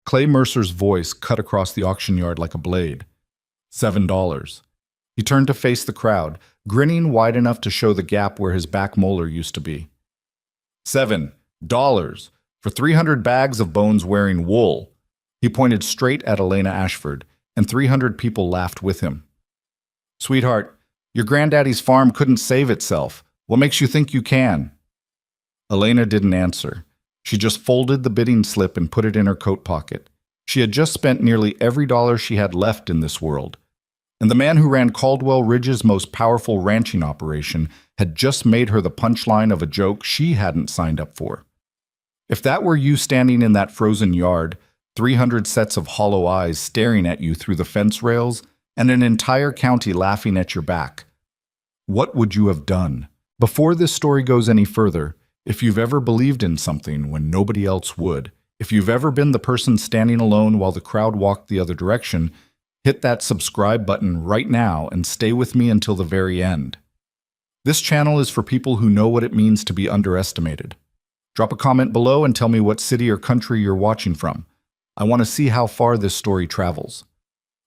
Clay Mercer's voice cut across the auction yard like a blade. $7. He turned to face the crowd, grinning wide enough to show the gap where his back molar used to be. $7 for 300 bags of bones-wearing wool. He pointed straight at Elena Ashford, and 300 people laughed with him. Sweetheart, your granddaddy's farm couldn't save itself. What makes you think you can? Elena didn't answer. She just folded the bidding slip and put it in her coat pocket. She had just spent nearly every dollar she had left in this world. And the man who ran Caldwell Ridge's most powerful ranching operation had just made her the punchline of a joke she hadn't signed up for. If that were you standing in that frozen yard, 300 sets of hollow eyes staring at you through the fence rails, and an entire county laughing at your back, what would you have done? Before this story goes any further, if you've ever believed in something when nobody else would, if you've ever been the person standing alone while the crowd walked the other direction, hit that subscribe button right now and stay with me until the very end. This channel is for people who know what it means to be underestimated. Drop a comment below and tell me what city or country you're watching from. I want to see how far this story travels.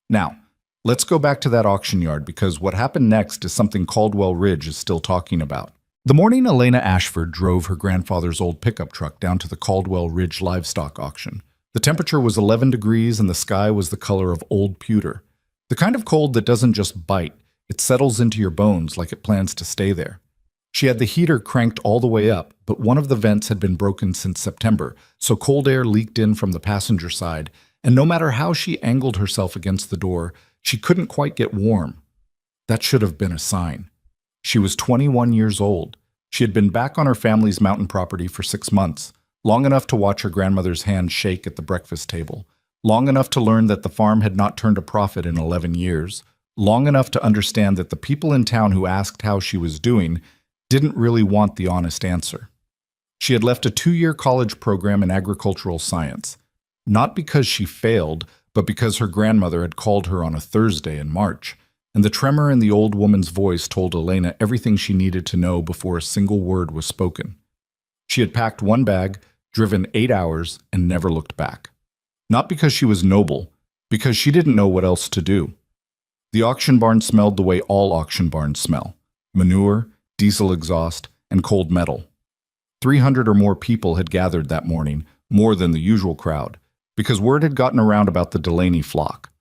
Now, let's go back to that auction yard because what happened next is something Caldwell Ridge is still talking about. The morning Elena Ashford drove her grandfather's old pickup truck down to the Caldwell Ridge livestock auction. The temperature was 11 degrees and the sky was the color of old pewter. The kind of cold that doesn't just bite, it settles into your bones like it plans to stay there. She had the heater cranked all the way up, but one of the vents had been broken since September, so cold air leaked in from the passenger side, and no matter how she angled herself against the door, she couldn't quite get warm. That should have been a sign. She was 21 years old. She had been back on her family's mountain property for 6 months, long enough to watch her grandmother's hand shake at the breakfast table, long enough to learn that the farm had not turned a profit in 11 years, long enough to understand that the people in town who asked how she was doing didn't really want the honest answer. She had left a 2-year college program in agricultural science, not because she failed, but because her grandmother had called her on a Thursday in March, and the tremor in the old woman's voice told Elena everything she needed to know before a single word was spoken. She had packed one bag, driven 8 hours, and never looked back. Not because she was noble, because she didn't know what else to do. The auction barn smelled the way all auction barns smell: manure, diesel exhaust, and cold metal. 300 or more people had gathered that morning, more than the usual crowd, because word had gotten around about the Delaney flock.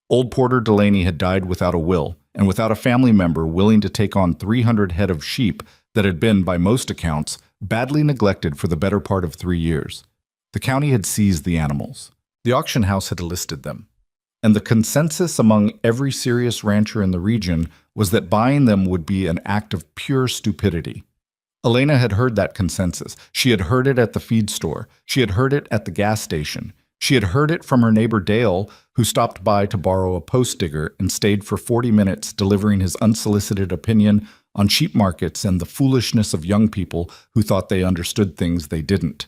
Old Porter Delaney had died without a will, and without a family member willing to take on 300 head of sheep that had been, by most accounts, badly neglected for the better part of 3 years. The county had seized the animals. The auction house had listed them. And the consensus among every serious rancher in the region was that buying them would be an act of pure stupidity. Elena had heard that consensus. She had heard it at the feed store. She had heard it at the gas station. She had heard it from her neighbor Dale, who stopped by to borrow a post digger and stayed for 40 minutes delivering his unsolicited opinion on sheep markets and the foolishness of young people who thought they understood things they didn't.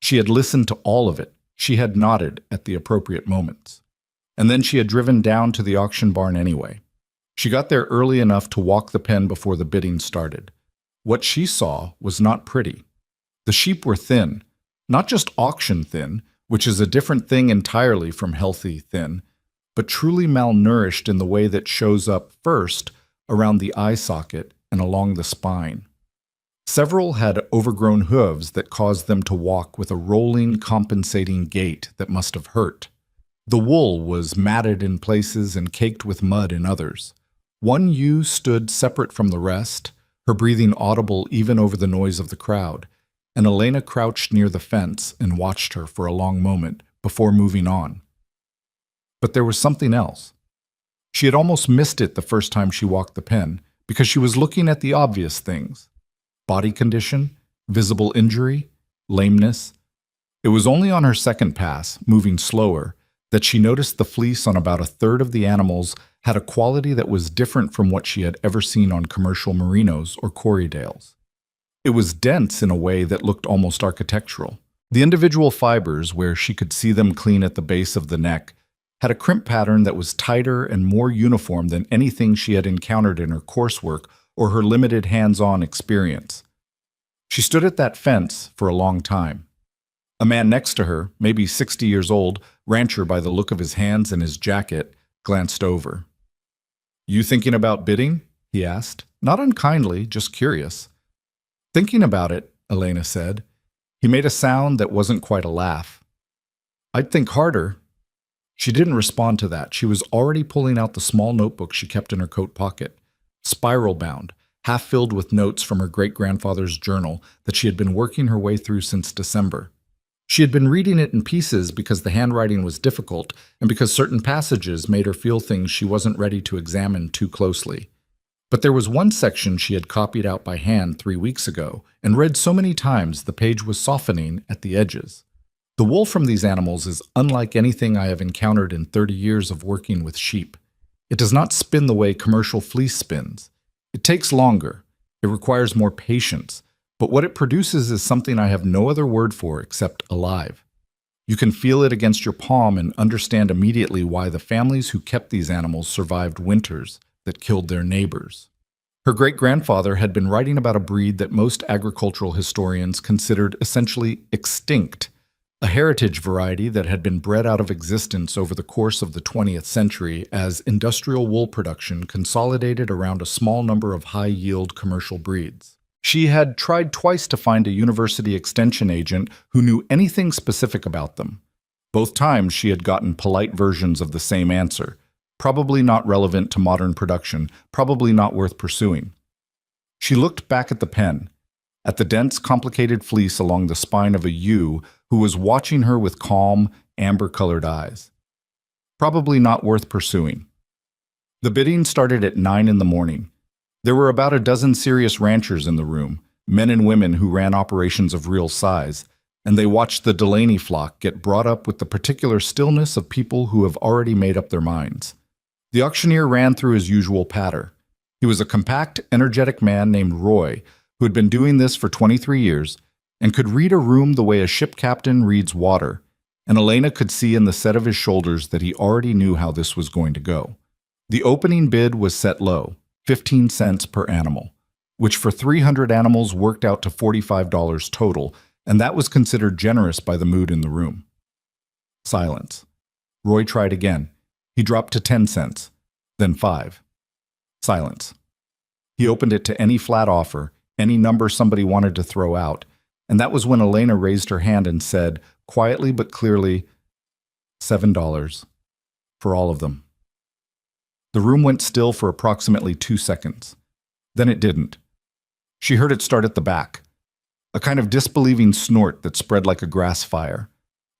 She had listened to all of it. She had nodded at the appropriate moments. And then she had driven down to the auction barn anyway. She got there early enough to walk the pen before the bidding started. What she saw was not pretty. The sheep were thin, not just auction thin, which is a different thing entirely from healthy thin, but truly malnourished in the way that shows up first around the eye socket and along the spine. Several had overgrown hooves that caused them to walk with a rolling, compensating gait that must have hurt. The wool was matted in places and caked with mud in others. One ewe stood separate from the rest, her breathing audible even over the noise of the crowd, and Elena crouched near the fence and watched her for a long moment before moving on. But there was something else. She had almost missed it the first time she walked the pen because she was looking at the obvious things: body condition, visible injury, lameness. It was only on her second pass, moving slower, that she noticed the fleece on about a third of the animals had a quality that was different from what she had ever seen on commercial merinos or Corriedales. It was dense in a way that looked almost architectural. The individual fibers, where she could see them clean at the base of the neck, had a crimp pattern that was tighter and more uniform than anything she had encountered in her coursework or her limited hands-on experience. She stood at that fence for a long time. A man next to her, maybe 60 years old, rancher by the look of his hands and his jacket, glanced over. "You thinking about bidding?" he asked, not unkindly, just curious. "Thinking about it," Elena said. He made a sound that wasn't quite a laugh. "I'd think harder." She didn't respond to that. She was already pulling out the small notebook she kept in her coat pocket, spiral-bound, half filled with notes from her great-grandfather's journal that she had been working her way through since December. She had been reading it in pieces because the handwriting was difficult and because certain passages made her feel things she wasn't ready to examine too closely. But there was one section she had copied out by hand 3 weeks ago and read so many times the page was softening at the edges. "The wool from these animals is unlike anything I have encountered in 30 years of working with sheep. It does not spin the way commercial fleece spins. It takes longer. It requires more patience. But what it produces is something I have no other word for except alive. You can feel it against your palm and understand immediately why the families who kept these animals survived winters that killed their neighbors." Her great-grandfather had been writing about a breed that most agricultural historians considered essentially extinct, a heritage variety that had been bred out of existence over the course of the 20th century as industrial wool production consolidated around a small number of high-yield commercial breeds. She had tried twice to find a university extension agent who knew anything specific about them. Both times she had gotten polite versions of the same answer. Probably not relevant to modern production, probably not worth pursuing. She looked back at the pen, at the dense, complicated fleece along the spine of a ewe who was watching her with calm, amber-colored eyes. Probably not worth pursuing. The bidding started at 9 in the morning. There were about a dozen serious ranchers in the room, men and women who ran operations of real size, and they watched the Delaney flock get brought up with the particular stillness of people who have already made up their minds. The auctioneer ran through his usual patter. He was a compact, energetic man named Roy, who had been doing this for 23 years, and could read a room the way a ship captain reads water, and Elena could see in the set of his shoulders that he already knew how this was going to go. The opening bid was set low, 15 cents per animal, which for 300 animals worked out to $45 total, and that was considered generous by the mood in the room. Silence. Roy tried again. He dropped to 10 cents, then 5. Silence. He opened it to any flat offer, any number somebody wanted to throw out, and that was when Elena raised her hand and said, quietly but clearly, $7 for all of them. The room went still for approximately 2 seconds. Then it didn't. She heard it start at the back, a kind of disbelieving snort that spread like a grass fire.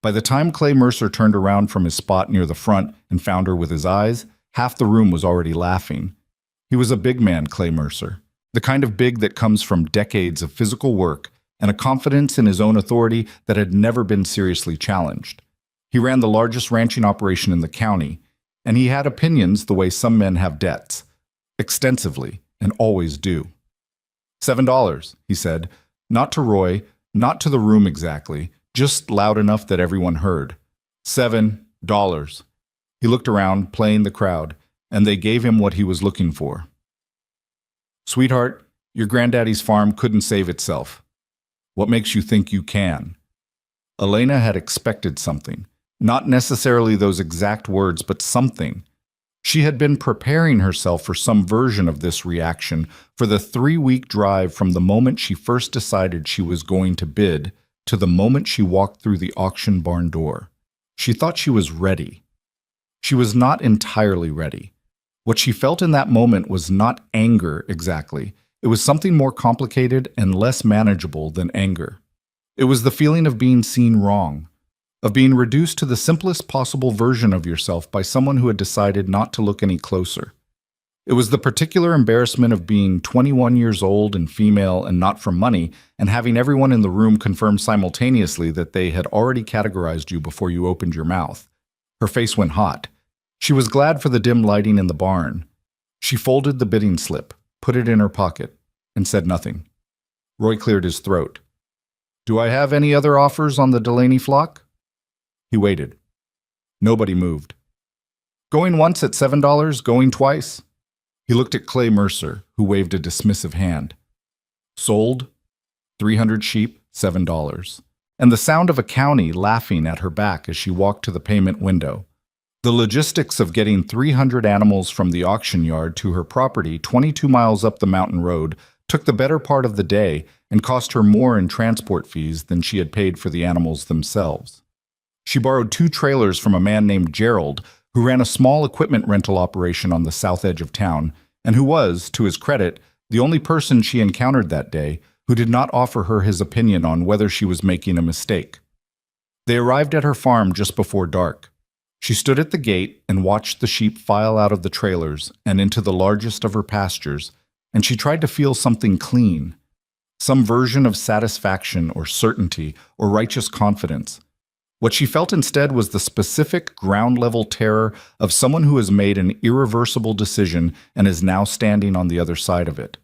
By the time Clay Mercer turned around from his spot near the front and found her with his eyes, half the room was already laughing. He was a big man, Clay Mercer, the kind of big that comes from decades of physical work and a confidence in his own authority that had never been seriously challenged. He ran the largest ranching operation in the county, and he had opinions the way some men have debts, extensively, and always do. $7, he said, not to Roy, not to the room exactly, just loud enough that everyone heard. $7. He looked around, playing the crowd, and they gave him what he was looking for. "Sweetheart, your granddaddy's farm couldn't save itself. What makes you think you can?" Elena had expected something. Not necessarily those exact words, but something. She had been preparing herself for some version of this reaction for the 3-week drive from the moment she first decided she was going to bid to the moment she walked through the auction barn door. She thought she was ready. She was not entirely ready. What she felt in that moment was not anger exactly. It was something more complicated and less manageable than anger. It was the feeling of being seen wrong, of being reduced to the simplest possible version of yourself by someone who had decided not to look any closer. It was the particular embarrassment of being 21 years old and female and not from money, and having everyone in the room confirm simultaneously that they had already categorized you before you opened your mouth. Her face went hot. She was glad for the dim lighting in the barn. She folded the bidding slip, put it in her pocket, and said nothing. Roy cleared his throat. "Do I have any other offers on the Delaney flock?" He waited. Nobody moved. "Going once at $7, going twice?" He looked at Clay Mercer, who waved a dismissive hand. "Sold. 300 sheep, $7. and the sound of a county laughing at her back as she walked to the payment window. The logistics of getting 300 animals from the auction yard to her property 22 miles up the mountain road took the better part of the day and cost her more in transport fees than she had paid for the animals themselves. She borrowed 2 trailers from a man named Gerald, who ran a small equipment rental operation on the south edge of town, and who was, to his credit, the only person she encountered that day who did not offer her his opinion on whether she was making a mistake. They arrived at her farm just before dark. She stood at the gate and watched the sheep file out of the trailers and into the largest of her pastures, and she tried to feel something clean, some version of satisfaction or certainty or righteous confidence. What she felt instead was the specific ground-level terror of someone who has made an irreversible decision and is now standing on the other side of it.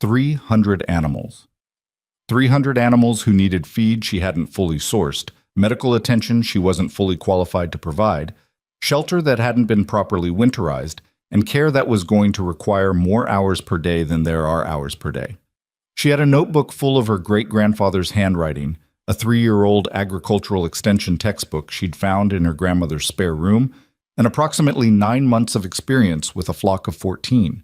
300 animals. 300 animals who needed feed she hadn't fully sourced, medical attention she wasn't fully qualified to provide, shelter that hadn't been properly winterized, and care that was going to require more hours per day than there are hours per day. She had a notebook full of her great-grandfather's handwriting, a 3-year-old agricultural extension textbook she'd found in her grandmother's spare room, and approximately 9 months of experience with a flock of 14.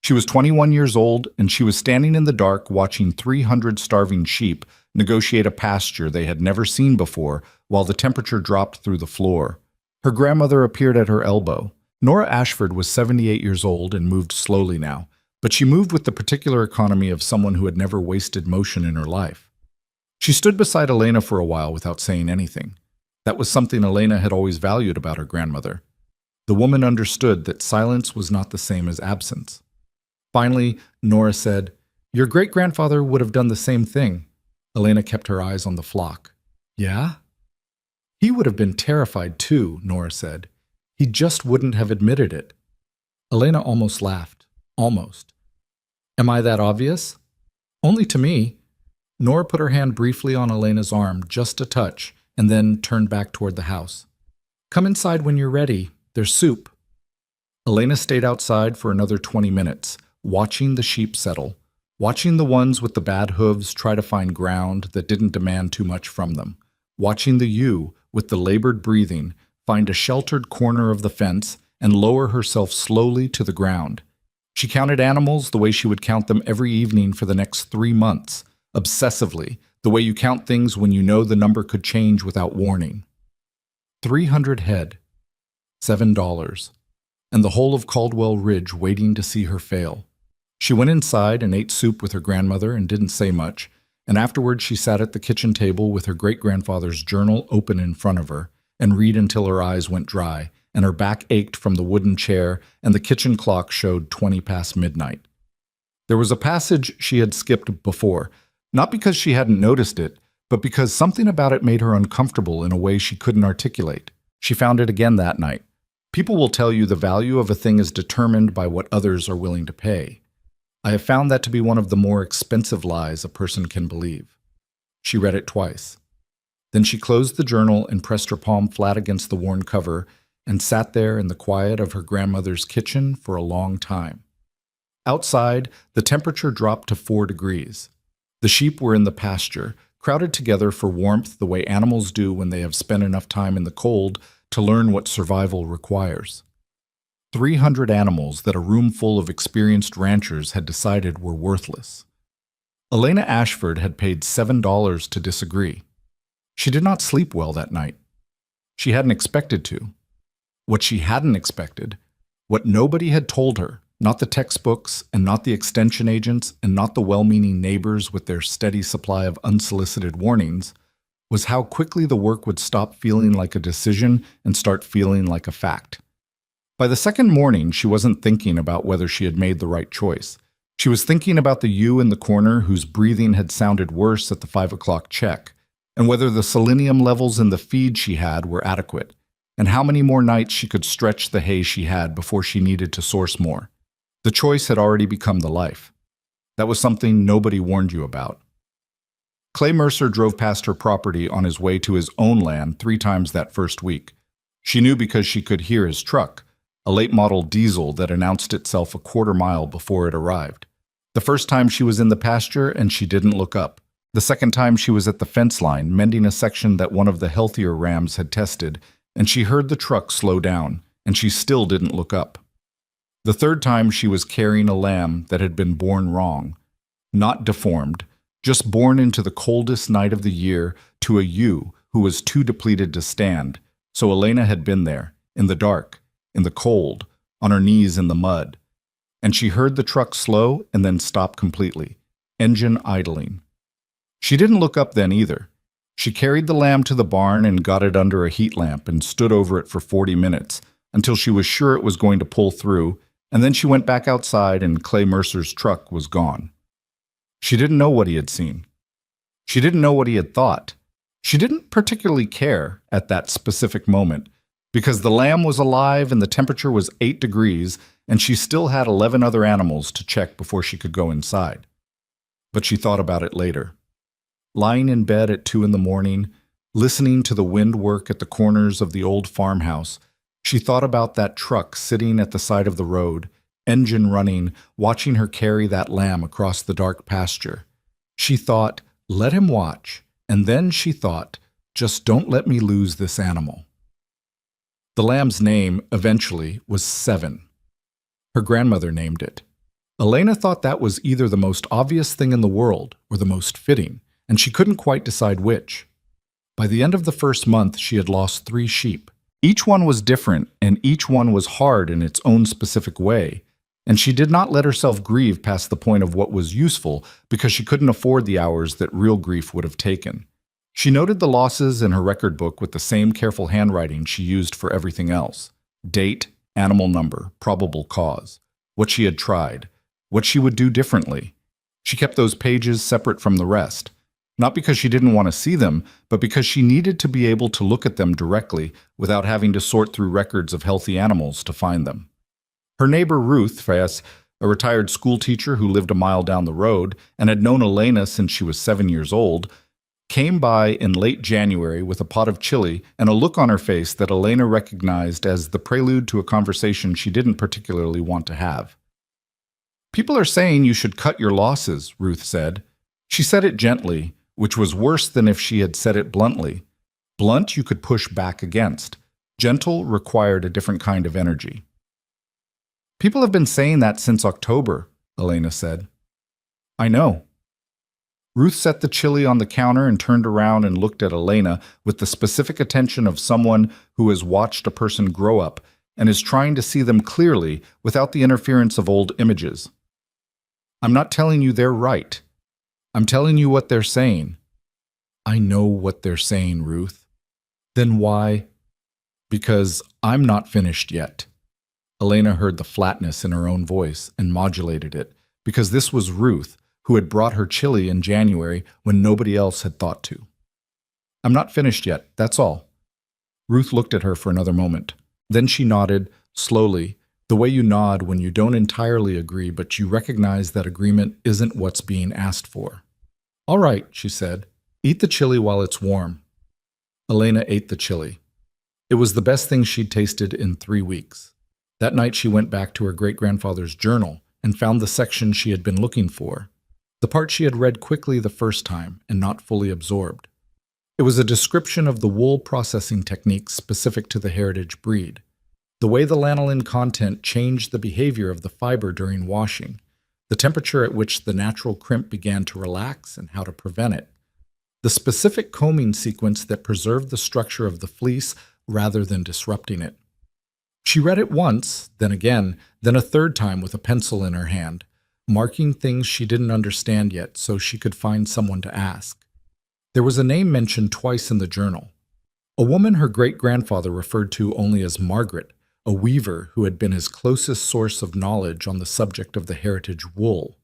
She was 21 years old, and she was standing in the dark watching 300 starving sheep negotiate a pasture they had never seen before while the temperature dropped through the floor. Her grandmother appeared at her elbow. Nora Ashford was 78 years old and moved slowly now, but she moved with the particular economy of someone who had never wasted motion in her life. She stood beside Elena for a while without saying anything. That was something Elena had always valued about her grandmother. The woman understood that silence was not the same as absence. Finally, Nora said, "Your great-grandfather would have done the same thing." Elena kept her eyes on the flock. "Yeah?" "He would have been terrified too," Nora said. "He just wouldn't have admitted it." Elena almost laughed. Almost. "Am I that obvious?" "Only to me." Nora put her hand briefly on Elena's arm, just a touch, and then turned back toward the house. "Come inside when you're ready. There's soup." Elena stayed outside for another 20 minutes, watching the sheep settle, watching the ones with the bad hooves try to find ground that didn't demand too much from them, watching the ewe, with the labored breathing, find a sheltered corner of the fence and lower herself slowly to the ground. She counted animals the way she would count them every evening for the next 3 months, obsessively, the way you count things when you know the number could change without warning. 300 head, $7, and the whole of Caldwell Ridge waiting to see her fail. She went inside and ate soup with her grandmother and didn't say much, and afterwards she sat at the kitchen table with her great-grandfather's journal open in front of her and read until her eyes went dry and her back ached from the wooden chair and the kitchen clock showed 20 past midnight. There was a passage she had skipped before, not because she hadn't noticed it, but because something about it made her uncomfortable in a way she couldn't articulate. She found it again that night. People will tell you the value of a thing is determined by what others are willing to pay. I have found that to be one of the more expensive lies a person can believe. She read it twice. Then she closed the journal and pressed her palm flat against the worn cover and sat there in the quiet of her grandmother's kitchen for a long time. Outside, the temperature dropped to 4 degrees. The sheep were in the pasture, crowded together for warmth the way animals do when they have spent enough time in the cold to learn what survival requires. 300 animals that a room full of experienced ranchers had decided were worthless. Elena Ashford had paid $7 to disagree. She did not sleep well that night. She hadn't expected to. What she hadn't expected, what nobody had told her, not the textbooks and not the extension agents and not the well-meaning neighbors with their steady supply of unsolicited warnings, was how quickly the work would stop feeling like a decision and start feeling like a fact. By the second morning, she wasn't thinking about whether she had made the right choice. She was thinking about the ewe in the corner whose breathing had sounded worse at the 5 o'clock check, and whether the selenium levels in the feed she had were adequate, and how many more nights she could stretch the hay she had before she needed to source more. The choice had already become the life. That was something nobody warned you about. Clay Mercer drove past her property on his way to his own land 3 times that first week. She knew because she could hear his truck, a late-model diesel that announced itself a quarter mile before it arrived. The first time she was in the pasture and she didn't look up. The second time she was at the fence line, mending a section that one of the healthier rams had tested, and she heard the truck slow down, and she still didn't look up. The third time she was carrying a lamb that had been born wrong, not deformed, just born into the coldest night of the year to a ewe who was too depleted to stand. So Elena had been there, in the dark, in the cold, on her knees in the mud. And she heard the truck slow and then stop completely, engine idling. She didn't look up then either. She carried the lamb to the barn and got it under a heat lamp and stood over it for 40 minutes until she was sure it was going to pull through, and then she went back outside and Clay Mercer's truck was gone. She didn't know what he had seen. She didn't know what he had thought. She didn't particularly care at that specific moment because the lamb was alive and the temperature was 8 degrees and she still had 11 other animals to check before she could go inside. But she thought about it later. Lying in bed at 2 a.m, listening to the wind work at the corners of the old farmhouse, she thought about that truck sitting at the side of the road, engine running, watching her carry that lamb across the dark pasture. She thought, let him watch, and then she thought, just don't let me lose this animal. The lamb's name, eventually, was Seven. Her grandmother named it. Elena thought that was either the most obvious thing in the world or the most fitting, and she couldn't quite decide which. By the end of the first month, she had lost 3 sheep. Each one was different, and each one was hard in its own specific way, and she did not let herself grieve past the point of what was useful because she couldn't afford the hours that real grief would have taken. She noted the losses in her record book with the same careful handwriting she used for everything else: date, animal number, probable cause, what she had tried, what she would do differently. She kept those pages separate from the rest. Not because she didn't want to see them, but because she needed to be able to look at them directly without having to sort through records of healthy animals to find them. Her neighbor Ruth, a retired school teacher who lived a mile down the road and had known Elena since she was 7 years old, came by in late January with a pot of chili and a look on her face that Elena recognized as the prelude to a conversation she didn't particularly want to have. "People are saying you should cut your losses," Ruth said. She said it gently, which was worse than if she had said it bluntly. Blunt you could push back against. Gentle required a different kind of energy. "People have been saying that since October," Elena said. "I know." Ruth set the chili on the counter and turned around and looked at Elena with the specific attention of someone who has watched a person grow up and is trying to see them clearly without the interference of old images. "I'm not telling you they're right. I'm telling you what they're saying." "I know what they're saying, Ruth." "Then why?" "Because I'm not finished yet." Elena heard the flatness in her own voice and modulated it, because this was Ruth, who had brought her chili in January when nobody else had thought to. "I'm not finished yet, that's all." Ruth looked at her for another moment. Then she nodded, slowly, the way you nod when you don't entirely agree but you recognize that agreement isn't what's being asked for. "All right," she said. "Eat the chili while it's warm." Elena ate the chili. It was the best thing she'd tasted in 3 weeks. That night she went back to her great-grandfather's journal and found the section she had been looking for, the part she had read quickly the first time and not fully absorbed. It was a description of the wool processing techniques specific to the heritage breed, the way the lanolin content changed the behavior of the fiber during washing, the temperature at which the natural crimp began to relax and how to prevent it, the specific combing sequence that preserved the structure of the fleece rather than disrupting it. She read it once, then again, then a third time with a pencil in her hand, marking things she didn't understand yet so she could find someone to ask. There was a name mentioned twice in the journal. A woman her great-grandfather referred to only as Margaret, a weaver who had been his closest source of knowledge on the subject of the heritage wool.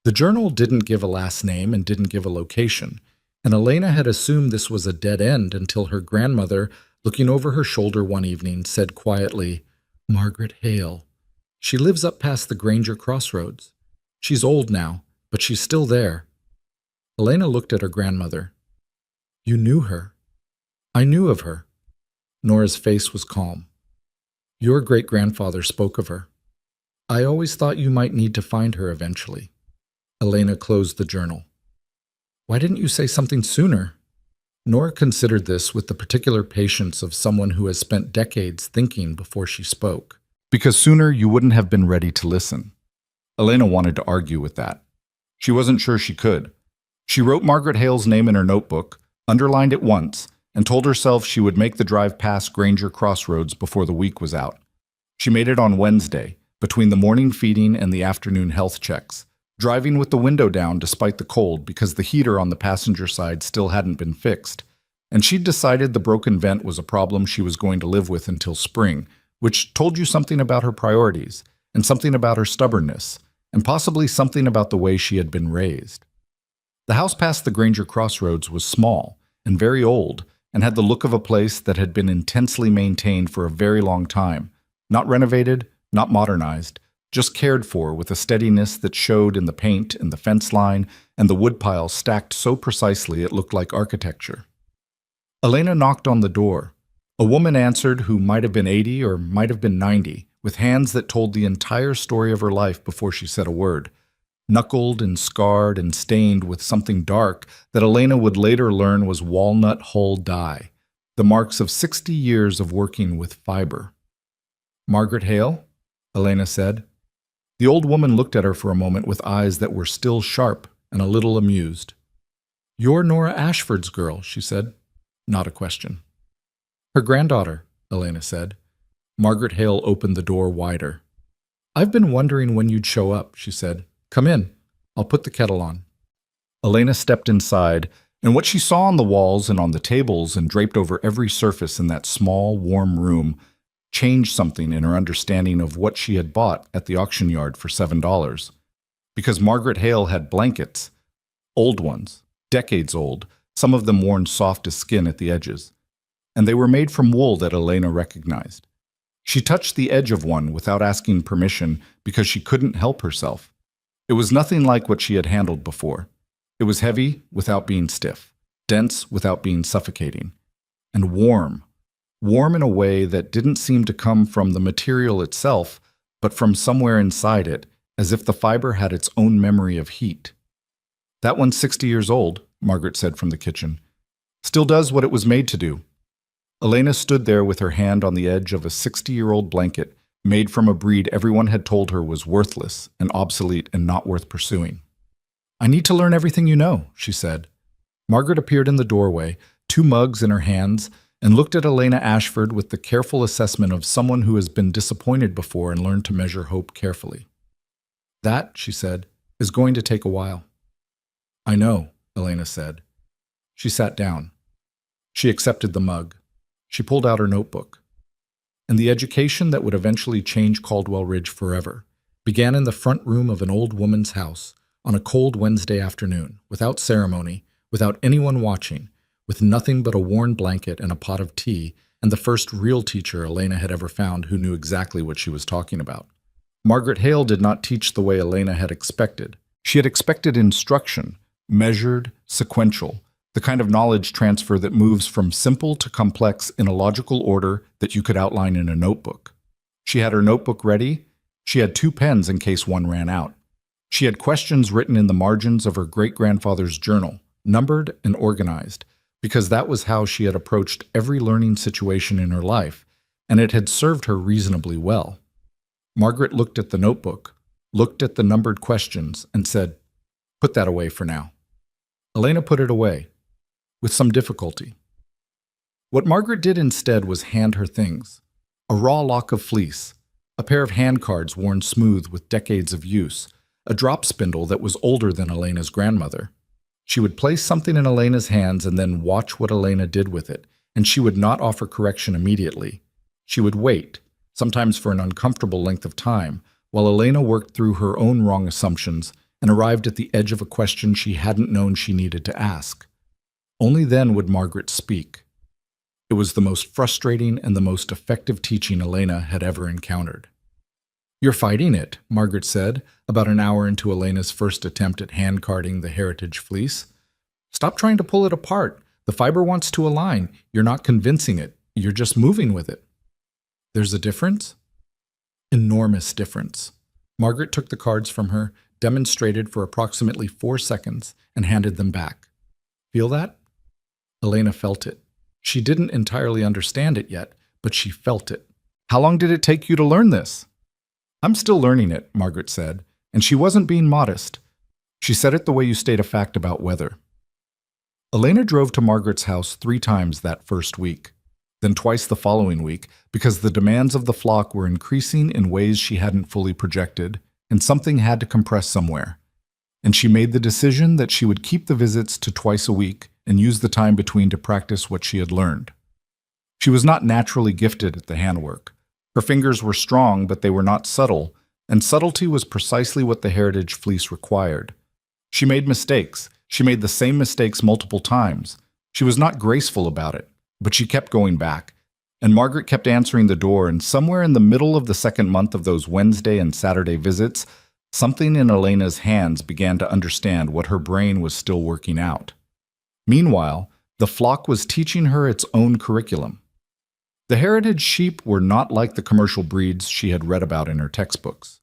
The journal didn't give a last name and didn't give a location, and Elena had assumed this was a dead end until her grandmother, looking over her shoulder one evening, said quietly, "Margaret Hale. She lives up past the Granger Crossroads. She's old now, but she's still there." Elena looked at her grandmother. "You knew her." "I knew of her." Nora's face was calm. "Your great-grandfather spoke of her. I always thought you might need to find her eventually." Elena closed the journal. Why didn't you say something sooner? Nora considered this with the particular patience of someone who has spent decades thinking before she spoke. Because sooner you wouldn't have been ready to listen. Elena wanted to argue with that. She wasn't sure she could. She wrote Margaret Hale's name in her notebook, underlined it once, and told herself she would make the drive past Granger Crossroads before the week was out. She made it on Wednesday, between the morning feeding and the afternoon health checks, driving with the window down despite the cold because the heater on the passenger side still hadn't been fixed. And she'd decided the broken vent was a problem she was going to live with until spring, which told you something about her priorities, and something about her stubbornness, and possibly something about the way she had been raised. The house past the Granger Crossroads was small and very old, and had the look of a place that had been intensely maintained for a very long time, not renovated, not modernized, just cared for with a steadiness that showed in the paint and the fence line and the woodpile stacked so precisely it looked like architecture. Elena knocked on the door. A woman answered who might have been 80 or might have been 90, with hands that told the entire story of her life before she said a word, knuckled and scarred and stained with something dark that Elena would later learn was walnut hull dye, the marks of 60 years of working with fiber. "Margaret Hale?" Elena said. The old woman looked at her for a moment with eyes that were still sharp and a little amused. "You're Nora Ashford's girl," she said. Not a question. "Her granddaughter," Elena said. Margaret Hale opened the door wider. "I've been wondering when you'd show up," she said. "Come in. I'll put the kettle on." Elena stepped inside, and what she saw on the walls and on the tables and draped over every surface in that small, warm room changed something in her understanding of what she had bought at the auction yard for $7. Because Margaret Hale had blankets, old ones, decades old, some of them worn soft as skin at the edges, and they were made from wool that Elena recognized. She touched the edge of one without asking permission because she couldn't help herself. It was nothing like what she had handled before. It was heavy without being stiff, dense without being suffocating, and warm in a way that didn't seem to come from the material itself, but from somewhere inside it, as if the fiber had its own memory of heat. "That one's 60 years old," Margaret said from the kitchen. "Still does what it was made to do." Elena stood there with her hand on the edge of a 60-year-old blanket made from a breed everyone had told her was worthless and obsolete and not worth pursuing. "I need to learn everything you know," she said. Margaret appeared in the doorway, 2 mugs in her hands, and looked at Elena Ashford with the careful assessment of someone who has been disappointed before and learned to measure hope carefully. "That," she said, "is going to take a while." "I know," Elena said. She sat down. She accepted the mug. She pulled out her notebook. And the education that would eventually change Caldwell Ridge forever began in the front room of an old woman's house on a cold Wednesday afternoon, without ceremony, without anyone watching, with nothing but a worn blanket and a pot of tea, and the first real teacher Elena had ever found who knew exactly what she was talking about. Margaret Hale did not teach the way Elena had expected. She had expected instruction, measured, sequential, the kind of knowledge transfer that moves from simple to complex in a logical order that you could outline in a notebook. She had her notebook ready. She had 2 pens in case one ran out. She had questions written in the margins of her great-grandfather's journal, numbered and organized, because that was how she had approached every learning situation in her life, and it had served her reasonably well. Margaret looked at the notebook, looked at the numbered questions, and said, "Put that away for now." Elena put it away, with some difficulty. What Margaret did instead was hand her things: a raw lock of fleece, a pair of hand cards worn smooth with decades of use, a drop spindle that was older than Elena's grandmother. She would place something in Elena's hands and then watch what Elena did with it, and she would not offer correction immediately. She would wait, sometimes for an uncomfortable length of time, while Elena worked through her own wrong assumptions and arrived at the edge of a question she hadn't known she needed to ask. Only then would Margaret speak. It was the most frustrating and the most effective teaching Elena had ever encountered. "You're fighting it," Margaret said, about an hour into Elena's first attempt at hand-carding the heritage fleece. "Stop trying to pull it apart. The fiber wants to align. You're not convincing it. You're just moving with it." "There's a difference?" Enormous difference. Margaret took the cards from her, demonstrated for approximately 4 seconds, and handed them back. Feel that? Elena felt it. She didn't entirely understand it yet, but she felt it. How long did it take you to learn this? I'm still learning it, Margaret said, and she wasn't being modest. She said it the way you state a fact about weather. Elena drove to Margaret's house 3 times that first week, then twice the following week, because the demands of the flock were increasing in ways she hadn't fully projected, and something had to compress somewhere. And she made the decision that she would keep the visits to twice a week and use the time between to practice what she had learned. She was not naturally gifted at the handwork. Her fingers were strong, but they were not subtle, and subtlety was precisely what the heritage fleece required. She made mistakes. She made the same mistakes multiple times. She was not graceful about it, but she kept going back. And Margaret kept answering the door, and somewhere in the middle of the second month of those Wednesday and Saturday visits, something in Elena's hands began to understand what her brain was still working out. Meanwhile, the flock was teaching her its own curriculum. The heritage sheep were not like the commercial breeds she had read about in her textbooks.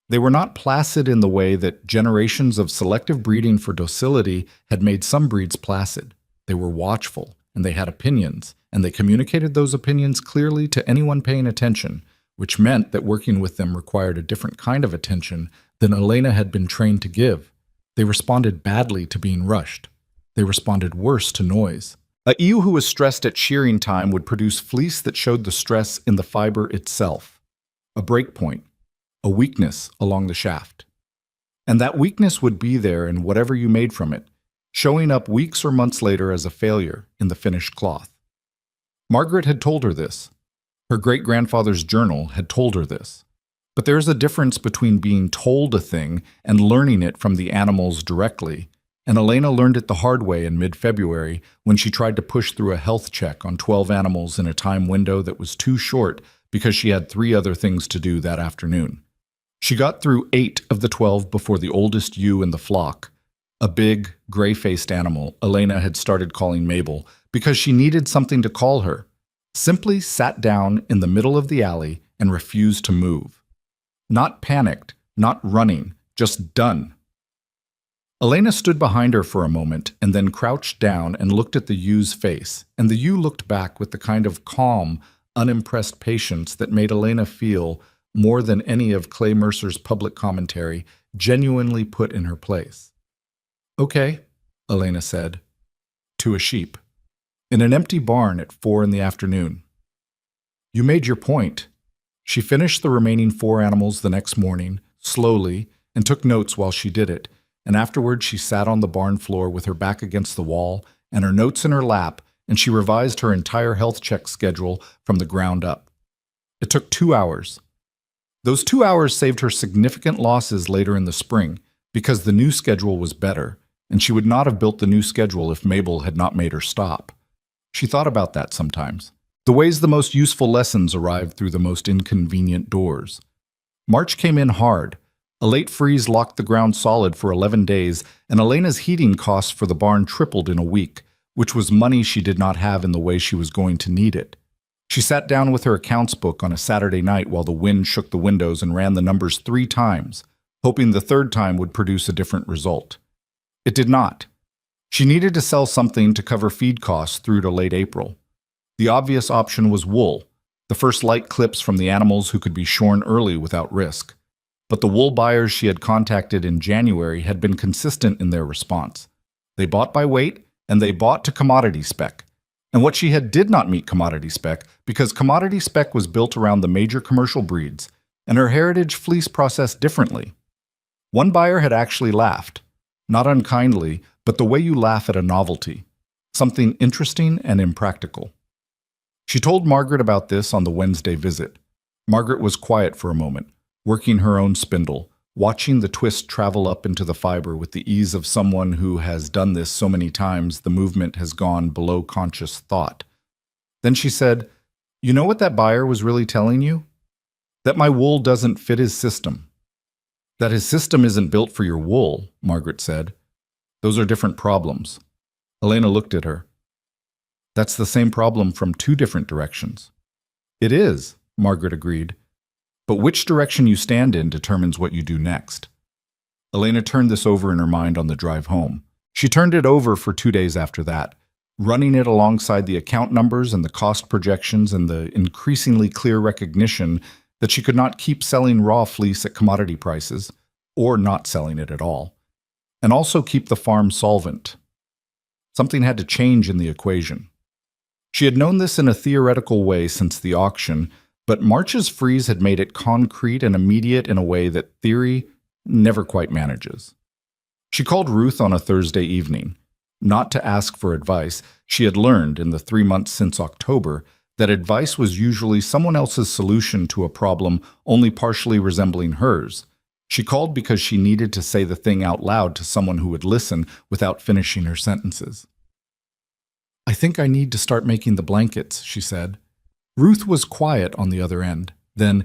They were not placid in the way that generations of selective breeding for docility had made some breeds placid. They were watchful, and they had opinions, and they communicated those opinions clearly to anyone paying attention, which meant that working with them required a different kind of attention than Elena had been trained to give. They responded badly to being rushed. They responded worse to noise. A ewe who was stressed at shearing time would produce fleece that showed the stress in the fiber itself, a break point, a weakness along the shaft. And that weakness would be there in whatever you made from it, showing up weeks or months later as a failure in the finished cloth. Margaret had told her this. Her great-grandfather's journal had told her this. But there is a difference between being told a thing and learning it from the animals directly, and Elena learned it the hard way in mid-February when she tried to push through a health check on 12 animals in a time window that was too short because she had 3 other things to do that afternoon. She got through 8 of the 12 before the oldest ewe in the flock, a big, gray-faced animal Elena had started calling Mabel because she needed something to call her, simply sat down in the middle of the alley and refused to move. Not panicked, not running, just done. Elena stood behind her for a moment and then crouched down and looked at the ew's face, and the ewe looked back with the kind of calm, unimpressed patience that made Elena feel, more than any of Clay Mercer's public commentary, genuinely put in her place. "Okay," Elena said, to a sheep, in an empty barn at 4 in the afternoon. "You made your point." She finished the remaining 4 animals the next morning, slowly, and took notes while she did it, and afterward she sat on the barn floor with her back against the wall and her notes in her lap, and she revised her entire health check schedule from the ground up. It took 2 hours. Those 2 hours saved her significant losses later in the spring, because the new schedule was better, and she would not have built the new schedule if Mabel had not made her stop. She thought about that sometimes. The ways the most useful lessons arrived through the most inconvenient doors. March came in hard. A late freeze locked the ground solid for 11 days, and Elena's heating costs for the barn tripled in a week, which was money she did not have in the way she was going to need it. She sat down with her accounts book on a Saturday night while the wind shook the windows and ran the numbers 3 times, hoping the 3rd time would produce a different result. It did not. She needed to sell something to cover feed costs through to late April. The obvious option was wool, the first light clips from the animals who could be shorn early without risk. But the wool buyers she had contacted in January had been consistent in their response. They bought by weight, and they bought to commodity spec. And what she had did not meet commodity spec because commodity spec was built around the major commercial breeds, and her heritage fleece processed differently. One buyer had actually laughed, not unkindly, but the way you laugh at a novelty, something interesting and impractical. She told Margaret about this on the Wednesday visit. Margaret was quiet for a moment, working her own spindle, watching the twist travel up into the fiber with the ease of someone who has done this so many times the movement has gone below conscious thought. Then she said, "You know what that buyer was really telling you? That my wool doesn't fit his system." "That his system isn't built for your wool," Margaret said. "Those are different problems." Elena looked at her. "That's the same problem from 2 different directions." "It is," Margaret agreed. "But which direction you stand in determines what you do next." Elena turned this over in her mind on the drive home. She turned it over for 2 days after that, running it alongside the account numbers and the cost projections and the increasingly clear recognition that she could not keep selling raw fleece at commodity prices, or not selling it at all, and also keep the farm solvent. Something had to change in the equation. She had known this in a theoretical way since the auction, but March's freeze had made it concrete and immediate in a way that theory never quite manages. She called Ruth on a Thursday evening, not to ask for advice. She had learned in the 3 months since October that advice was usually someone else's solution to a problem only partially resembling hers. She called because she needed to say the thing out loud to someone who would listen without finishing her sentences. "I think I need to start making the blankets," she said. Ruth was quiet on the other end. Then,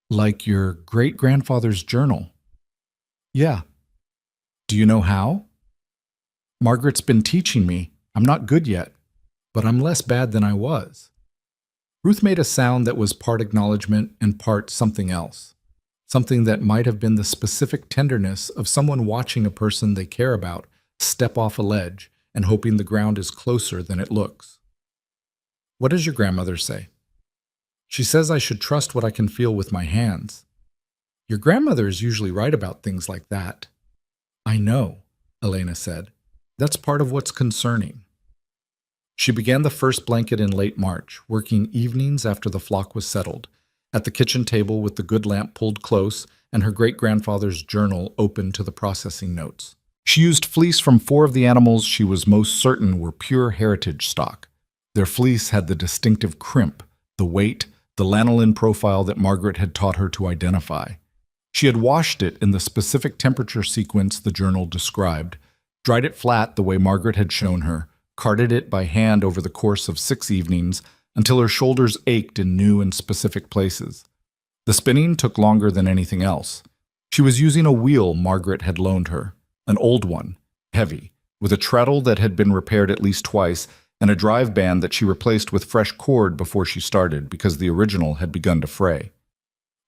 "Like your great-grandfather's journal?" "Yeah." "Do you know how?" "Margaret's been teaching me. I'm not good yet, but I'm less bad than I was." Ruth made a sound that was part acknowledgement and part something else. Something that might have been the specific tenderness of someone watching a person they care about step off a ledge and hoping the ground is closer than it looks. "What does your grandmother say?" "She says I should trust what I can feel with my hands." "Your grandmother is usually right about things like that." "I know," Elena said. "That's part of what's concerning." She began the first blanket in late March, working evenings after the flock was settled, at the kitchen table with the good lamp pulled close and her great-grandfather's journal open to the processing notes. She used fleece from 4 of the animals she was most certain were pure heritage stock. Their fleece had the distinctive crimp, the weight, the lanolin profile that Margaret had taught her to identify. She had washed it in the specific temperature sequence the journal described, dried it flat the way Margaret had shown her, carded it by hand over the course of 6 evenings until her shoulders ached in new and specific places. The spinning took longer than anything else. She was using a wheel Margaret had loaned her, an old one, heavy, with a treadle that had been repaired at least twice and a drive band that she replaced with fresh cord before she started because the original had begun to fray.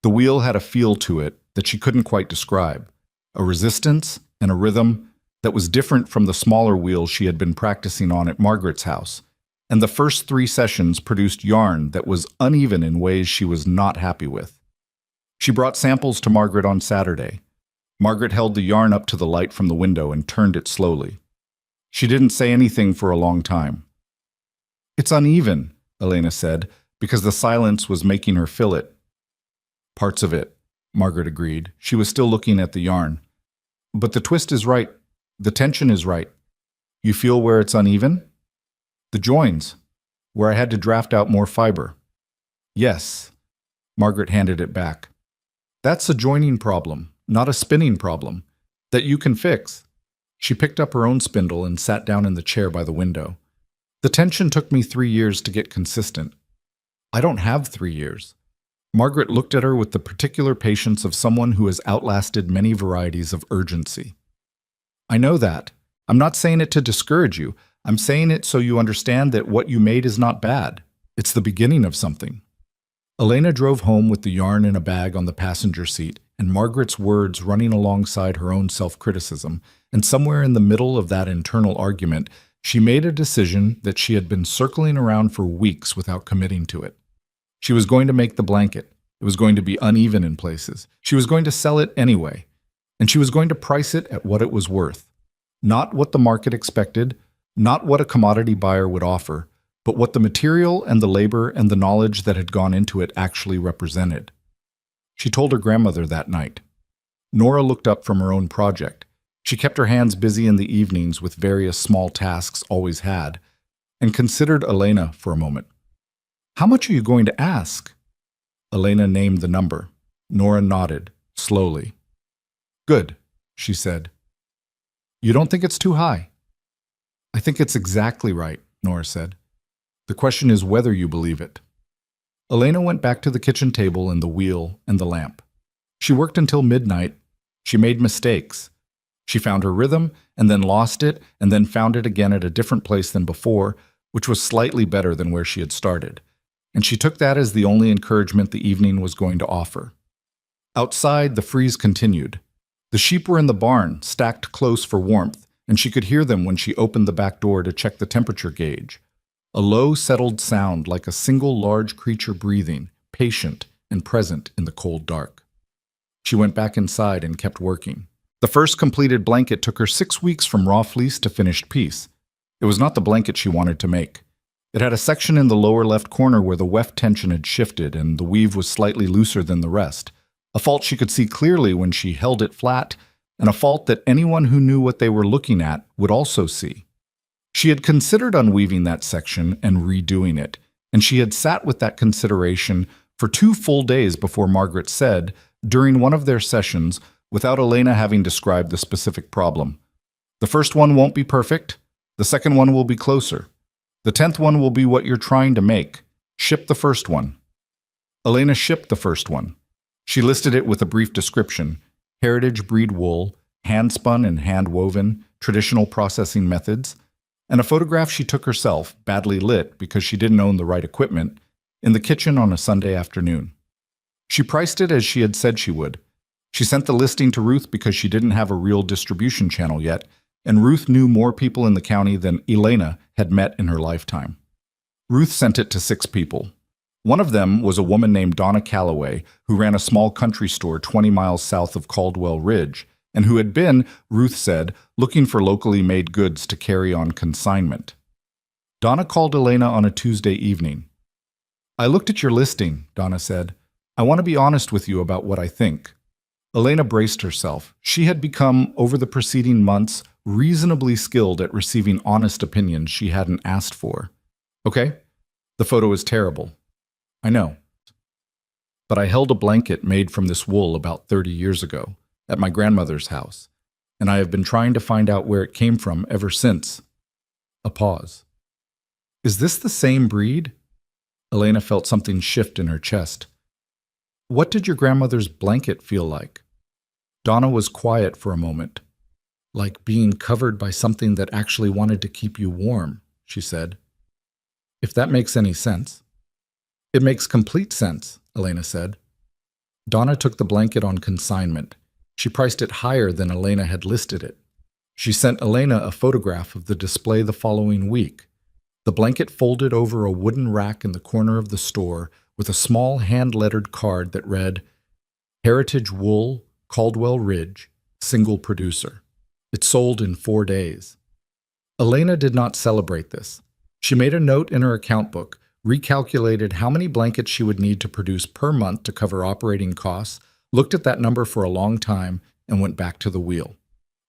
The wheel had a feel to it that she couldn't quite describe, a resistance and a rhythm that was different from the smaller wheels she had been practicing on at Margaret's house, and the first 3 sessions produced yarn that was uneven in ways she was not happy with. She brought samples to Margaret on Saturday. Margaret held the yarn up to the light from the window and turned it slowly. She didn't say anything for a long time. "It's uneven," Elena said, because the silence was making her feel it. "Parts of it," Margaret agreed. She was still looking at the yarn. "But the twist is right. The tension is right. You feel where it's uneven?" "The joins, where I had to draft out more fiber." "Yes." Margaret handed it back. "That's a joining problem, not a spinning problem, that you can fix." She picked up her own spindle and sat down in the chair by the window. "The tension took me 3 years to get consistent." "I don't have 3 years." Margaret looked at her with the particular patience of someone who has outlasted many varieties of urgency. "I know that. I'm not saying it to discourage you. I'm saying it so you understand that what you made is not bad. It's the beginning of something." Elena drove home with the yarn in a bag on the passenger seat and Margaret's words running alongside her own self-criticism, and somewhere in the middle of that internal argument, she made a decision that she had been circling around for weeks without committing to it. She was going to make the blanket. It was going to be uneven in places. She was going to sell it anyway, and she was going to price it at what it was worth. Not what the market expected, not what a commodity buyer would offer, but what the material and the labor and the knowledge that had gone into it actually represented. She told her grandmother that night. Nora looked up from her own project. She kept her hands busy in the evenings with various small tasks always had, and considered Elena for a moment. "How much are you going to ask?" Elena named the number. Nora nodded, slowly. "Good," she said. "You don't think it's too high?" "I think it's exactly right," Nora said. "The question is whether you believe it." Elena went back to the kitchen table and the wheel and the lamp. She worked until midnight. She made mistakes. She found her rhythm and then lost it and then found it again at a different place than before, which was slightly better than where she had started. And she took that as the only encouragement the evening was going to offer. Outside, the freeze continued. The sheep were in the barn, stacked close for warmth, and she could hear them when she opened the back door to check the temperature gauge. A low, settled sound like a single large creature breathing, patient and present in the cold dark. She went back inside and kept working. The first completed blanket took her 6 weeks from raw fleece to finished piece. It was not the blanket she wanted to make. It had a section in the lower left corner where the weft tension had shifted and the weave was slightly looser than the rest, a fault she could see clearly when she held it flat, and a fault that anyone who knew what they were looking at would also see. She had considered unweaving that section and redoing it, and she had sat with that consideration for 2 full days before Margaret said, during one of their sessions, without Elena having described the specific problem, "The first one won't be perfect. The second one will be closer. The 10th one will be what you're trying to make. Ship the first one." Elena shipped the first one. She listed it with a brief description: heritage breed wool, hand-spun and hand-woven, traditional processing methods, and a photograph she took herself, badly lit because she didn't own the right equipment, in the kitchen on a Sunday afternoon. She priced it as she had said she would. She sent the listing to Ruth because she didn't have a real distribution channel yet, and Ruth knew more people in the county than Elena had met in her lifetime. Ruth sent it to 6 people. One of them was a woman named Donna Calloway, who ran a small country store 20 miles south of Caldwell Ridge, and who had been, Ruth said, looking for locally made goods to carry on consignment. Donna called Elena on a Tuesday evening. "I looked at your listing," Donna said. "I want to be honest with you about what I think." Elena braced herself. She had become, over the preceding months, reasonably skilled at receiving honest opinions she hadn't asked for. "Okay, the photo is terrible. I know. But I held a blanket made from this wool about 30 years ago at my grandmother's house, and I have been trying to find out where it came from ever since." A pause. "Is this the same breed?" Elena felt something shift in her chest. "What did your grandmother's blanket feel like?" Donna was quiet for a moment. "Like being covered by something that actually wanted to keep you warm," she said. "If that makes any sense." "It makes complete sense," Elena said. Donna took the blanket on consignment. She priced it higher than Elena had listed it. She sent Elena a photograph of the display the following week. The blanket folded over a wooden rack in the corner of the store with a small hand-lettered card that read, "Heritage Wool, Caldwell Ridge, single producer." It sold in 4 days. Elena did not celebrate this. She made a note in her account book, recalculated how many blankets she would need to produce per month to cover operating costs, looked at that number for a long time, and went back to the wheel.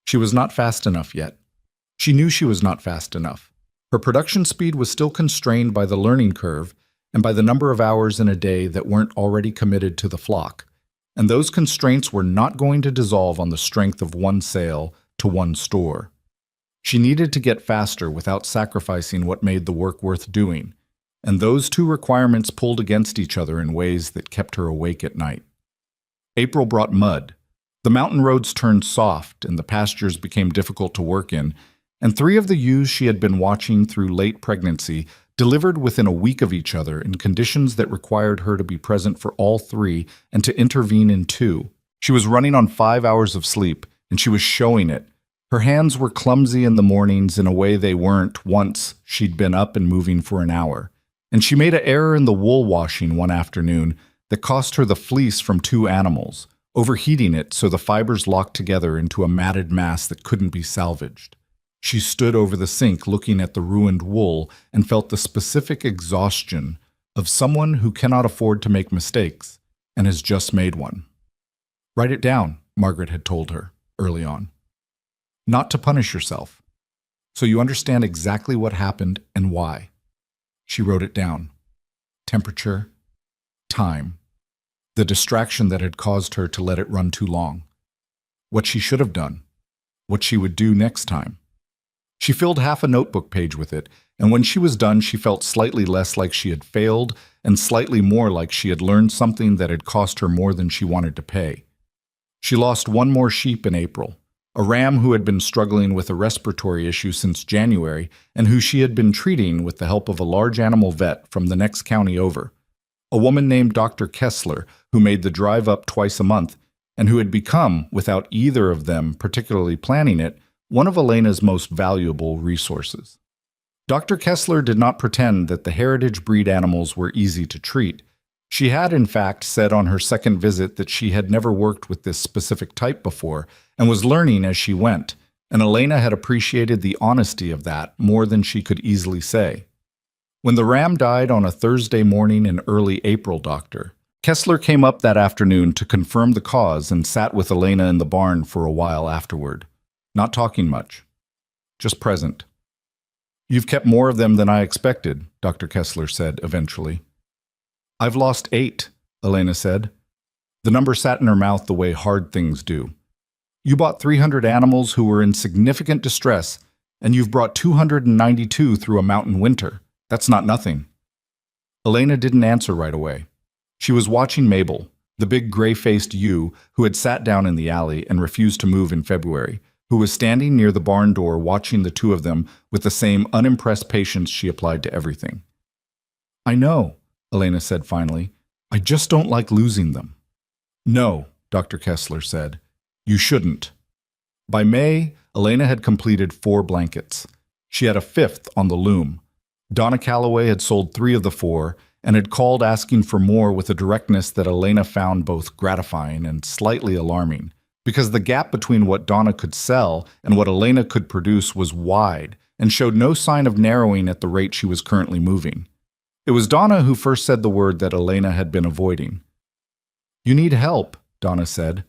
She was not fast enough yet. She knew she was not fast enough. Her production speed was still constrained by the learning curve and by the number of hours in a day that weren't already committed to the flock. And those constraints were not going to dissolve on the strength of one sale to one store. She needed to get faster without sacrificing what made the work worth doing, and those 2 requirements pulled against each other in ways that kept her awake at night. April brought mud. The mountain roads turned soft, and the pastures became difficult to work in, and 3 of the ewes she had been watching through late pregnancy delivered within a week of each other in conditions that required her to be present for all 3 and to intervene in 2. She was running on 5 hours of sleep, and she was showing it. Her hands were clumsy in the mornings in a way they weren't once she'd been up and moving for an hour. And she made an error in the wool washing one afternoon that cost her the fleece from 2 animals, overheating it so the fibers locked together into a matted mass that couldn't be salvaged. She stood over the sink looking at the ruined wool and felt the specific exhaustion of someone who cannot afford to make mistakes and has just made one. "Write it down," Margaret had told her early on. "Not to punish yourself, so you understand exactly what happened and why." She wrote it down. Temperature, time, the distraction that had caused her to let it run too long, what she should have done, what she would do next time. She filled half a notebook page with it, and when she was done, she felt slightly less like she had failed and slightly more like she had learned something that had cost her more than she wanted to pay. She lost 1 more sheep in April, a ram who had been struggling with a respiratory issue since January and who she had been treating with the help of a large animal vet from the next county over, a woman named Dr. Kessler who made the drive up twice a month and who had become, without either of them particularly planning it, one of Elena's most valuable resources. Dr. Kessler did not pretend that the heritage breed animals were easy to treat. She had, in fact, said on her second visit that she had never worked with this specific type before and was learning as she went, and Elena had appreciated the honesty of that more than she could easily say. When the ram died on a Thursday morning in early April, Dr. Kessler came up that afternoon to confirm the cause and sat with Elena in the barn for a while afterward, not talking much, just present. "You've kept more of them than I expected," Dr. Kessler said eventually. "I've lost 8, Elena said. The number sat in her mouth the way hard things do. "You bought 300 animals who were in significant distress, and you've brought 292 through a mountain winter. That's not nothing." Elena didn't answer right away. She was watching Mabel, the big gray-faced ewe who had sat down in the alley and refused to move in February, who was standing near the barn door watching the two of them with the same unimpressed patience she applied to everything. "I know," Elena said finally. "I just don't like losing them." "No," Dr. Kessler said. "You shouldn't." By May, Elena had completed 4 blankets. She had a 5th on the loom. Donna Calloway had sold 3 of the 4 and had called asking for more with a directness that Elena found both gratifying and slightly alarming, because the gap between what Donna could sell and what Elena could produce was wide and showed no sign of narrowing at the rate she was currently moving. It was Donna who first said the word that Elena had been avoiding. "You need help," Donna said,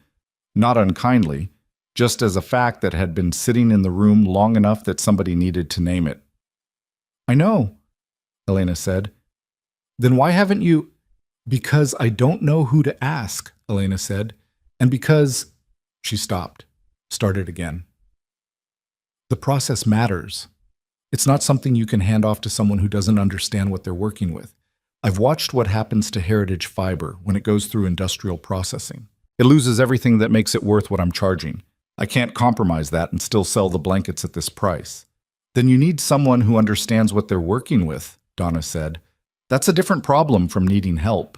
not unkindly, just as a fact that had been sitting in the room long enough that somebody needed to name it. "I know," Elena said. "Then why haven't you—" "Because I don't know who to ask," Elena said, "and because—" She stopped, started again. "The process matters. It's not something you can hand off to someone who doesn't understand what they're working with. I've watched what happens to heritage fiber when it goes through industrial processing. It loses everything that makes it worth what I'm charging. I can't compromise that and still sell the blankets at this price." "Then you need someone who understands what they're working with," Donna said. "That's a different problem from needing help."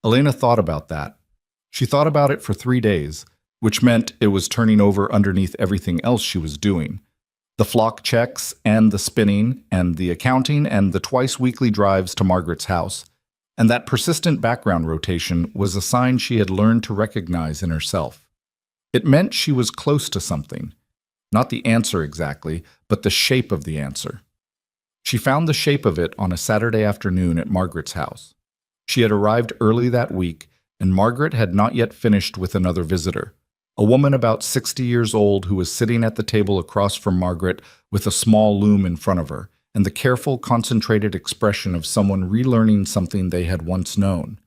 Elena thought about that. She thought about it for 3 days, which meant it was turning over underneath everything else she was doing. The flock checks and the spinning and the accounting and the twice-weekly drives to Margaret's house. And that persistent background rotation was a sign she had learned to recognize in herself. It meant she was close to something. Not the answer exactly, but the shape of the answer. She found the shape of it on a Saturday afternoon at Margaret's house. She had arrived early that week, and Margaret had not yet finished with another visitor, a woman about 60 years old who was sitting at the table across from Margaret with a small loom in front of her, and the careful, concentrated expression of someone relearning something they had once known.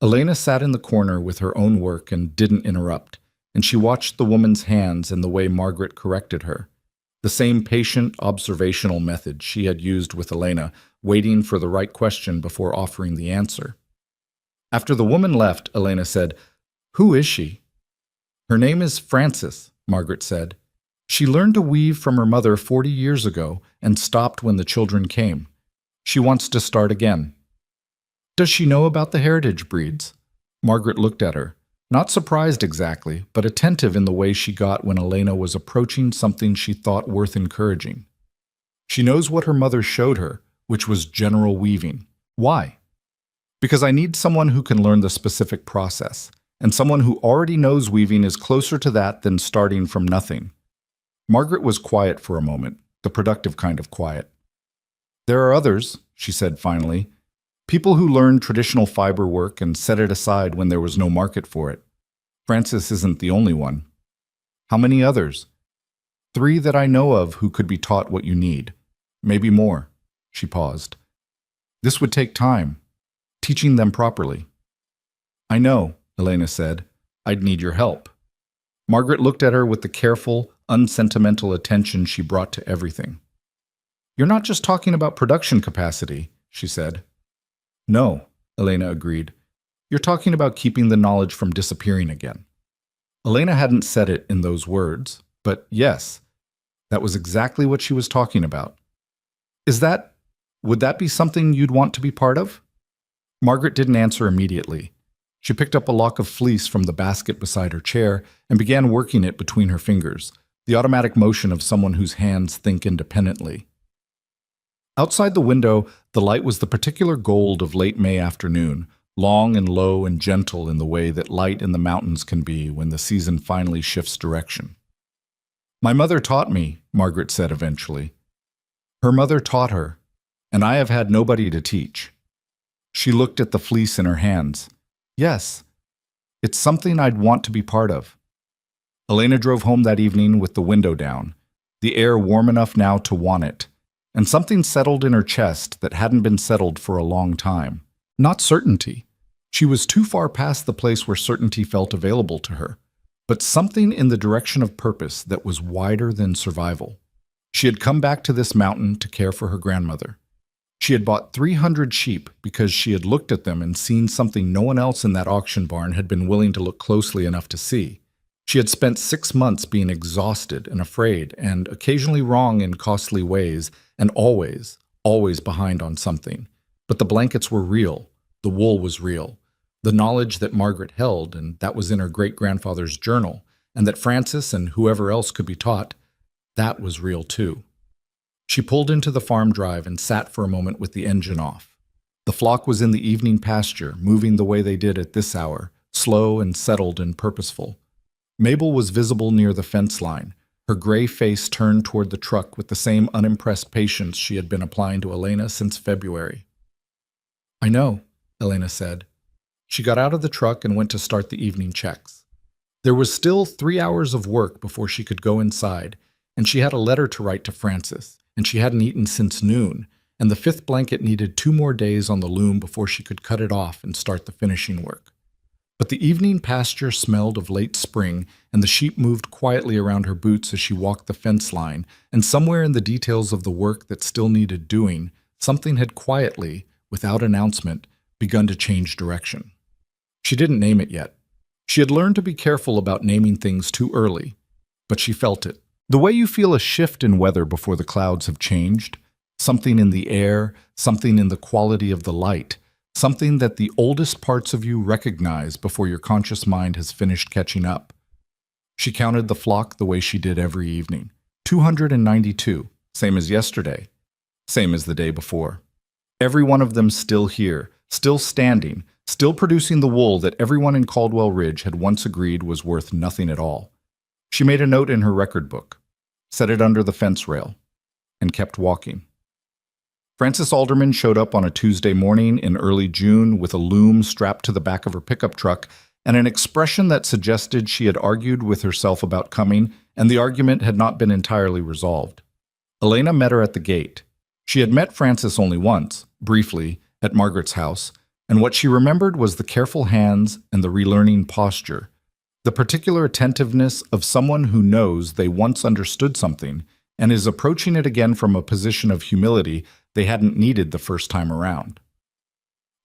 Elena sat in the corner with her own work and didn't interrupt, and she watched the woman's hands and the way Margaret corrected her. The same patient, observational method she had used with Elena, waiting for the right question before offering the answer. After the woman left, Elena said, "Who is she?" "Her name is Frances," Margaret said. "She learned to weave from her mother 40 years ago and stopped when the children came. She wants to start again." "Does she know about the heritage breeds?" Margaret looked at her, not surprised exactly, but attentive in the way she got when Elena was approaching something she thought worth encouraging. "She knows what her mother showed her, which was general weaving." "Why?" "Because I need someone who can learn the specific process, and someone who already knows weaving is closer to that than starting from nothing." Margaret was quiet for a moment, the productive kind of quiet. "There are others," she said finally. "People who learn traditional fiber work and set it aside when there was no market for it. Frances isn't the only one." "How many others?" "3 that I know of who could be taught what you need. Maybe more." She paused. "This would take time, teaching them properly." "I know," Elena said. "I'd need your help." Margaret looked at her with the careful, unsentimental attention she brought to everything. "You're not just talking about production capacity," she said. "No," Elena agreed. "You're talking about keeping the knowledge from disappearing again." Elena hadn't said it in those words, but yes, that was exactly what she was talking about. Would that be something you'd want to be part of?" Margaret didn't answer immediately. She picked up a lock of fleece from the basket beside her chair and began working it between her fingers, the automatic motion of someone whose hands think independently. Outside the window, the light was the particular gold of late May afternoon, long and low and gentle in the way that light in the mountains can be when the season finally shifts direction. "My mother taught me," Margaret said eventually. Her mother taught her, and I have had nobody to teach. She looked at the fleece in her hands. "Yes, it's something I'd want to be part of." Elena drove home that evening with the window down, the air warm enough now to want it, and something settled in her chest that hadn't been settled for a long time. Not certainty. She was too far past the place where certainty felt available to her, but something in the direction of purpose that was wider than survival. She had come back to this mountain to care for her grandmother. She had bought 300 sheep because she had looked at them and seen something no one else in that auction barn had been willing to look closely enough to see. She had spent 6 months being exhausted and afraid and occasionally wrong in costly ways and always behind on something. But the blankets were real. The wool was real. The knowledge that Margaret held, and that was in her great-grandfather's journal, and that Francis and whoever else could be taught, that was real too. She pulled into the farm drive and sat for a moment with the engine off. The flock was in the evening pasture, moving the way they did at this hour, slow and settled and purposeful. Mabel was visible near the fence line, her gray face turned toward the truck with the same unimpressed patience she had been applying to Elena since February. "I know," Elena said. She got out of the truck and went to start the evening checks. There was still 3 hours of work before she could go inside, and she had a letter to write to Francis, and she hadn't eaten since noon, and the 5th blanket needed 2 more days on the loom before she could cut it off and start the finishing work. But the evening pasture smelled of late spring, and the sheep moved quietly around her boots as she walked the fence line, and somewhere in the details of the work that still needed doing, something had quietly, without announcement, begun to change direction. She didn't name it yet. She had learned to be careful about naming things too early, but she felt it. The way you feel a shift in weather before the clouds have changed, something in the air, something in the quality of the light, something that the oldest parts of you recognize before your conscious mind has finished catching up. She counted the flock the way she did every evening. 292, same as yesterday, same as the day before. Every one of them still here, still standing, still producing the wool that everyone in Caldwell Ridge had once agreed was worth nothing at all. She made a note in her record book, set it under the fence rail, and kept walking. Frances Alderman showed up on a Tuesday morning in early June with a loom strapped to the back of her pickup truck and an expression that suggested she had argued with herself about coming, and the argument had not been entirely resolved. Elena met her at the gate. She had met Frances only once, briefly, at Margaret's house, and what she remembered was the careful hands and the relearning posture, the particular attentiveness of someone who knows they once understood something and is approaching it again from a position of humility they hadn't needed the first time around.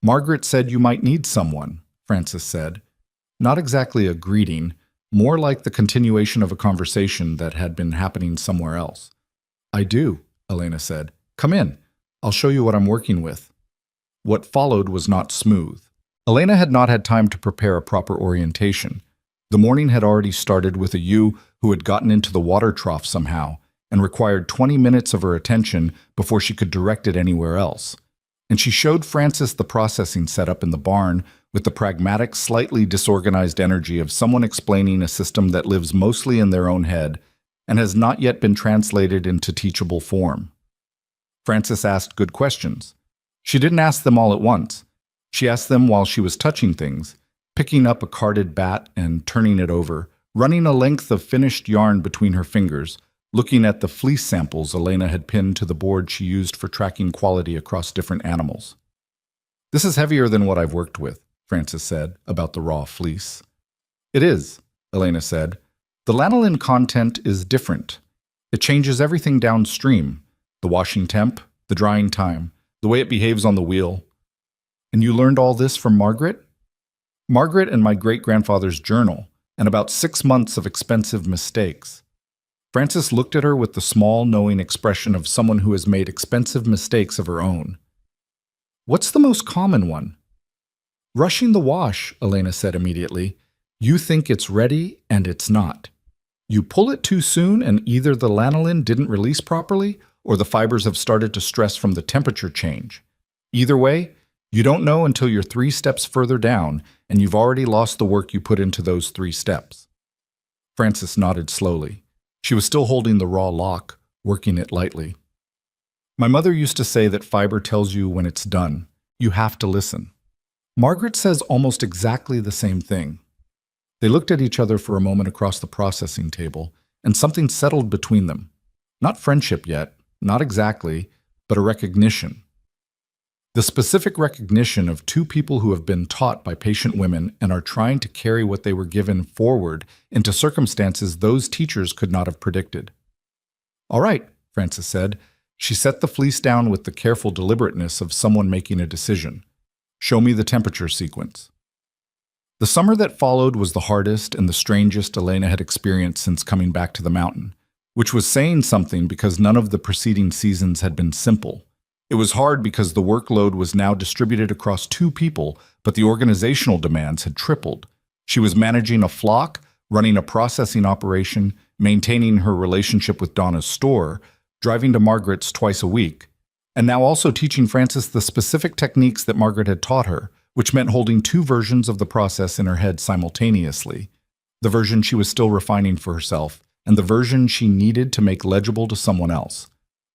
"Margaret said you might need someone," Frances said. Not exactly a greeting, more like the continuation of a conversation that had been happening somewhere else. "I do," Elena said. "Come in. I'll show you what I'm working with." What followed was not smooth. Elena had not had time to prepare a proper orientation. The morning had already started with a ewe who had gotten into the water trough somehow, and required 20 minutes of her attention before she could direct it anywhere else. And she showed Frances the processing setup in the barn with the pragmatic, slightly disorganized energy of someone explaining a system that lives mostly in their own head and has not yet been translated into teachable form. Frances asked good questions. She didn't ask them all at once. She asked them while she was touching things, picking up a carded bat and turning it over, running a length of finished yarn between her fingers, looking at the fleece samples Elena had pinned to the board she used for tracking quality across different animals. "This is heavier than what I've worked with," Frances said about the raw fleece. "It is," Elena said. "The lanolin content is different. It changes everything downstream, the washing temp, the drying time, the way it behaves on the wheel." "And you learned all this from Margaret?" "Margaret and my great-grandfather's journal, and about 6 months of expensive mistakes." Frances looked at her with the small, knowing expression of someone who has made expensive mistakes of her own. "What's the most common one?" "Rushing the wash," Elena said immediately. "You think it's ready, and it's not. You pull it too soon and either the lanolin didn't release properly or the fibers have started to stress from the temperature change. Either way, you don't know until you're 3 steps further down and you've already lost the work you put into those 3 steps. Frances nodded slowly. She was still holding the raw lock, working it lightly. My mother used to say that fiber tells you when it's done. You have to listen. Margaret says almost exactly the same thing. They looked at each other for a moment across the processing table, and something settled between them. Not friendship yet, not exactly, but a recognition. The specific recognition of 2 people who have been taught by patient women and are trying to carry what they were given forward into circumstances those teachers could not have predicted. "All right," Frances said. She set the fleece down with the careful deliberateness of someone making a decision. "Show me the temperature sequence." The summer that followed was the hardest and the strangest Elena had experienced since coming back to the mountain, which was saying something because none of the preceding seasons had been simple. It was hard because the workload was now distributed across 2 people, but the organizational demands had tripled. She was managing a flock, running a processing operation, maintaining her relationship with Donna's store, driving to Margaret's twice a week, and now also teaching Frances the specific techniques that Margaret had taught her, which meant holding 2 versions of the process in her head simultaneously. The version she was still refining for herself, and the version she needed to make legible to someone else.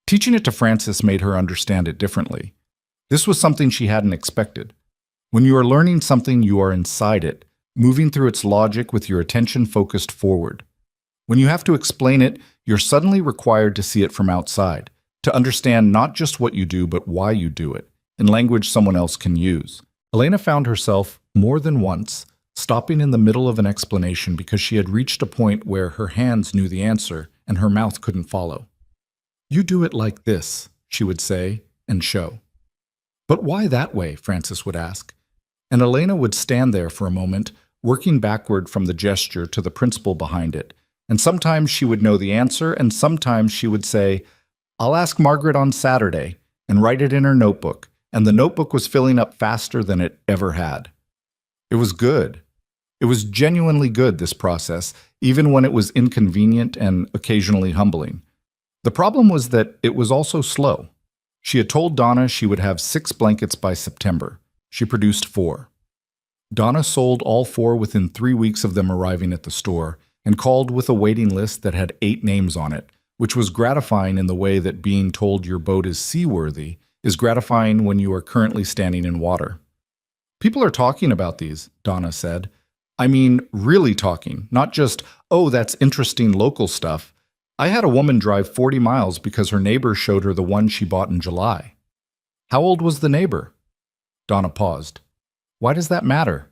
Teaching it to Frances made her understand it differently. This was something she hadn't expected. When you are learning something, you are inside it, moving through its logic with your attention focused forward. When you have to explain it, you're suddenly required to see it from outside, to understand not just what you do, but why you do it, in language someone else can use. Elena found herself, more than once, stopping in the middle of an explanation because she had reached a point where her hands knew the answer and her mouth couldn't follow. "You do it like this," she would say, and show. "But why that way?" Frances would ask. And Elena would stand there for a moment, working backward from the gesture to the principle behind it. And sometimes she would know the answer, and sometimes she would say, "I'll ask Margaret on Saturday," and write it in her notebook, and the notebook was filling up faster than it ever had. It was good. It was genuinely good, this process, even when it was inconvenient and occasionally humbling. The problem was that it was also slow. She had told Donna she would have 6 blankets by September. She produced 4. Donna sold all 4 within 3 weeks of them arriving at the store, and called with a waiting list that had 8 names on it, which was gratifying in the way that being told your boat is seaworthy is gratifying when you are currently standing in water. "People are talking about these," Donna said. "I mean, really talking, not just, oh, that's interesting local stuff. I had a woman drive 40 miles because her neighbor showed her the one she bought in July." "How old was the neighbor?" Donna paused. "Why does that matter?"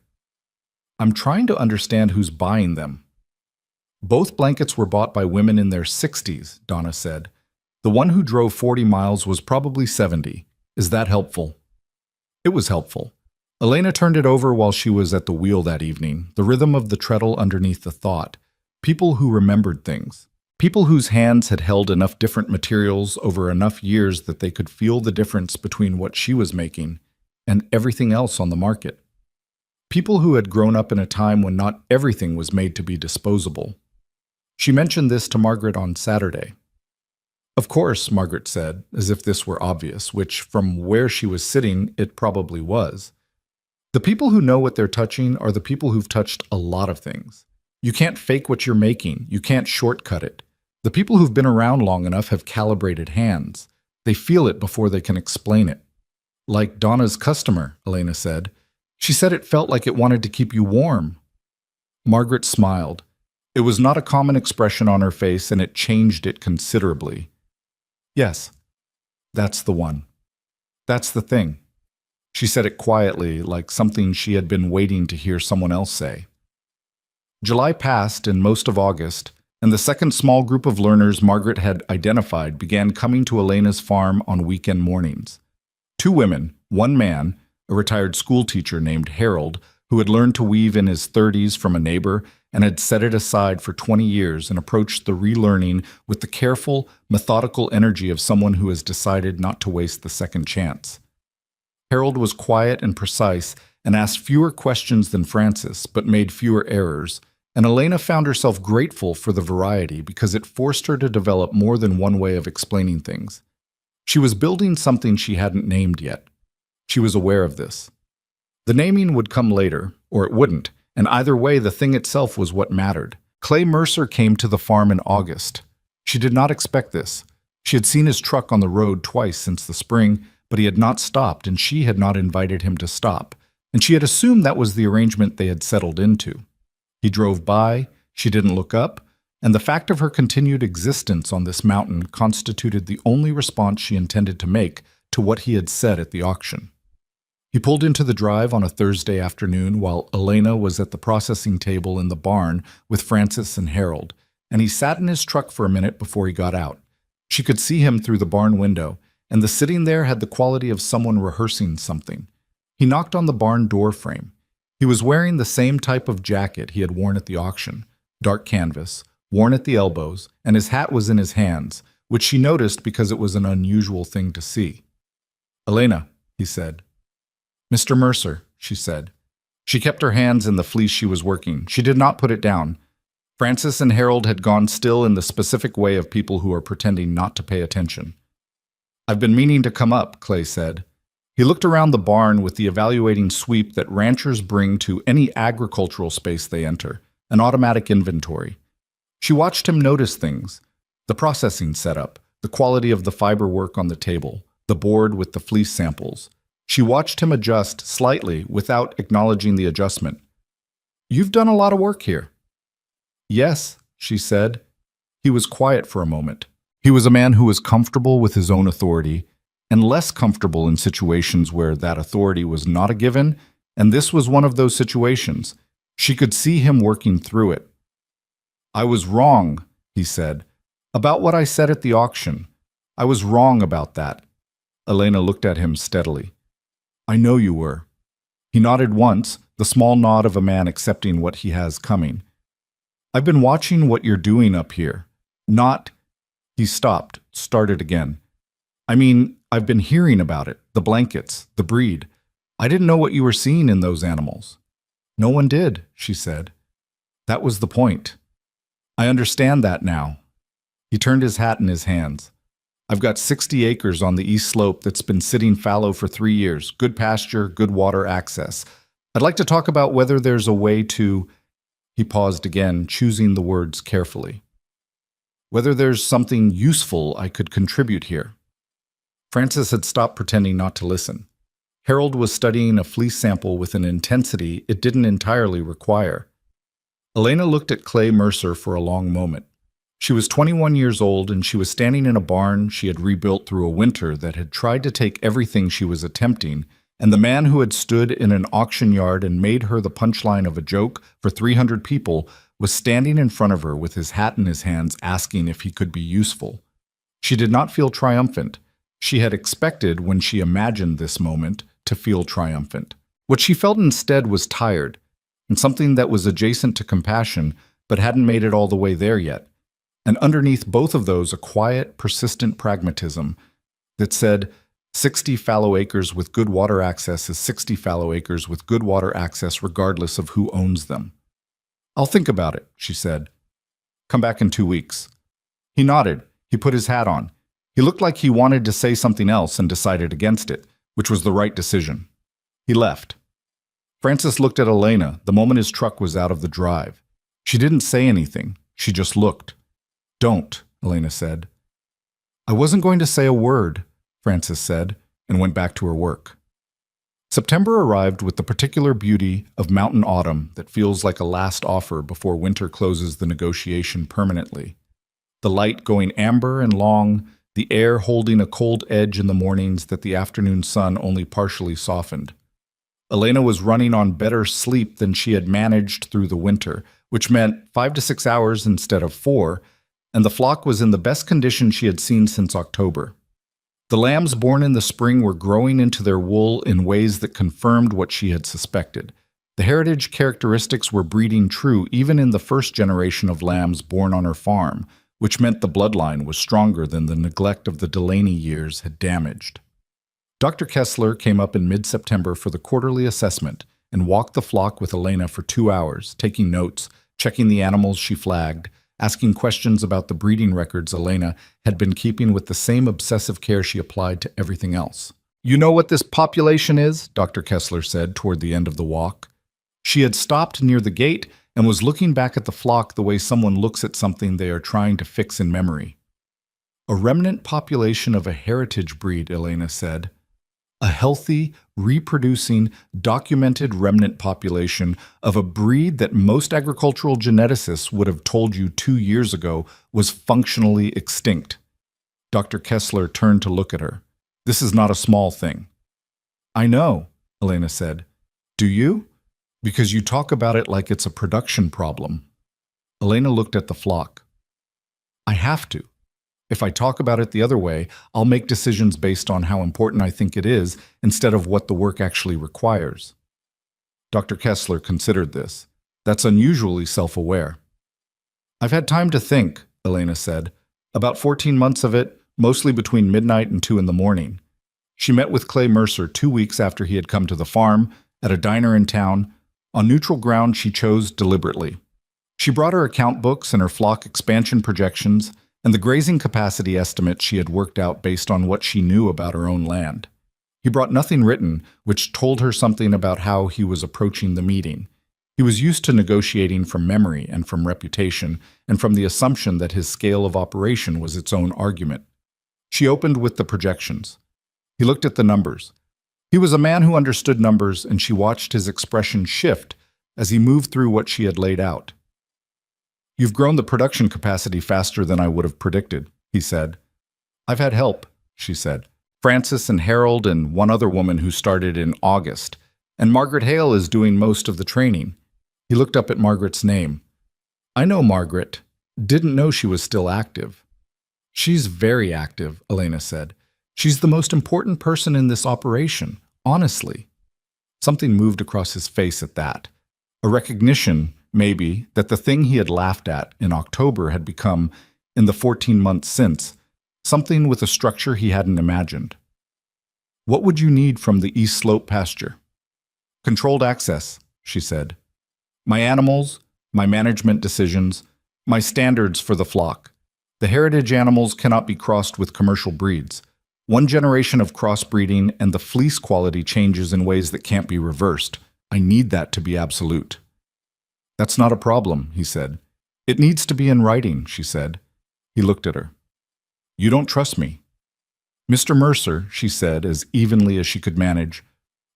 "I'm trying to understand who's buying them." "Both blankets were bought by women in their 60s, Donna said. "The one who drove 40 miles was probably 70. Is that helpful?" It was helpful. Elena turned it over while she was at the wheel that evening, the rhythm of the treadle underneath the thought. People who remembered things. People whose hands had held enough different materials over enough years that they could feel the difference between what she was making and everything else on the market. People who had grown up in a time when not everything was made to be disposable. She mentioned this to Margaret on Saturday. "Of course," Margaret said, as if this were obvious, which, from where she was sitting, it probably was. "The people who know what they're touching are the people who've touched a lot of things. You can't fake what you're making. You can't shortcut it. The people who've been around long enough have calibrated hands. They feel it before they can explain it." "Like Donna's customer," Elena said. "She said it felt like it wanted to keep you warm." Margaret smiled. It was not a common expression on her face, and it changed it considerably. "Yes, that's the one. That's the thing." She said it quietly, like something she had been waiting to hear someone else say. July passed and most of August, and the second small group of learners Margaret had identified began coming to Elena's farm on weekend mornings. 2 women, 1 man, a retired schoolteacher named Harold, who had learned to weave in his 30s from a neighbor and had set it aside for 20 years and approached the relearning with the careful, methodical energy of someone who has decided not to waste the second chance. Harold was quiet and precise and asked fewer questions than Frances, but made fewer errors, and Elena found herself grateful for the variety because it forced her to develop more than one way of explaining things. She was building something she hadn't named yet. She was aware of this. The naming would come later, or it wouldn't, and either way, the thing itself was what mattered. Clay Mercer came to the farm in August. She did not expect this. She had seen his truck on the road twice since the spring, but he had not stopped, and she had not invited him to stop, and she had assumed that was the arrangement they had settled into. He drove by, she didn't look up, and the fact of her continued existence on this mountain constituted the only response she intended to make to what he had said at the auction. He pulled into the drive on a Thursday afternoon while Elena was at the processing table in the barn with Francis and Harold, and he sat in his truck for a minute before he got out. She could see him through the barn window, and the sitting there had the quality of someone rehearsing something. He knocked on the barn door frame. He was wearing the same type of jacket he had worn at the auction, dark canvas, worn at the elbows, and his hat was in his hands, which she noticed because it was an unusual thing to see. "Elena," he said. "Mr. Mercer," she said. She kept her hands in the fleece she was working. She did not put it down. Francis and Harold had gone still in the specific way of people who are pretending not to pay attention. "I've been meaning to come up," Clay said. He looked around the barn with the evaluating sweep that ranchers bring to any agricultural space they enter, an automatic inventory. She watched him notice things: the processing setup, the quality of the fiber work on the table, the board with the fleece samples. She watched him adjust slightly without acknowledging the adjustment. "You've done a lot of work here." "Yes," she said. He was quiet for a moment. He was a man who was comfortable with his own authority and less comfortable in situations where that authority was not a given, and this was one of those situations. She could see him working through it. "I was wrong," he said, "about what I said at the auction. I was wrong about that." Elena looked at him steadily. "I know you were." He nodded once, the small nod of a man accepting what he has coming. "I've been watching what you're doing up here. Not—" He stopped, started again. "I mean, I've been hearing about it, the blankets, the breed. I didn't know what you were seeing in those animals." "No one did," she said. "That was the point. I understand that now." He turned his hat in his hands. "I've got 60 acres on the east slope that's been sitting fallow for 3 years. Good pasture, good water access. I'd like to talk about whether there's a way to—" He paused again, choosing the words carefully. "Whether there's something useful I could contribute here." Francis had stopped pretending not to listen. Harold was studying a fleece sample with an intensity it didn't entirely require. Elena looked at Clay Mercer for a long moment. She was 21 years old, and she was standing in a barn she had rebuilt through a winter that had tried to take everything she was attempting, and the man who had stood in an auction yard and made her the punchline of a joke for 300 people was standing in front of her with his hat in his hands asking if he could be useful. She did not feel triumphant. She had expected, when she imagined this moment, to feel triumphant. What she felt instead was tired, and something that was adjacent to compassion but hadn't made it all the way there yet. And underneath both of those, a quiet, persistent pragmatism that said, 60 fallow acres with good water access is 60 fallow acres with good water access regardless of who owns them. "I'll think about it," she said. "Come back in 2 weeks." He nodded. He put his hat on. He looked like he wanted to say something else and decided against it, which was the right decision. He left. Francis looked at Elena the moment his truck was out of the drive. She didn't say anything. She just looked. "Don't," Elena said. "I wasn't going to say a word," Francis said, and went back to her work. September arrived with the particular beauty of mountain autumn that feels like a last offer before winter closes the negotiation permanently. The light going amber and long, the air holding a cold edge in the mornings that the afternoon sun only partially softened. Elena was running on better sleep than she had managed through the winter, which meant 5 to 6 hours instead of 4, and the flock was in the best condition she had seen since October. The lambs born in the spring were growing into their wool in ways that confirmed what she had suspected. The heritage characteristics were breeding true even in the first generation of lambs born on her farm, which meant the bloodline was stronger than the neglect of the Delaney years had damaged. Dr. Kessler came up in mid-September for the quarterly assessment and walked the flock with Elena for 2 hours, taking notes, checking the animals she flagged, asking questions about the breeding records Elena had been keeping with the same obsessive care she applied to everything else. "You know what this population is?" Dr. Kessler said toward the end of the walk. She had stopped near the gate and was looking back at the flock the way someone looks at something they are trying to fix in memory. "A remnant population of a heritage breed," Elena said. "A healthy, reproducing, documented remnant population of a breed that most agricultural geneticists would have told you 2 years ago was functionally extinct." Dr. Kessler turned to look at her. "This is not a small thing." "I know," Elena said. "Do you? Because you talk about it like it's a production problem." Elena looked at the flock. "I have to. If I talk about it the other way, I'll make decisions based on how important I think it is instead of what the work actually requires." Dr. Kessler considered this. "That's unusually self-aware." "I've had time to think," Elena said. "About 14 months of it, mostly between midnight and 2 in the morning." She met with Clay Mercer 2 weeks after he had come to the farm, at a diner in town, on neutral ground she chose deliberately. She brought her account books and her flock expansion projections, and the grazing capacity estimate she had worked out based on what she knew about her own land. He brought nothing written, which told her something about how he was approaching the meeting. He was used to negotiating from memory and from reputation, and from the assumption that his scale of operation was its own argument. She opened with the projections. He looked at the numbers. He was a man who understood numbers, and she watched his expression shift as he moved through what she had laid out. "You've grown the production capacity faster than I would have predicted," he said. "I've had help," she said. "Francis and Harold and one other woman who started in August. And Margaret Hale is doing most of the training." He looked up at Margaret's name. "I know Margaret. Didn't know she was still active." "She's very active," Elena said. "She's the most important person in this operation, honestly." Something moved across his face at that. A recognition, maybe, that the thing he had laughed at in October had become, in the 14 months since, something with a structure he hadn't imagined. "What would you need from the East Slope pasture?" "Controlled access," she said. "My animals, my management decisions, my standards for the flock. The heritage animals cannot be crossed with commercial breeds. 1 generation of crossbreeding and the fleece quality changes in ways that can't be reversed. I need that to be absolute." "That's not a problem," he said. "It needs to be in writing," she said. He looked at her. "You don't trust me." "Mr. Mercer," she said as evenly as she could manage,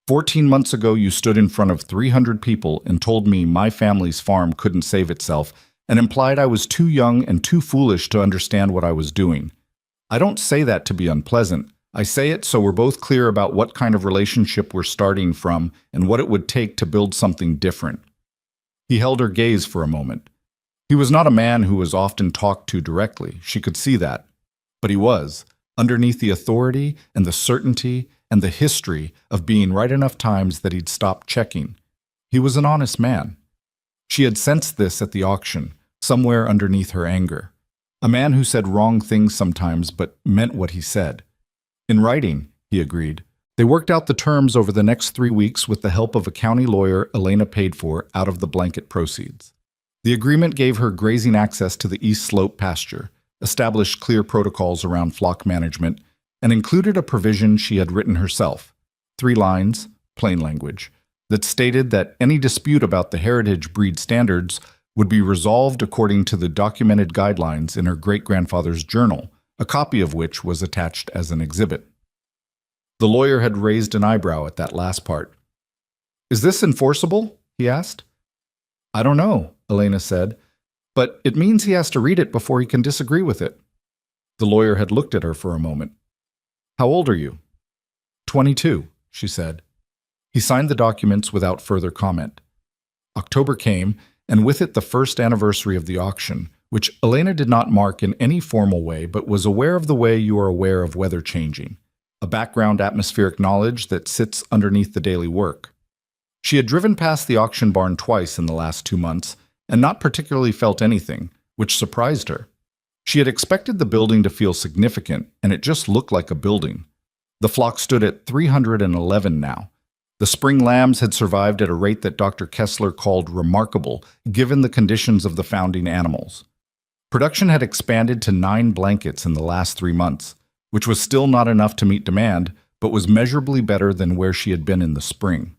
14 months ago you stood in front of 300 people and told me my family's farm couldn't save itself and implied I was too young and too foolish to understand what I was doing. I don't say that to be unpleasant. I say it so we're both clear about what kind of relationship we're starting from and what it would take to build something different." He held her gaze for a moment. He was not a man who was often talked to directly, she could see that. But he was, underneath the authority and the certainty and the history of being right enough times that he'd stopped checking. He was an honest man. She had sensed this at the auction, somewhere underneath her anger. A man who said wrong things sometimes but meant what he said. "In writing," he agreed. They worked out the terms over the next 3 weeks with the help of a county lawyer Elena paid for out of the blanket proceeds. The agreement gave her grazing access to the East Slope pasture, established clear protocols around flock management, and included a provision she had written herself, 3 lines, plain language, that stated that any dispute about the heritage breed standards would be resolved according to the documented guidelines in her great-grandfather's journal, a copy of which was attached as an exhibit. The lawyer had raised an eyebrow at that last part. "Is this enforceable?" he asked. "I don't know," Elena said, "but it means he has to read it before he can disagree with it." The lawyer had looked at her for a moment. "How old are you?" 22, she said. He signed the documents without further comment. October came, and with it the first anniversary of the auction, which Elena did not mark in any formal way but was aware of the way you are aware of weather changing, a background atmospheric knowledge that sits underneath the daily work. She had driven past the auction barn twice in the last 2 months and not particularly felt anything, which surprised her. She had expected the building to feel significant, and it just looked like a building. The flock stood at 311 now, The spring lambs had survived at a rate that Dr. Kessler called remarkable, given the conditions of the founding animals. Production had expanded to 9 blankets in the last 3 months, which was still not enough to meet demand, but was measurably better than where she had been in the spring.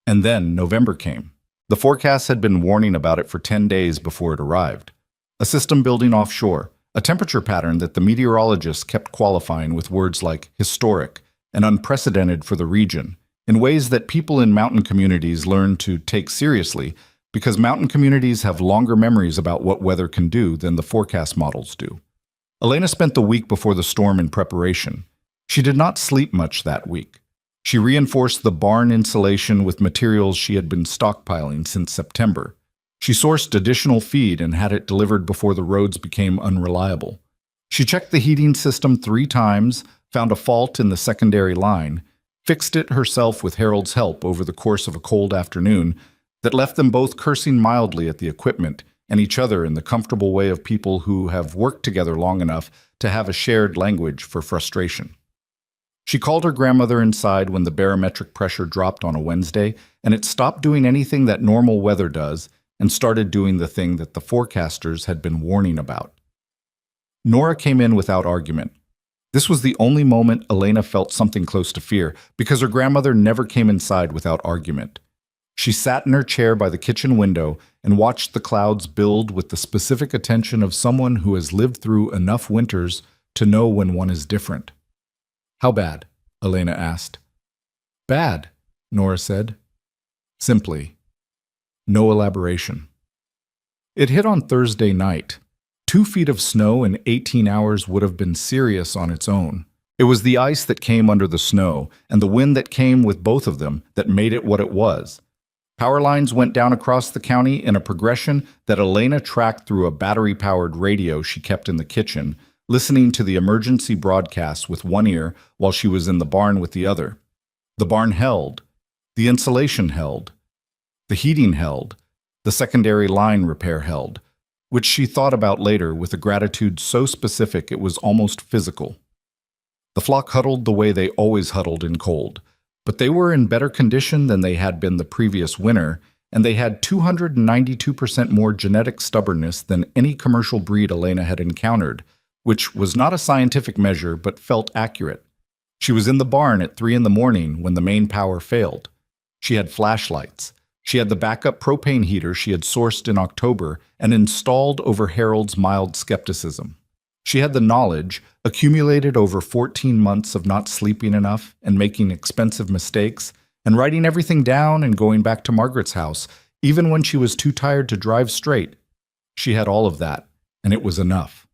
And then November came. The forecasts had been warning about it for 10 days before it arrived. A system building offshore, a temperature pattern that the meteorologists kept qualifying with words like historic and unprecedented for the region, in ways that people in mountain communities learn to take seriously because mountain communities have longer memories about what weather can do than the forecast models do. Elena spent the week before the storm in preparation. She did not sleep much that week. She reinforced the barn insulation with materials she had been stockpiling since September. She sourced additional feed and had it delivered before the roads became unreliable. She checked the heating system 3 times, found a fault in the secondary line, fixed it herself with Harold's help over the course of a cold afternoon that left them both cursing mildly at the equipment and each other in the comfortable way of people who have worked together long enough to have a shared language for frustration. She called her grandmother inside when the barometric pressure dropped on a Wednesday, and it stopped doing anything that normal weather does and started doing the thing that the forecasters had been warning about. Nora came in without argument. This was the only moment Elena felt something close to fear, because her grandmother never came inside without argument. She sat in her chair by the kitchen window and watched the clouds build with the specific attention of someone who has lived through enough winters to know when one is different. "How bad?" Elena asked. "Bad," Nora said. Simply. No elaboration. It hit on Thursday night. 2 feet of snow in 18 hours would have been serious on its own. It was the ice that came under the snow and the wind that came with both of them that made it what it was. Power lines went down across the county in a progression that Elena tracked through a battery-powered radio she kept in the kitchen, listening to the emergency broadcasts with one ear while she was in the barn with the other. The barn held. The insulation held. The heating held. The secondary line repair held, which she thought about later with a gratitude so specific it was almost physical. The flock huddled the way they always huddled in cold, but they were in better condition than they had been the previous winter, and they had 292% more genetic stubbornness than any commercial breed Elena had encountered, which was not a scientific measure but felt accurate. She was in the barn at 3 a.m. when the main power failed. She had flashlights. She had the backup propane heater she had sourced in October and installed over Harold's mild skepticism. She had the knowledge, accumulated over 14 months of not sleeping enough and making expensive mistakes, and writing everything down and going back to Margaret's house, even when she was too tired to drive straight. She had all of that, and it was enough.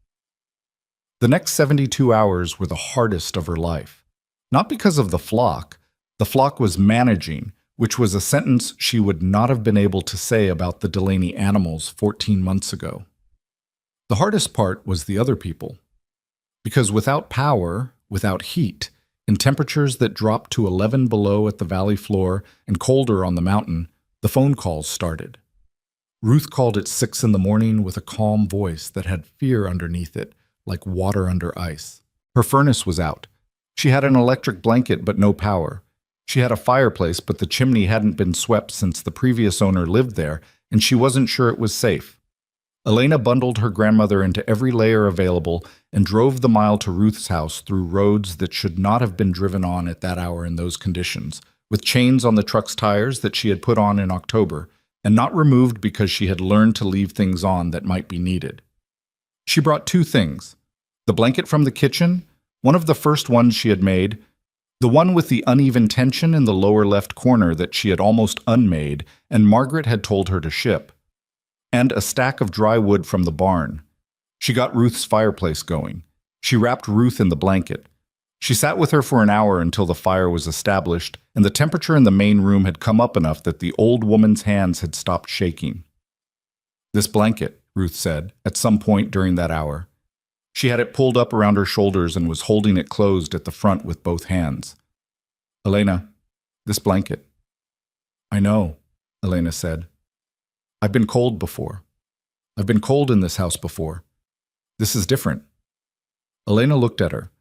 The next 72 hours were the hardest of her life. Not because of the flock was managing, which was a sentence she would not have been able to say about the Delaney animals 14 months ago. The hardest part was the other people. Because without power, without heat, in temperatures that dropped to 11 below at the valley floor and colder on the mountain, the phone calls started. Ruth called at 6 a.m. with a calm voice that had fear underneath it, like water under ice. Her furnace was out. She had an electric blanket but no power. She had a fireplace, but the chimney hadn't been swept since the previous owner lived there, and she wasn't sure it was safe. Elena bundled her grandmother into every layer available and drove the mile to Ruth's house through roads that should not have been driven on at that hour in those conditions, with chains on the truck's tires that she had put on in October, and not removed because she had learned to leave things on that might be needed. She brought 2 things: the blanket from the kitchen, one of the first ones she had made, the one with the uneven tension in the lower left corner that she had almost unmade and Margaret had told her to ship, and a stack of dry wood from the barn. She got Ruth's fireplace going. She wrapped Ruth in the blanket. She sat with her for an hour until the fire was established and the temperature in the main room had come up enough that the old woman's hands had stopped shaking. "This blanket," Ruth said, at some point during that hour. She had it pulled up around her shoulders and was holding it closed at the front with both hands. "Elena, this blanket." "I know," Elena said. "I've been cold before. I've been cold in this house before. This is different." Elena looked at her.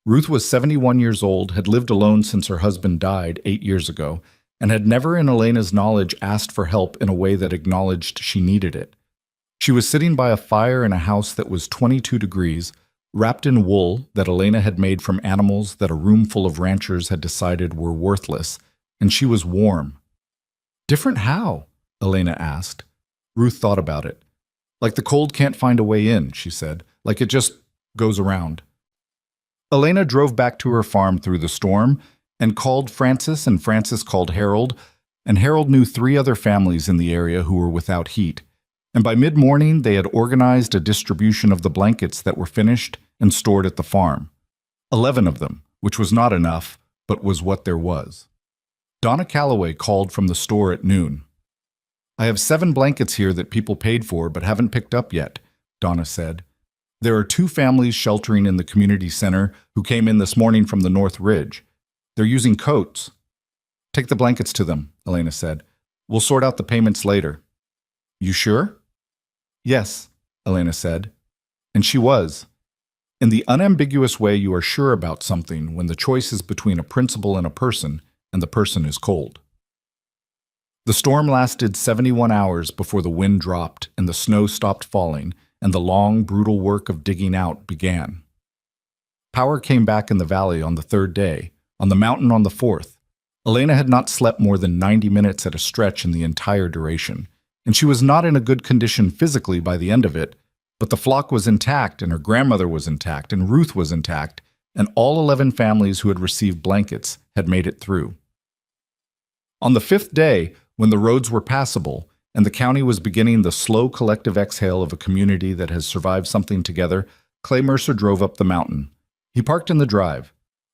Ruth was 71 years old, had lived alone since her husband died 8 years ago, and had never in Elena's knowledge asked for help in a way that acknowledged she needed it. She was sitting by a fire in a house that was 22 degrees, wrapped in wool that Elena had made from animals that a room full of ranchers had decided were worthless, and she was warm. Different how? Elena asked. Ruth thought about it. Like the cold can't find a way in, she said, like it just goes around. Elena drove back to her farm through the storm and called Francis, and Francis called Harold, and Harold knew 3 other families in the area who were without heat. And by mid-morning, they had organized a distribution of the blankets that were finished and stored at the farm. 11 of them, which was not enough, but was what there was. Donna Calloway called from the store at noon. I have 7 blankets here that people paid for but haven't picked up yet, Donna said. There are 2 families sheltering in the community center who came in this morning from the North Ridge. They're using coats. Take the blankets to them, Elena said. We'll sort out the payments later. You sure? Yes, Elena said. And she was. In the unambiguous way you are sure about something when the choice is between a principle and a person, and the person is cold. The storm lasted 71 hours before the wind dropped and the snow stopped falling, and the long, brutal work of digging out began. Power came back in the valley on the 3rd day, on the mountain on the 4th. Elena had not slept more than 90 minutes at a stretch in the entire duration, and she was not in a good condition physically by the end of it, but the flock was intact, and her grandmother was intact, and Ruth was intact, and all 11 families who had received blankets had made it through. On the 5th day, when the roads were passable, and the county was beginning the slow collective exhale of a community that has survived something together, Clay Mercer drove up the mountain. He parked in the drive.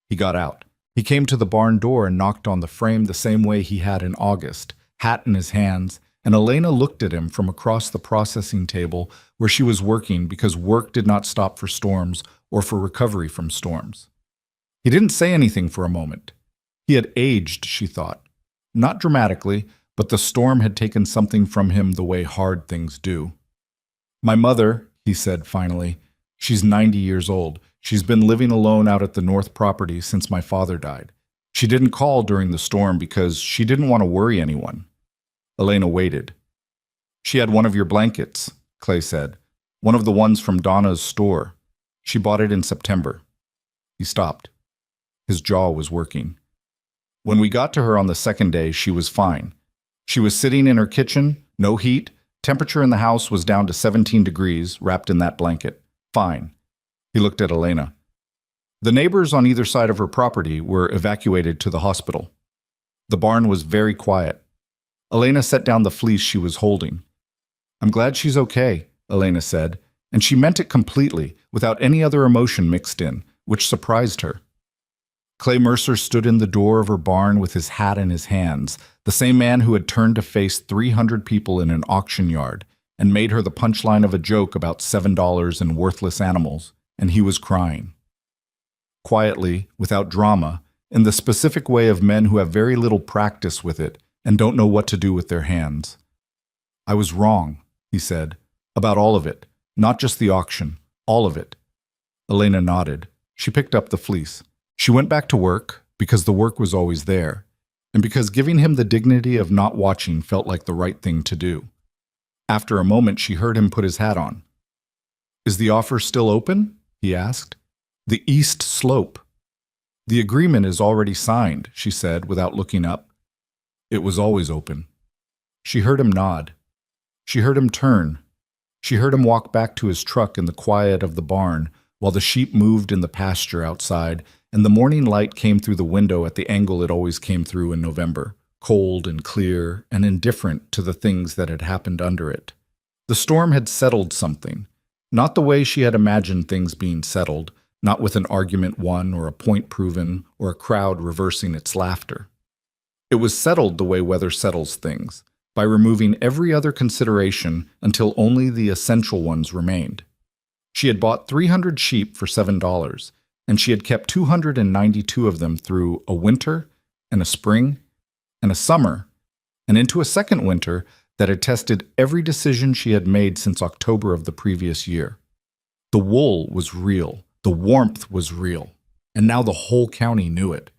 He got out. He came to the barn door and knocked on the frame the same way he had in August, hat in his hands, and Elena looked at him from across the processing table where she was working because work did not stop for storms or for recovery from storms. He didn't say anything for a moment. He had aged, she thought. Not dramatically, but the storm had taken something from him the way hard things do. My mother, he said finally, she's 90 years old. She's been living alone out at the north property since my father died. She didn't call during the storm because she didn't want to worry anyone. Elena waited. She had one of your blankets, Clay said. One of the ones from Donna's store. She bought it in September. He stopped. His jaw was working. When we got to her on the 2nd day, she was fine. She was sitting in her kitchen, no heat. Temperature in the house was down to 17 degrees, wrapped in that blanket. Fine. He looked at Elena. The neighbors on either side of her property were evacuated to the hospital. The barn was very quiet. Elena set down the fleece she was holding. I'm glad she's okay, Elena said, and she meant it completely, without any other emotion mixed in, which surprised her. Clay Mercer stood in the door of her barn with his hat in his hands, the same man who had turned to face 300 people in an auction yard and made her the punchline of a joke about $7 and worthless animals, and he was crying. Quietly, without drama, in the specific way of men who have very little practice with it and don't know what to do with their hands. I was wrong, he said, about all of it, not just the auction, all of it. Elena nodded. She picked up the fleece. She went back to work, because the work was always there, and because giving him the dignity of not watching felt like the right thing to do. After a moment, she heard him put his hat on. Is the offer still open? He asked. The east slope. The agreement is already signed, she said, without looking up. It was always open. She heard him nod. She heard him turn. She heard him walk back to his truck in the quiet of the barn while the sheep moved in the pasture outside and the morning light came through the window at the angle it always came through in November, cold and clear and indifferent to the things that had happened under it. The storm had settled something, not the way she had imagined things being settled, not with an argument won or a point proven or a crowd reversing its laughter. It was settled the way weather settles things, by removing every other consideration until only the essential ones remained. She had bought 300 sheep for $7, and she had kept 292 of them through a winter and a spring and a summer, and into a second winter that had tested every decision she had made since October of the previous year. The wool was real. The warmth was real. and now the whole county knew it.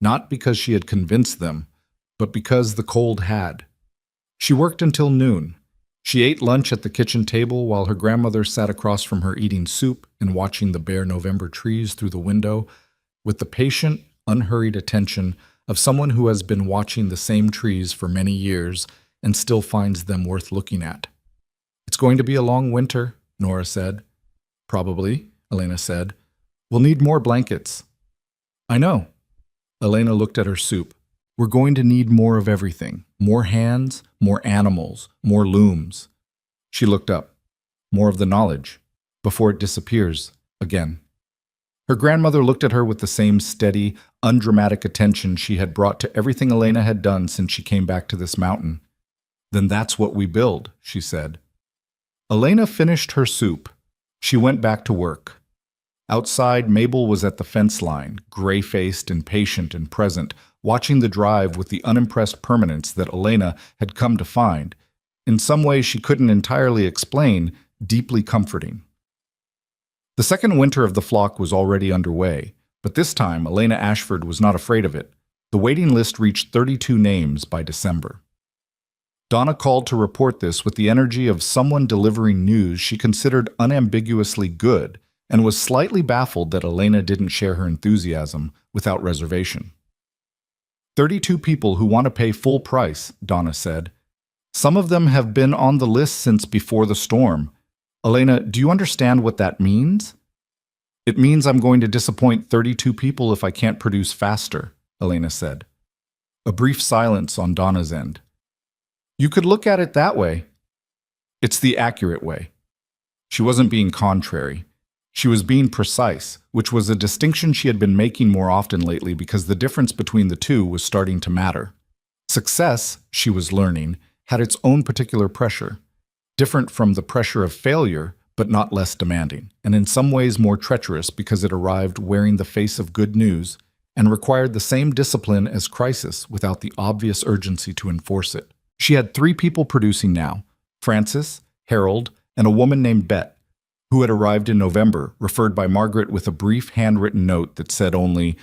Not because she had convinced them, but because the cold had. She worked until noon. She ate lunch at the kitchen table while her grandmother sat across from her eating soup and watching the bare November trees through the window with the patient, unhurried attention of someone who has been watching the same trees for many years and still finds them worth looking at. "It's going to be a long winter," Nora said. "Probably," Elena said. "We'll need more blankets." "I know." Elena looked at her soup. "We're going to need more of everything. More hands, more animals, more looms." She looked up. "More of the knowledge, before it disappears again." Her grandmother looked at her with the same steady, undramatic attention she had brought to everything Elena had done since she came back to this mountain. "Then that's what we build," she said. Elena finished her soup. She went back to work. Outside, Mabel was at the fence line, gray-faced and patient and present, watching the drive with the unimpressed permanence that Elena had come to find, in some way she couldn't entirely explain, deeply comforting. The second winter of the flock was already underway, but this time Elena Ashford was not afraid of it. The waiting list reached 32 names by December. Donna called to report this with the energy of someone delivering news she considered unambiguously good, and was slightly baffled that Elena didn't share her enthusiasm without reservation. 32 people who want to pay full price, Donna said. Some of them have been on the list since before the storm. Elena, do you understand what that means? It means I'm going to disappoint 32 people if I can't produce faster, Elena said. A brief silence on Donna's end. You could look at it that way. It's the accurate way. She wasn't being contrary. She was being precise, which was a distinction she had been making more often lately because the difference between the two was starting to matter. Success, she was learning, had its own particular pressure, different from the pressure of failure, but not less demanding, and in some ways more treacherous because it arrived wearing the face of good news and required the same discipline as crisis without the obvious urgency to enforce it. She had 3 people producing now, Francis, Harold, and a woman named Bet, who had arrived in November, referred by Margaret with a brief handwritten note that said only,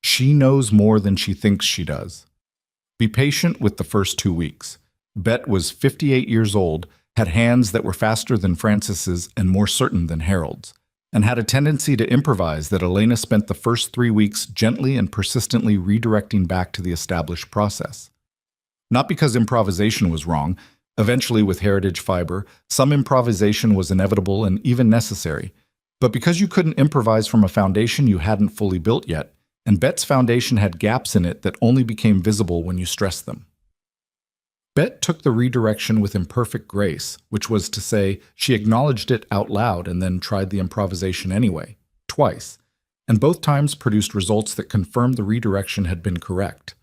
"She knows more than she thinks she does." Be patient with the first 2 weeks. Bet was 58 years old, had hands that were faster than Francis's and more certain than Harold's, and had a tendency to improvise that Elena spent the first 3 weeks gently and persistently redirecting back to the established process. Not because improvisation was wrong. Eventually, with heritage fiber, some improvisation was inevitable and even necessary, but because you couldn't improvise from a foundation you hadn't fully built yet, and Bet's foundation had gaps in it that only became visible when you stressed them. Bet took the redirection with imperfect grace, which was to say, she acknowledged it out loud and then tried the improvisation anyway, twice, and both times produced results that confirmed the redirection had been correct.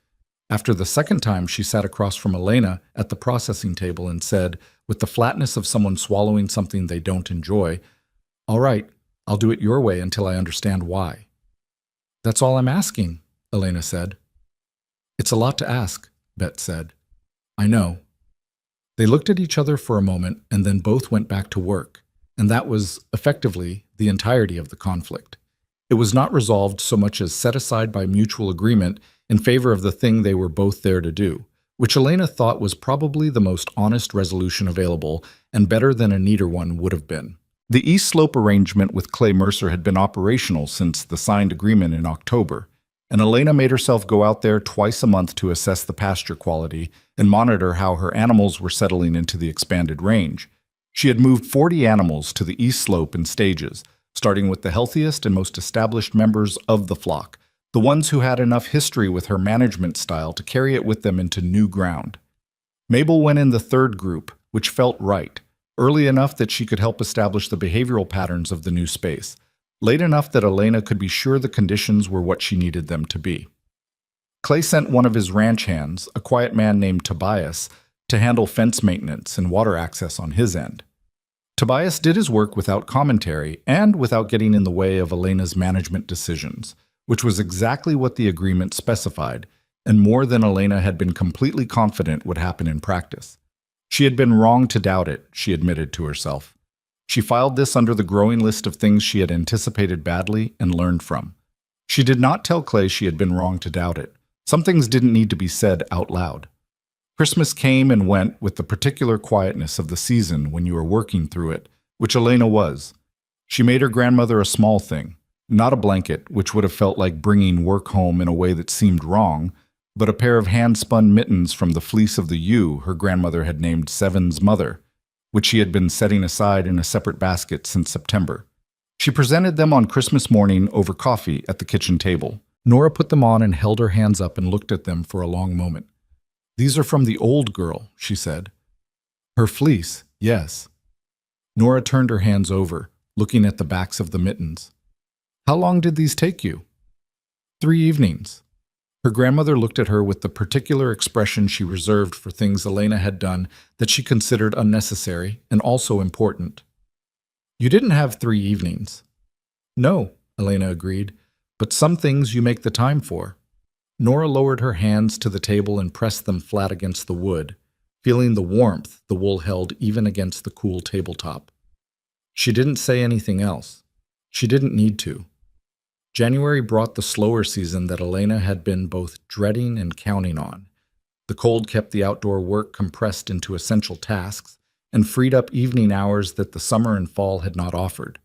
After the second time, she sat across from Elena at the processing table and said, with the flatness of someone swallowing something they don't enjoy, "All right, I'll do it your way until I understand why." "That's all I'm asking," Elena said. "It's a lot to ask," Bet said. "I know." They looked at each other for a moment and then both went back to work, and that was, effectively, the entirety of the conflict. It was not resolved so much as set aside by mutual agreement in favor of the thing they were both there to do, which Elena thought was probably the most honest resolution available and better than a neater one would have been. The East Slope arrangement with Clay Mercer had been operational since the signed agreement in October, and Elena made herself go out there twice a month to assess the pasture quality and monitor how her animals were settling into the expanded range. She had moved 40 animals to the East Slope in stages, starting with the healthiest and most established members of the flock, the ones who had enough history with her management style to carry it with them into new ground. Mabel went in the third group, which felt right, early enough that she could help establish the behavioral patterns of the new space, late enough that Elena could be sure the conditions were what she needed them to be. Clay sent one of his ranch hands, a quiet man named Tobias, to handle fence maintenance and water access on his end. Tobias did his work without commentary and without getting in the way of Elena's management decisions, which was exactly what the agreement specified, and more than Elena had been completely confident would happen in practice. She had been wrong to doubt it, she admitted to herself. She filed this under the growing list of things she had anticipated badly and learned from. She did not tell Clay she had been wrong to doubt it. Some things didn't need to be said out loud. Christmas came and went with the particular quietness of the season when you were working through it, which Elena was. She made her grandmother a small thing, not a blanket, which would have felt like bringing work home in a way that seemed wrong, but a pair of hand-spun mittens from the fleece of the ewe her grandmother had named Seven's mother, which she had been setting aside in a separate basket since September. She presented them on Christmas morning over coffee at the kitchen table. Nora put them on and held her hands up and looked at them for a long moment. "These are from the old girl," she said. "Her fleece, yes." Nora turned her hands over, looking at the backs of the mittens. "How long did these take you?" "3 evenings." Her grandmother looked at her with the particular expression she reserved for things Elena had done that she considered unnecessary and also important. "You didn't have 3 evenings." "No," Elena agreed, "but some things you make the time for." Nora lowered her hands to the table and pressed them flat against the wood, feeling the warmth the wool held even against the cool tabletop. She didn't say anything else. She didn't need to. January brought the slower season that Elena had been both dreading and counting on. The cold kept the outdoor work compressed into essential tasks and freed up evening hours that the summer and fall had not offered.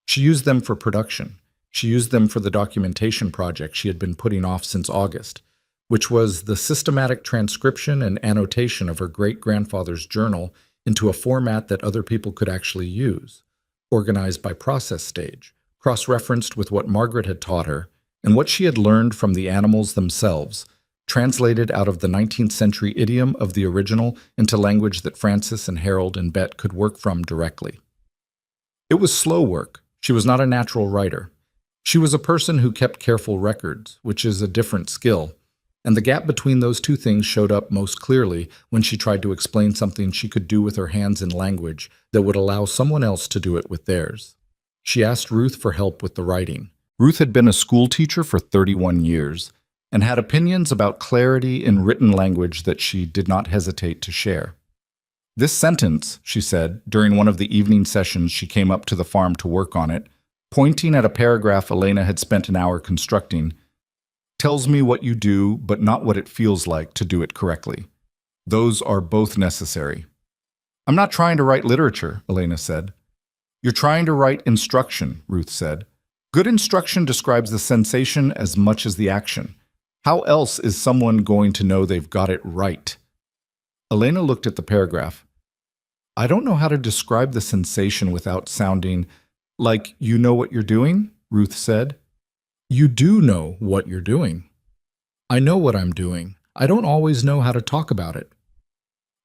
She used them for production. She used them for the documentation project she had been putting off since August, which was the systematic transcription and annotation of her great-grandfather's journal into a format that other people could actually use, organized by process stage, cross-referenced with what Margaret had taught her and what she had learned from the animals themselves, translated out of the 19th century idiom of the original into language that Francis and Harold and Bet could work from directly. It was slow work. She was not a natural writer. She was a person who kept careful records, which is a different skill, and the gap between those two things showed up most clearly when she tried to explain something she could do with her hands in language that would allow someone else to do it with theirs. She asked Ruth for help with the writing. Ruth had been a school teacher for 31 years and had opinions about clarity in written language that she did not hesitate to share. "This sentence," she said, during one of the evening sessions she came up to the farm to work on it, pointing at a paragraph Elena had spent an hour constructing, "tells me what you do, but not what it feels like to do it correctly. Those are both necessary." "I'm not trying to write literature," Elena said. "You're trying to write instruction," Ruth said. "Good instruction describes the sensation as much as the action. How else is someone going to know they've got it right?" Elena looked at the paragraph. "I don't know how to describe the sensation without sounding like you know what you're doing," Ruth said. "You do know what you're doing." "I know what I'm doing. I don't always know how to talk about it."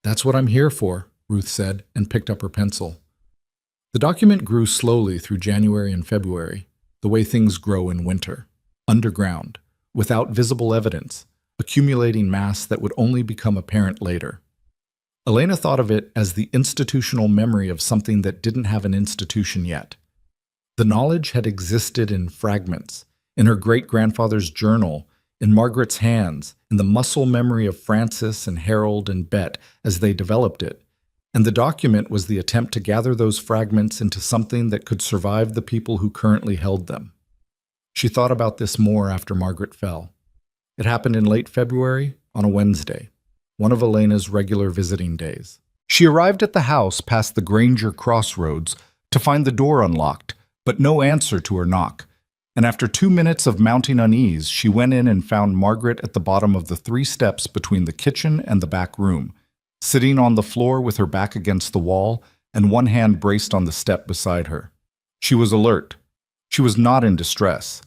"That's what I'm here for," Ruth said, and picked up her pencil. The document grew slowly through January and February, the way things grow in winter, underground, without visible evidence, accumulating mass that would only become apparent later. Elena thought of it as the institutional memory of something that didn't have an institution yet. The knowledge had existed in fragments, in her great-grandfather's journal, in Margaret's hands, in the muscle memory of Francis and Harold and Bet as they developed it, and the document was the attempt to gather those fragments into something that could survive the people who currently held them. She thought about this more after Margaret fell. It happened in late February, on a Wednesday, one of Elena's regular visiting days. She arrived at the house past the Granger crossroads to find the door unlocked, but no answer to her knock. And after 2 minutes of mounting unease, she went in and found Margaret at the bottom of the 3 steps between the kitchen and the back room, sitting on the floor with her back against the wall and one hand braced on the step beside her. She was alert. She was not in distress.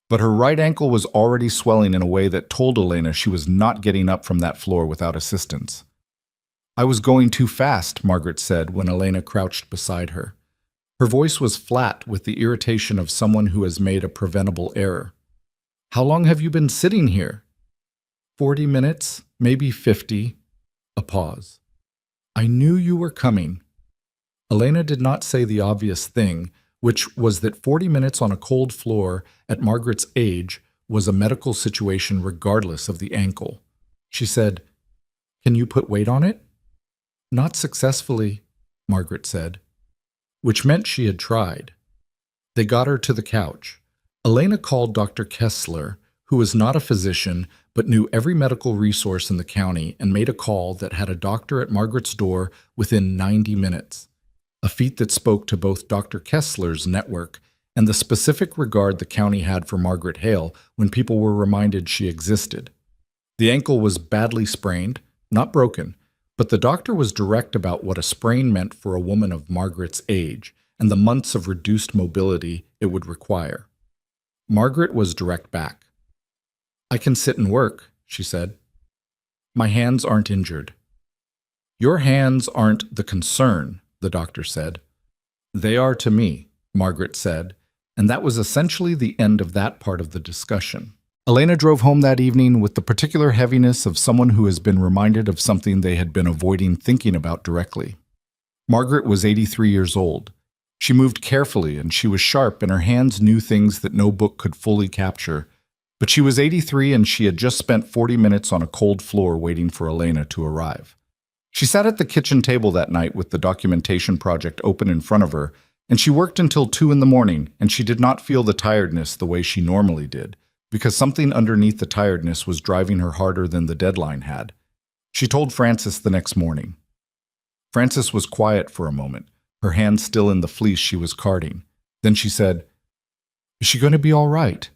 But her right ankle was already swelling in a way that told Elena she was not getting up from that floor without assistance. "I was going too fast," Margaret said when Elena crouched beside her. Her voice was flat with the irritation of someone who has made a preventable error. "How long have you been sitting here?" 40 minutes, maybe 50. A pause. "I knew you were coming." Elena did not say the obvious thing, which was that 40 minutes on a cold floor at Margaret's age was a medical situation regardless of the ankle. She said, "Can you put weight on it?" "Not successfully," Margaret said, which meant she had tried. They got her to the couch. Elena called Dr. Kessler, who was not a physician but knew every medical resource in the county, and made a call that had a doctor at Margaret's door within 90 minutes, a feat that spoke to both Dr. Kessler's network and the specific regard the county had for Margaret Hale when people were reminded she existed. The ankle was badly sprained, not broken, but the doctor was direct about what a sprain meant for a woman of Margaret's age and the months of reduced mobility it would require. Margaret was direct back. "I can sit and work," she said. "My hands aren't injured." "Your hands aren't the concern," the doctor said. "They are to me," Margaret said, and that was essentially the end of that part of the discussion. Elena drove home that evening with the particular heaviness of someone who has been reminded of something they had been avoiding thinking about directly. Margaret was 83 years old. She moved carefully and she was sharp, and her hands knew things that no book could fully capture. But she was 83 and she had just spent 40 minutes on a cold floor waiting for Elena to arrive. She sat at the kitchen table that night with the documentation project open in front of her, and she worked until 2 in the morning, and she did not feel the tiredness the way she normally did, because something underneath the tiredness was driving her harder than the deadline had. She told Frances the next morning. Frances was quiet for a moment, her hand still in the fleece she was carding. Then she said, "Is she going to be all right?"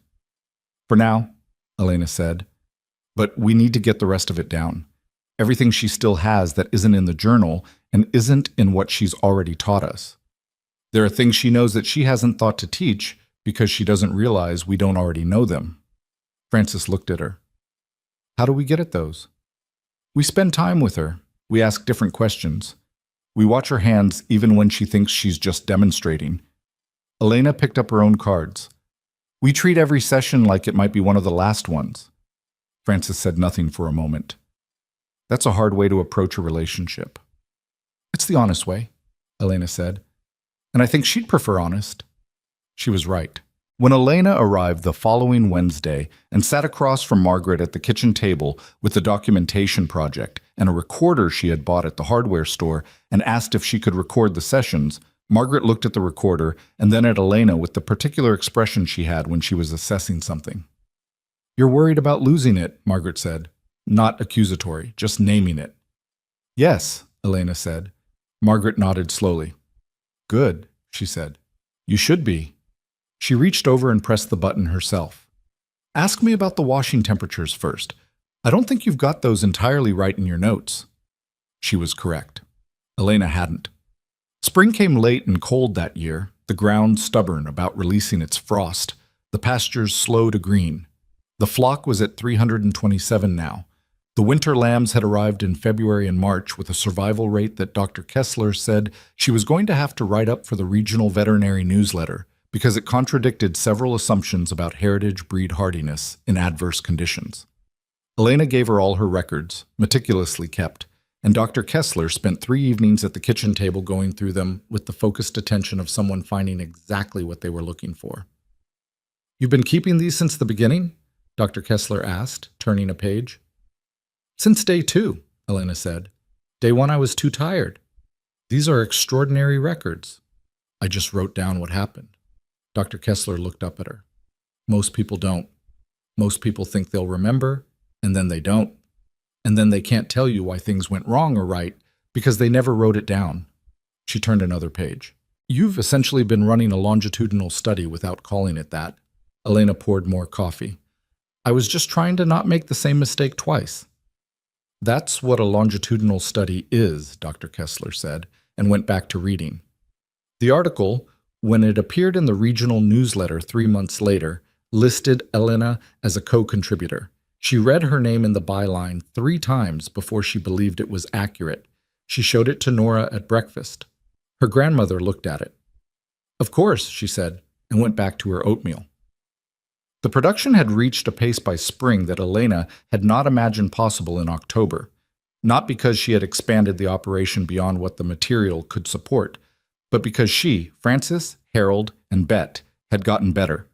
"For now," Elena said. "But we need to get the rest of it down. Everything she still has that isn't in the journal and isn't in what she's already taught us. There are things she knows that she hasn't thought to teach because she doesn't realize we don't already know them." Frances looked at her. "How do we get at those?" "We spend time with her. We ask different questions. We watch her hands even when she thinks she's just demonstrating." Elena picked up her own cards. "We treat every session like it might be one of the last ones." Frances said nothing for a moment. "That's a hard way to approach a relationship." "It's the honest way," Elena said. "And I think she'd prefer honest." She was right. When Elena arrived the following Wednesday and sat across from Margaret at the kitchen table with the documentation project and a recorder she had bought at the hardware store and asked if she could record the sessions, Margaret looked at the recorder and then at Elena with the particular expression she had when she was assessing something. "You're worried about losing it," Margaret said. Not accusatory, just naming it. "Yes," Elena said. Margaret nodded slowly. "Good," she said. "You should be." She reached over and pressed the button herself. "Ask me about the washing temperatures first. I don't think you've got those entirely right in your notes." She was correct. Elena hadn't. Spring came late and cold that year, the ground stubborn about releasing its frost, the pastures slow to green. The flock was at 327 now. The winter lambs had arrived in February and March with a survival rate that Dr. Kessler said she was going to have to write up for the regional veterinary newsletter because it contradicted several assumptions about heritage breed hardiness in adverse conditions. Elena gave her all her records, meticulously kept, and Dr. Kessler spent 3 evenings at the kitchen table going through them with the focused attention of someone finding exactly what they were looking for. "You've been keeping these since the beginning?" Dr. Kessler asked, turning a page. "Since day 2, Elena said. Day 1 I was too tired. These are extraordinary records. I just wrote down what happened." Dr. Kessler looked up at her. "Most people don't. Most people think they'll remember, and then they don't. And then they can't tell you why things went wrong or right because they never wrote it down." She turned another page. "You've essentially been running a longitudinal study without calling it that." Elena poured more coffee. "I was just trying to not make the same mistake twice." "That's what a longitudinal study is," Dr. Kessler said, and went back to reading. The article, when it appeared in the regional newsletter 3 months later, listed Elena as a co-contributor. She read her name in the byline 3 times before she believed it was accurate. She showed it to Nora at breakfast. Her grandmother looked at it. "Of course," she said, and went back to her oatmeal. The production had reached a pace by spring that Elena had not imagined possible in October, not because she had expanded the operation beyond what the material could support, but because she, Frances, Harold, and Bet had gotten better.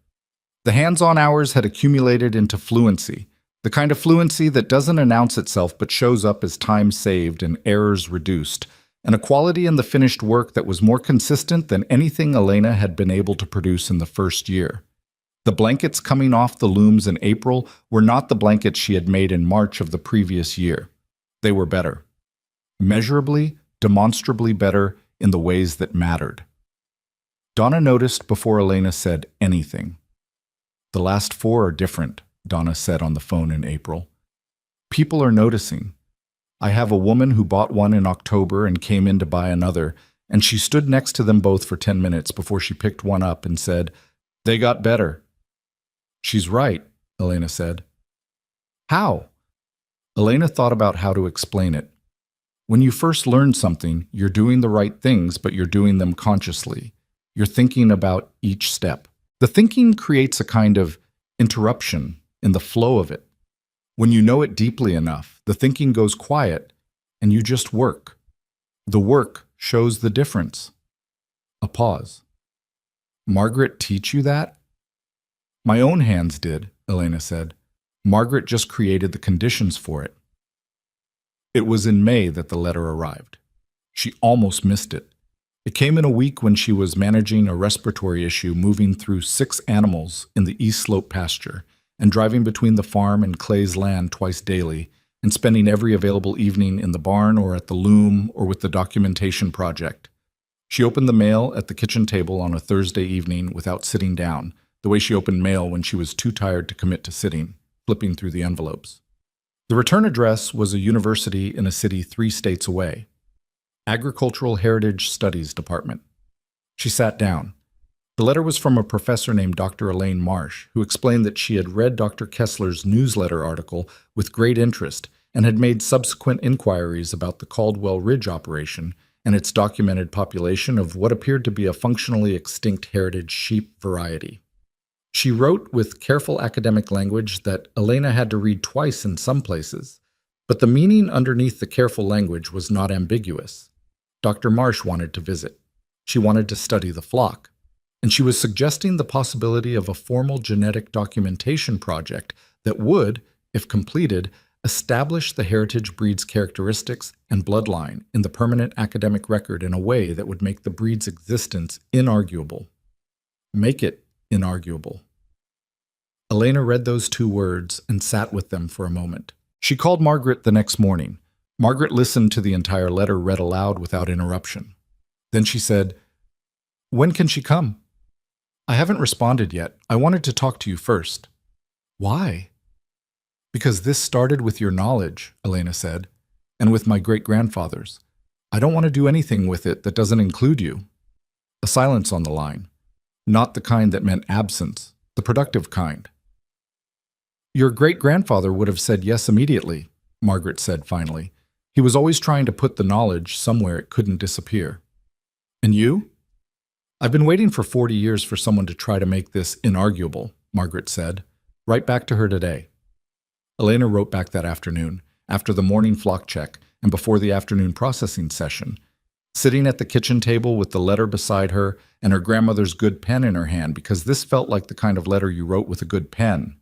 The hands-on hours had accumulated into fluency, the kind of fluency that doesn't announce itself but shows up as time saved and errors reduced, and a quality in the finished work that was more consistent than anything Elena had been able to produce in the first year. The blankets coming off the looms in April were not the blankets she had made in March of the previous year. They were better. Measurably, demonstrably better in the ways that mattered. Donna noticed before Elena said anything. The last 4 are different, Donna said on the phone in April. People are noticing. I have a woman who bought one in October and came in to buy another, and she stood next to them both for 10 minutes before she picked one up and said, "They got better." "She's right," Elena said. "How?" Elena thought about how to explain it. When you first learn something, you're doing the right things, but you're doing them consciously. You're thinking about each step. The thinking creates a kind of interruption in the flow of it. When you know it deeply enough, the thinking goes quiet and you just work. The work shows the difference. A pause. "Margaret teach you that?" "My own hands did," Elena said. "Margaret just created the conditions for it." It was in May that the letter arrived. She almost missed it. It came in a week when she was managing a respiratory issue, moving through 6 animals in the East Slope pasture and driving between the farm and Clay's land twice daily and spending every available evening in the barn or at the loom or with the documentation project. She opened the mail at the kitchen table on a Thursday evening without sitting down, the way she opened mail when she was too tired to commit to sitting, flipping through the envelopes. The return address was a university in a city 3 states away. Agricultural Heritage Studies Department. She sat down. The letter was from a professor named Dr. Elaine Marsh, who explained that she had read Dr. Kessler's newsletter article with great interest and had made subsequent inquiries about the Caldwell Ridge operation and its documented population of what appeared to be a functionally extinct heritage sheep variety. She wrote with careful academic language that Elena had to read twice in some places, but the meaning underneath the careful language was not ambiguous. Dr. Marsh wanted to visit. She wanted to study the flock, and she was suggesting the possibility of a formal genetic documentation project that would, if completed, establish the heritage breed's characteristics and bloodline in the permanent academic record in a way that would make the breed's existence inarguable. Make it inarguable. Elena read those 2 words and sat with them for a moment. She called Margaret the next morning. Margaret listened to the entire letter read aloud without interruption. Then she said, "When can she come?" "I haven't responded yet. I wanted to talk to you first." "Why?" "Because this started with your knowledge," Elena said, "and with my great-grandfather's. I don't want to do anything with it that doesn't include you." A silence on the line. Not the kind that meant absence, the productive kind. "Your great-grandfather would have said yes immediately," Margaret said finally. "He was always trying to put the knowledge somewhere it couldn't disappear." "And you?" "I've been waiting for 40 years for someone to try to make this inarguable," Margaret said. "Right back to her today." Elena wrote back that afternoon, after the morning flock check and before the afternoon processing session, sitting at the kitchen table with the letter beside her and her grandmother's good pen in her hand, because this felt like the kind of letter you wrote with a good pen.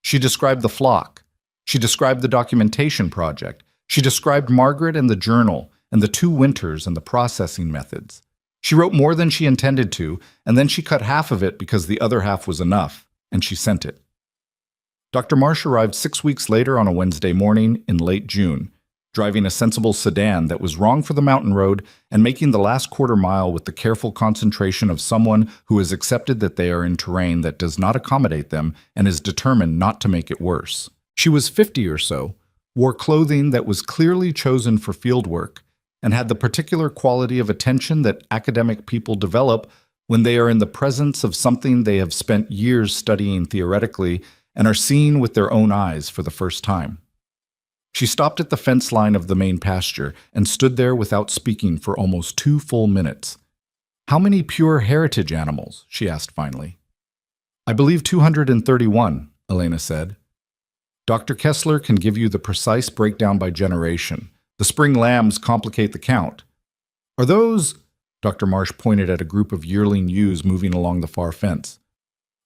She described the flock. She described the documentation project. She described Margaret and the journal and the 2 winters and the processing methods. She wrote more than she intended to, and then she cut half of it because the other half was enough, and she sent it. Dr. Marsh arrived 6 weeks later on a Wednesday morning in late June, driving a sensible sedan that was wrong for the mountain road and making the last quarter mile with the careful concentration of someone who has accepted that they are in terrain that does not accommodate them and is determined not to make it worse. She was 50 or so, wore clothing that was clearly chosen for field work, and had the particular quality of attention that academic people develop when they are in the presence of something they have spent years studying theoretically and are seeing with their own eyes for the first time. She stopped at the fence line of the main pasture and stood there without speaking for almost 2 full minutes. "How many pure heritage animals?" she asked finally. "I believe 231, Elena said. "Dr. Kessler can give you the precise breakdown by generation. The spring lambs complicate the count." "Are those—" Dr. Marsh pointed at a group of yearling ewes moving along the far fence.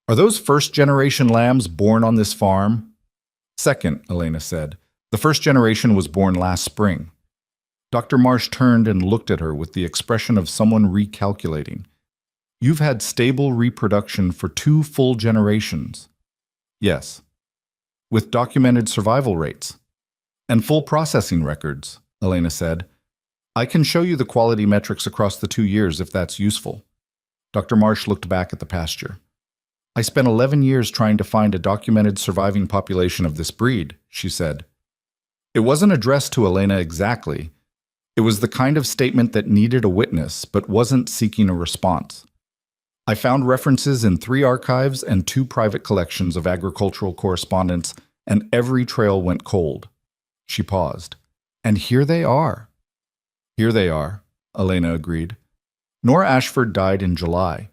"Are those first-generation lambs born on this farm?" "Second," Elena said. "The first generation was born last spring." Dr. Marsh turned and looked at her with the expression of someone recalculating. You've had stable reproduction for 2 full generations. Yes. With documented survival rates. And full processing records, Elena said. I can show you the quality metrics across the 2 years if that's useful. Dr. Marsh looked back at the pasture. I spent 11 years trying to find a documented surviving population of this breed, she said. It wasn't addressed to Elena exactly. It was the kind of statement that needed a witness but wasn't seeking a response. I found references in 3 archives and 2 private collections of agricultural correspondence, and every trail went cold. She paused. And here they are. Here they are, Elena agreed. Nora Ashford died in July.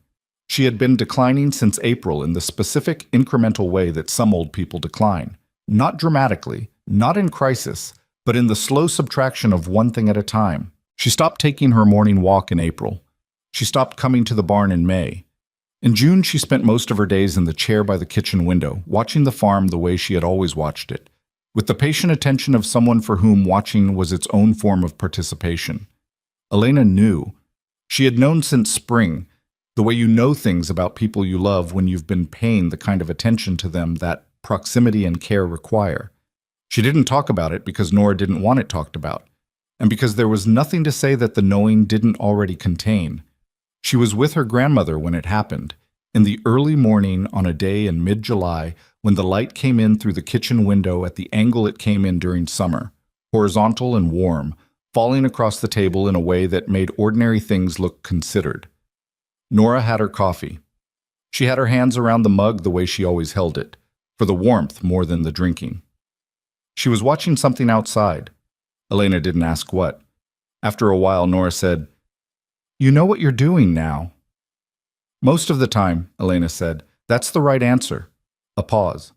She had been declining since April in the specific incremental way that some old people decline. Not dramatically, not in crisis, but in the slow subtraction of one thing at a time. She stopped taking her morning walk in April. She stopped coming to the barn in May. In June, she spent most of her days in the chair by the kitchen window, watching the farm the way she had always watched it, with the patient attention of someone for whom watching was its own form of participation. Elena knew. She had known since spring, the way you know things about people you love when you've been paying the kind of attention to them that proximity and care require. She didn't talk about it because Nora didn't want it talked about, and because there was nothing to say that the knowing didn't already contain. She was with her grandmother when it happened, in the early morning on a day in mid-July when the light came in through the kitchen window at the angle it came in during summer, horizontal and warm, falling across the table in a way that made ordinary things look considered. Nora had her coffee. She had her hands around the mug the way she always held it, for the warmth more than the drinking. She was watching something outside. Elena didn't ask what. After a while, Nora said, "You know what you're doing now." "Most of the time," Elena said. "That's the right answer." A pause.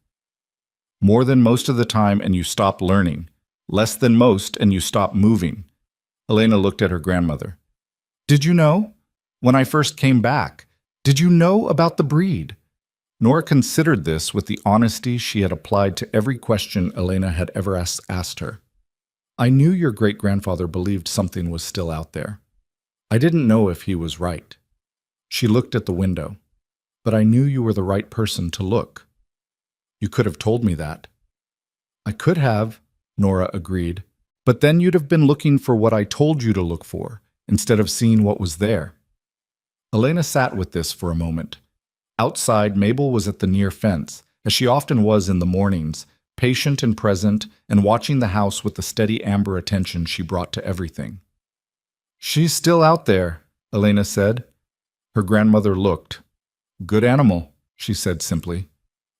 "More than most of the time and you stop learning. Less than most and you stop moving." Elena looked at her grandmother. "Did you know? When I first came back, did you know about the breed?" Nora considered this with the honesty she had applied to every question Elena had ever asked her. "I knew your great-grandfather believed something was still out there. I didn't know if he was right." She looked at the window. "But I knew you were the right person to look." "You could have told me that." "I could have," Nora agreed. "But then you'd have been looking for what I told you to look for, instead of seeing what was there." Elena sat with this for a moment. Outside, Mabel was at the near fence, as she often was in the mornings, patient and present, and watching the house with the steady amber attention she brought to everything. "She's still out there," Elena said. Her grandmother looked. "Good animal," she said simply.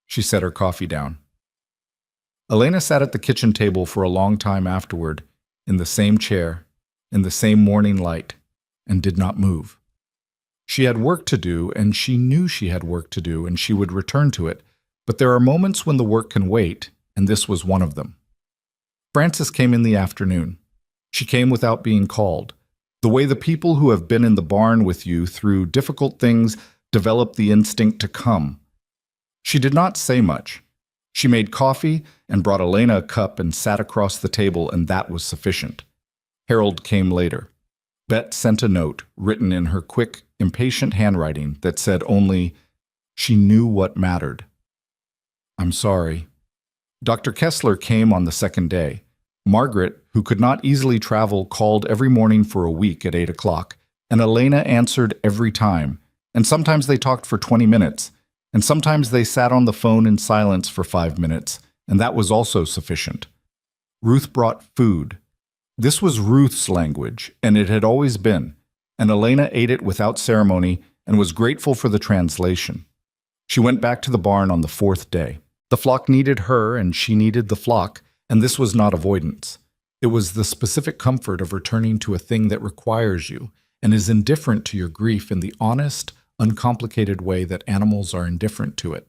She set her coffee down. Elena sat at the kitchen table for a long time afterward, in the same chair, in the same morning light, and did not move. She had work to do, and she knew she had work to do, and she would return to it, but there are moments when the work can wait, and this was one of them. Frances came in the afternoon. She came without being called, the way the people who have been in the barn with you through difficult things develop the instinct to come. She did not say much. She made coffee and brought Elena a cup and sat across the table, and that was sufficient. Harold came later. Bet sent a note, written in her quick, impatient handwriting, that said only, "She knew what mattered." "I'm sorry." Dr. Kessler came on the second day. Margaret, who could not easily travel, called every morning for a week at 8 o'clock, and Elena answered every time, and sometimes they talked for 20 minutes, and sometimes they sat on the phone in silence for 5 minutes, and that was also sufficient. Ruth brought food. This was Ruth's language, and it had always been, and Elena ate it without ceremony and was grateful for the translation. She went back to the barn on the 4th day. The flock needed her, and she needed the flock, and this was not avoidance. It was the specific comfort of returning to a thing that requires you and is indifferent to your grief in the honest, uncomplicated way that animals are indifferent to it.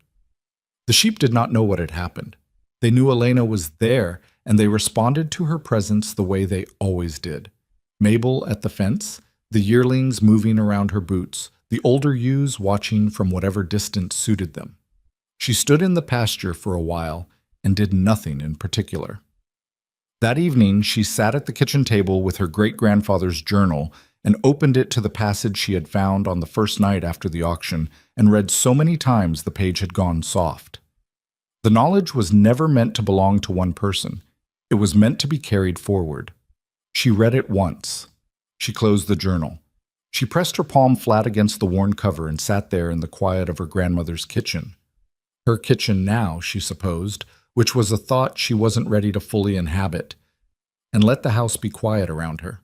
The sheep did not know what had happened. They knew Elena was there, and they responded to her presence the way they always did. Mabel at the fence, the yearlings moving around her boots, the older ewes watching from whatever distance suited them. She stood in the pasture for a while and did nothing in particular. That evening, she sat at the kitchen table with her great-grandfather's journal and opened it to the passage she had found on the first night after the auction and read so many times the page had gone soft. The knowledge was never meant to belong to one person. It was meant to be carried forward. She read it once. She closed the journal. She pressed her palm flat against the worn cover and sat there in the quiet of her grandmother's kitchen. Her kitchen now, she supposed, which was a thought she wasn't ready to fully inhabit, and let the house be quiet around her.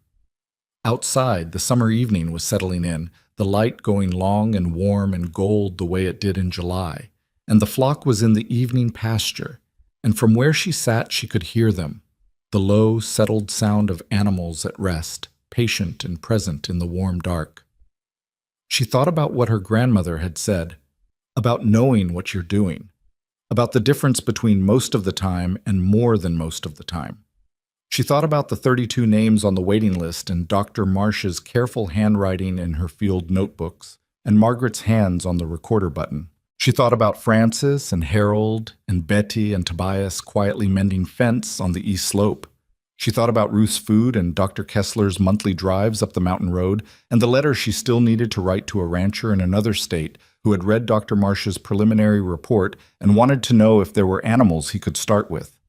Outside, the summer evening was settling in, the light going long and warm and gold the way it did in July, and the flock was in the evening pasture, and from where she sat she could hear them, the low, settled sound of animals at rest, patient and present in the warm dark. She thought about what her grandmother had said, about knowing what you're doing, about the difference between most of the time and more than most of the time. She thought about the 32 names on the waiting list and Dr. Marsh's careful handwriting in her field notebooks and Margaret's hands on the recorder button. She thought about Francis and Harold and Betty and Tobias quietly mending fence on the east slope. She thought about Ruth's food and Dr. Kessler's monthly drives up the mountain road and the letter she still needed to write to a rancher in another state who had read Dr. Marsh's preliminary report and wanted to know if there were animals he could start with.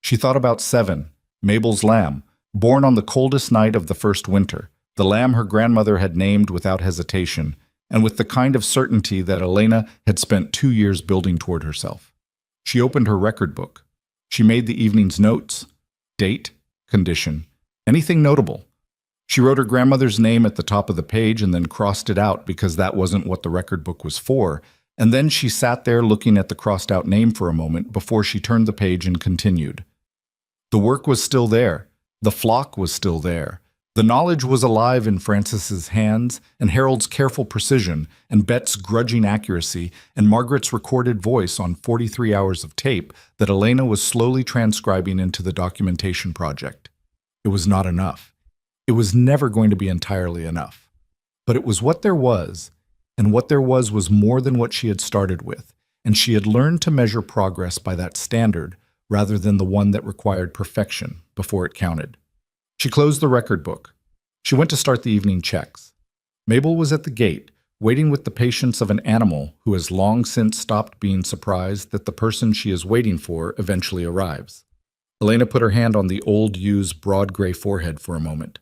She thought about Seven, Mabel's lamb, born on the coldest night of the first winter, the lamb her grandmother had named without hesitation, and with the kind of certainty that Elena had spent 2 years building toward herself. She opened her record book. She made the evening's notes. Date, condition, anything notable. She wrote her grandmother's name at the top of the page and then crossed it out because that wasn't what the record book was for, and then she sat there looking at the crossed-out name for a moment before she turned the page and continued. The work was still there. The flock was still there. The knowledge was alive in Francis's hands, and Harold's careful precision, and Bet's grudging accuracy, and Margaret's recorded voice on 43 hours of tape that Elena was slowly transcribing into the documentation project. It was not enough. It was never going to be entirely enough. But it was what there was, and what there was more than what she had started with, and she had learned to measure progress by that standard rather than the one that required perfection before it counted. She closed the record book. She went to start the evening checks. Mabel was at the gate, waiting with the patience of an animal who has long since stopped being surprised that the person she is waiting for eventually arrives. Elena put her hand on the old ewe's broad gray forehead for a moment.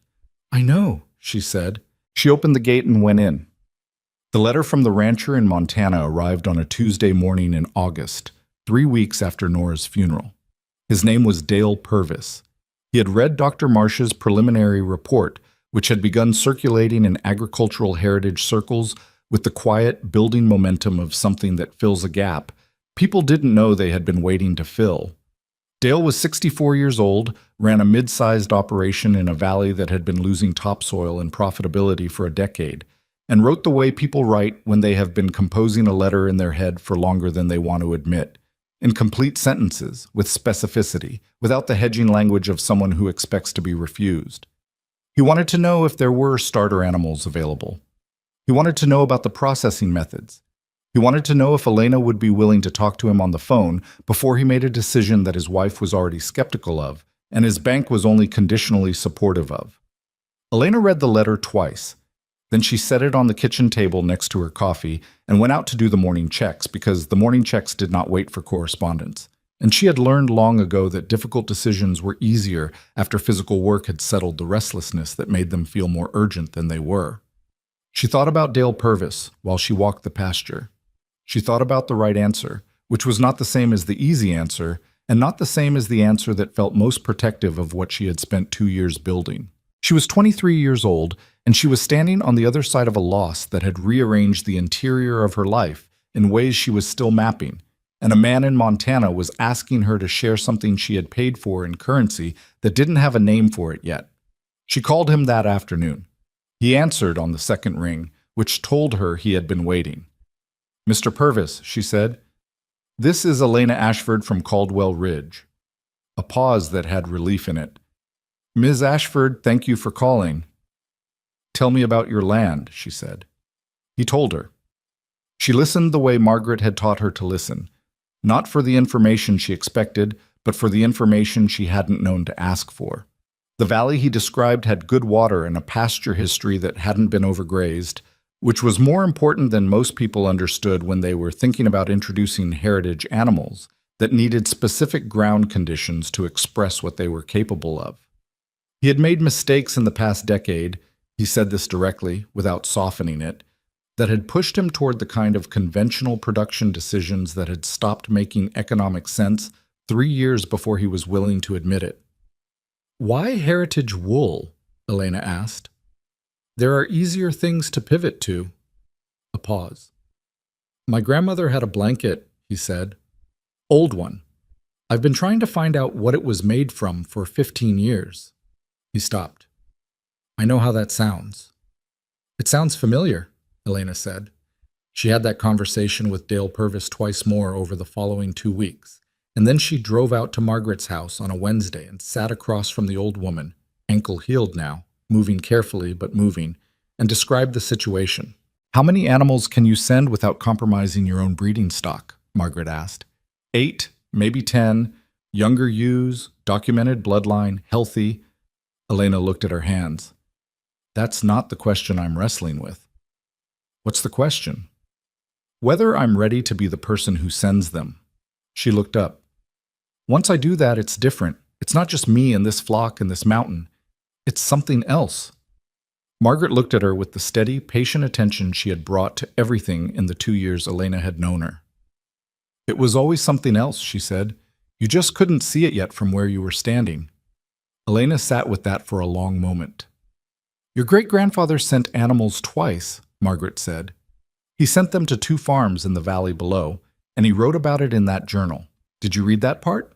"I know," she said. She opened the gate and went in. The letter from the rancher in Montana arrived on a Tuesday morning in August, 3 weeks after Nora's funeral. His name was Dale Purvis. He had read Dr. Marsh's preliminary report, which had begun circulating in agricultural heritage circles with the quiet, building momentum of something that fills a gap people didn't know they had been waiting to fill. Dale was 64 years old, ran a mid-sized operation in a valley that had been losing topsoil and profitability for a decade, and wrote the way people write when they have been composing a letter in their head for longer than they want to admit. In complete sentences, with specificity, without the hedging language of someone who expects to be refused. He wanted to know if there were starter animals available. He wanted to know about the processing methods. He wanted to know if Elena would be willing to talk to him on the phone before he made a decision that his wife was already skeptical of, and his bank was only conditionally supportive of. Elena read the letter twice. Then she set it on the kitchen table next to her coffee and went out to do the morning checks because the morning checks did not wait for correspondence. And she had learned long ago that difficult decisions were easier after physical work had settled the restlessness that made them feel more urgent than they were. She thought about Dale Purvis while she walked the pasture. She thought about the right answer, which was not the same as the easy answer, and not the same as the answer that felt most protective of what she had spent 2 years building. She was 23 years old, and she was standing on the other side of a loss that had rearranged the interior of her life in ways she was still mapping, and a man in Montana was asking her to share something she had paid for in currency that didn't have a name for it yet. She called him that afternoon. He answered on the second ring, which told her he had been waiting. "Mr. Purvis," she said, "this is Elena Ashford from Caldwell Ridge." A pause that had relief in it. "Ms. Ashford, thank you for calling." "Tell me about your land," she said. He told her. She listened the way Margaret had taught her to listen, not for the information she expected, but for the information she hadn't known to ask for. The valley he described had good water and a pasture history that hadn't been overgrazed, which was more important than most people understood when they were thinking about introducing heritage animals that needed specific ground conditions to express what they were capable of. He had made mistakes in the past decade, he said this directly, without softening it, that had pushed him toward the kind of conventional production decisions that had stopped making economic sense 3 years before he was willing to admit it. "Why heritage wool?" Elena asked. "There are easier things to pivot to." A pause. "My grandmother had a blanket," he said. "Old one. I've been trying to find out what it was made from for 15 years. He stopped. "I know how that sounds." "It sounds familiar," Elena said. She had that conversation with Dale Purvis twice more over the following 2 weeks, and then she drove out to Margaret's house on a Wednesday and sat across from the old woman, ankle-heeled now, moving carefully but moving, and described the situation. "How many animals can you send without compromising your own breeding stock?" Margaret asked. 8, maybe 10, younger ewes, documented bloodline, healthy. Elena looked at her hands. "That's not the question I'm wrestling with." "What's the question?" "Whether I'm ready to be the person who sends them." She looked up. "Once I do that, it's different. It's not just me and this flock and this mountain. It's something else." Margaret looked at her with the steady, patient attention she had brought to everything in the 2 years Elena had known her. "It was always something else," she said. "You just couldn't see it yet from where you were standing." Elena sat with that for a long moment. "Your great-grandfather sent animals twice," Margaret said. "He sent them to 2 farms in the valley below, and he wrote about it in that journal. Did you read that part?"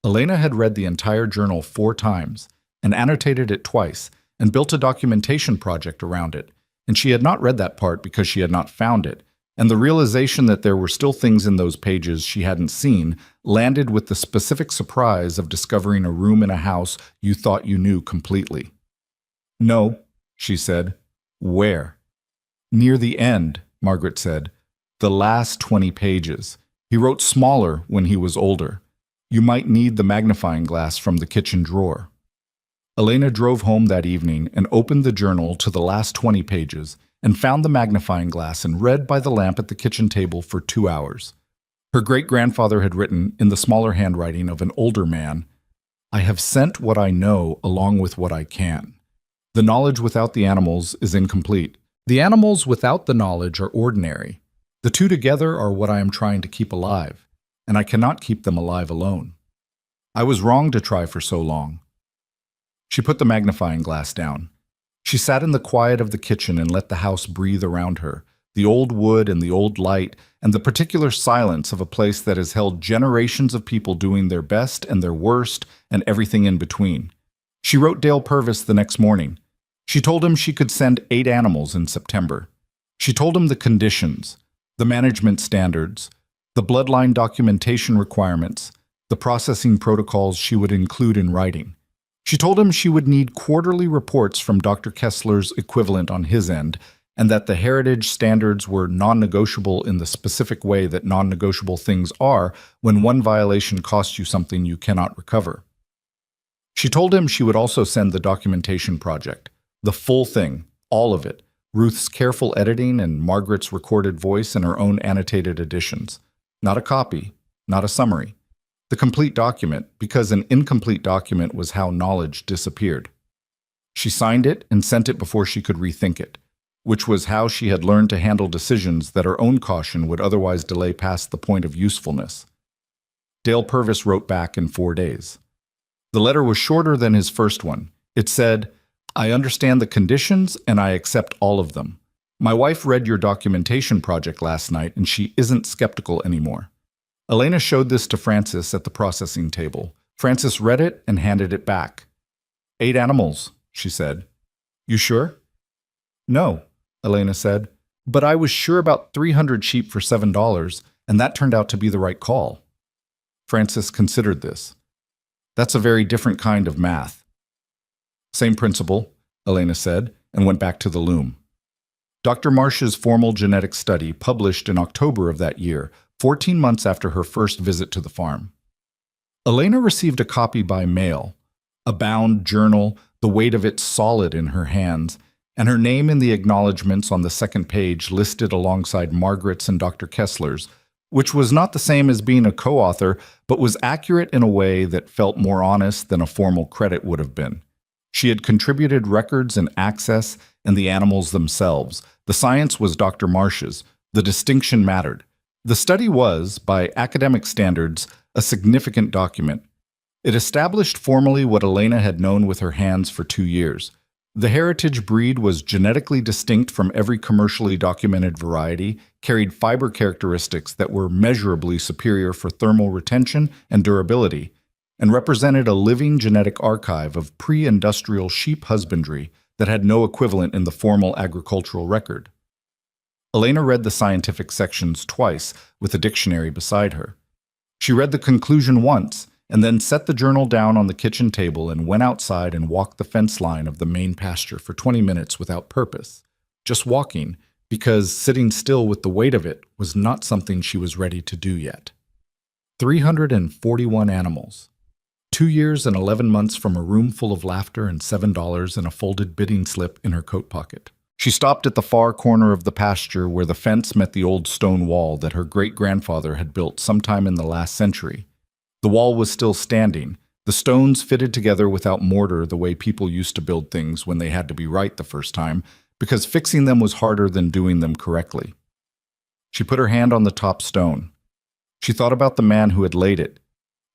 Elena had read the entire journal 4 times, and annotated it twice, and built a documentation project around it, and she had not read that part because she had not found it, and the realization that there were still things in those pages she hadn't seen landed with the specific surprise of discovering a room in a house you thought you knew completely. "No," she said. "Where?" "Near the end," Margaret said. "The last 20 pages. He wrote smaller when he was older. You might need the magnifying glass from the kitchen drawer." Elena drove home that evening and opened the journal to the last 20 pages and found the magnifying glass and read by the lamp at the kitchen table for 2 hours. Her great-grandfather had written, in the smaller handwriting of an older man, "I have sent what I know along with what I can. The knowledge without the animals is incomplete. The animals without the knowledge are ordinary. The 2 together are what I am trying to keep alive, and I cannot keep them alive alone. I was wrong to try for so long." She put the magnifying glass down. She sat in the quiet of the kitchen and let the house breathe around her, the old wood and the old light, and the particular silence of a place that has held generations of people doing their best and their worst and everything in between. She wrote Dale Purvis the next morning. She told him she could send 8 animals in September. She told him the conditions, the management standards, the bloodline documentation requirements, the processing protocols she would include in writing. She told him she would need quarterly reports from Dr. Kessler's equivalent on his end, and that the heritage standards were non-negotiable in the specific way that non-negotiable things are when one violation costs you something you cannot recover. She told him she would also send the documentation project, the full thing, all of it, Ruth's careful editing and Margaret's recorded voice and her own annotated additions. Not a copy, not a summary. The complete document, because an incomplete document was how knowledge disappeared. She signed it and sent it before she could rethink it, which was how she had learned to handle decisions that her own caution would otherwise delay past the point of usefulness. Dale Purvis wrote back in 4 days. The letter was shorter than his first one. It said, "I understand the conditions and I accept all of them. My wife read your documentation project last night and she isn't skeptical anymore." Elena showed this to Frances at the processing table. Frances read it and handed it back. 8 animals, she said. "You sure?" "No," Elena said, "but I was sure about 300 sheep for $7, and that turned out to be the right call." Frances considered this. "That's a very different kind of math." "Same principle," Elena said, and went back to the loom. Dr. Marsh's formal genetic study, published in October of that year, 14 months after her first visit to the farm. Elena received a copy by mail. A bound journal, the weight of it solid in her hands, and her name in the acknowledgments on the second page listed alongside Margaret's and Dr. Kessler's, which was not the same as being a co-author, but was accurate in a way that felt more honest than a formal credit would have been. She had contributed records and access and the animals themselves. The science was Dr. Marsh's. The distinction mattered. The study was, by academic standards, a significant document. It established formally what Elena had known with her hands for 2 years. The heritage breed was genetically distinct from every commercially documented variety, carried fiber characteristics that were measurably superior for thermal retention and durability, and represented a living genetic archive of pre-industrial sheep husbandry that had no equivalent in the formal agricultural record. Elena read the scientific sections twice, with a dictionary beside her. She read the conclusion once, and then set the journal down on the kitchen table and went outside and walked the fence line of the main pasture for 20 minutes without purpose, just walking, because sitting still with the weight of it was not something she was ready to do yet. 341 animals. 2 years and 11 months from a room full of laughter and $7 in a folded bidding slip in her coat pocket. She stopped at the far corner of the pasture where the fence met the old stone wall that her great-grandfather had built sometime in the last century. The wall was still standing, the stones fitted together without mortar the way people used to build things when they had to be right the first time, because fixing them was harder than doing them correctly. She put her hand on the top stone. She thought about the man who had laid it.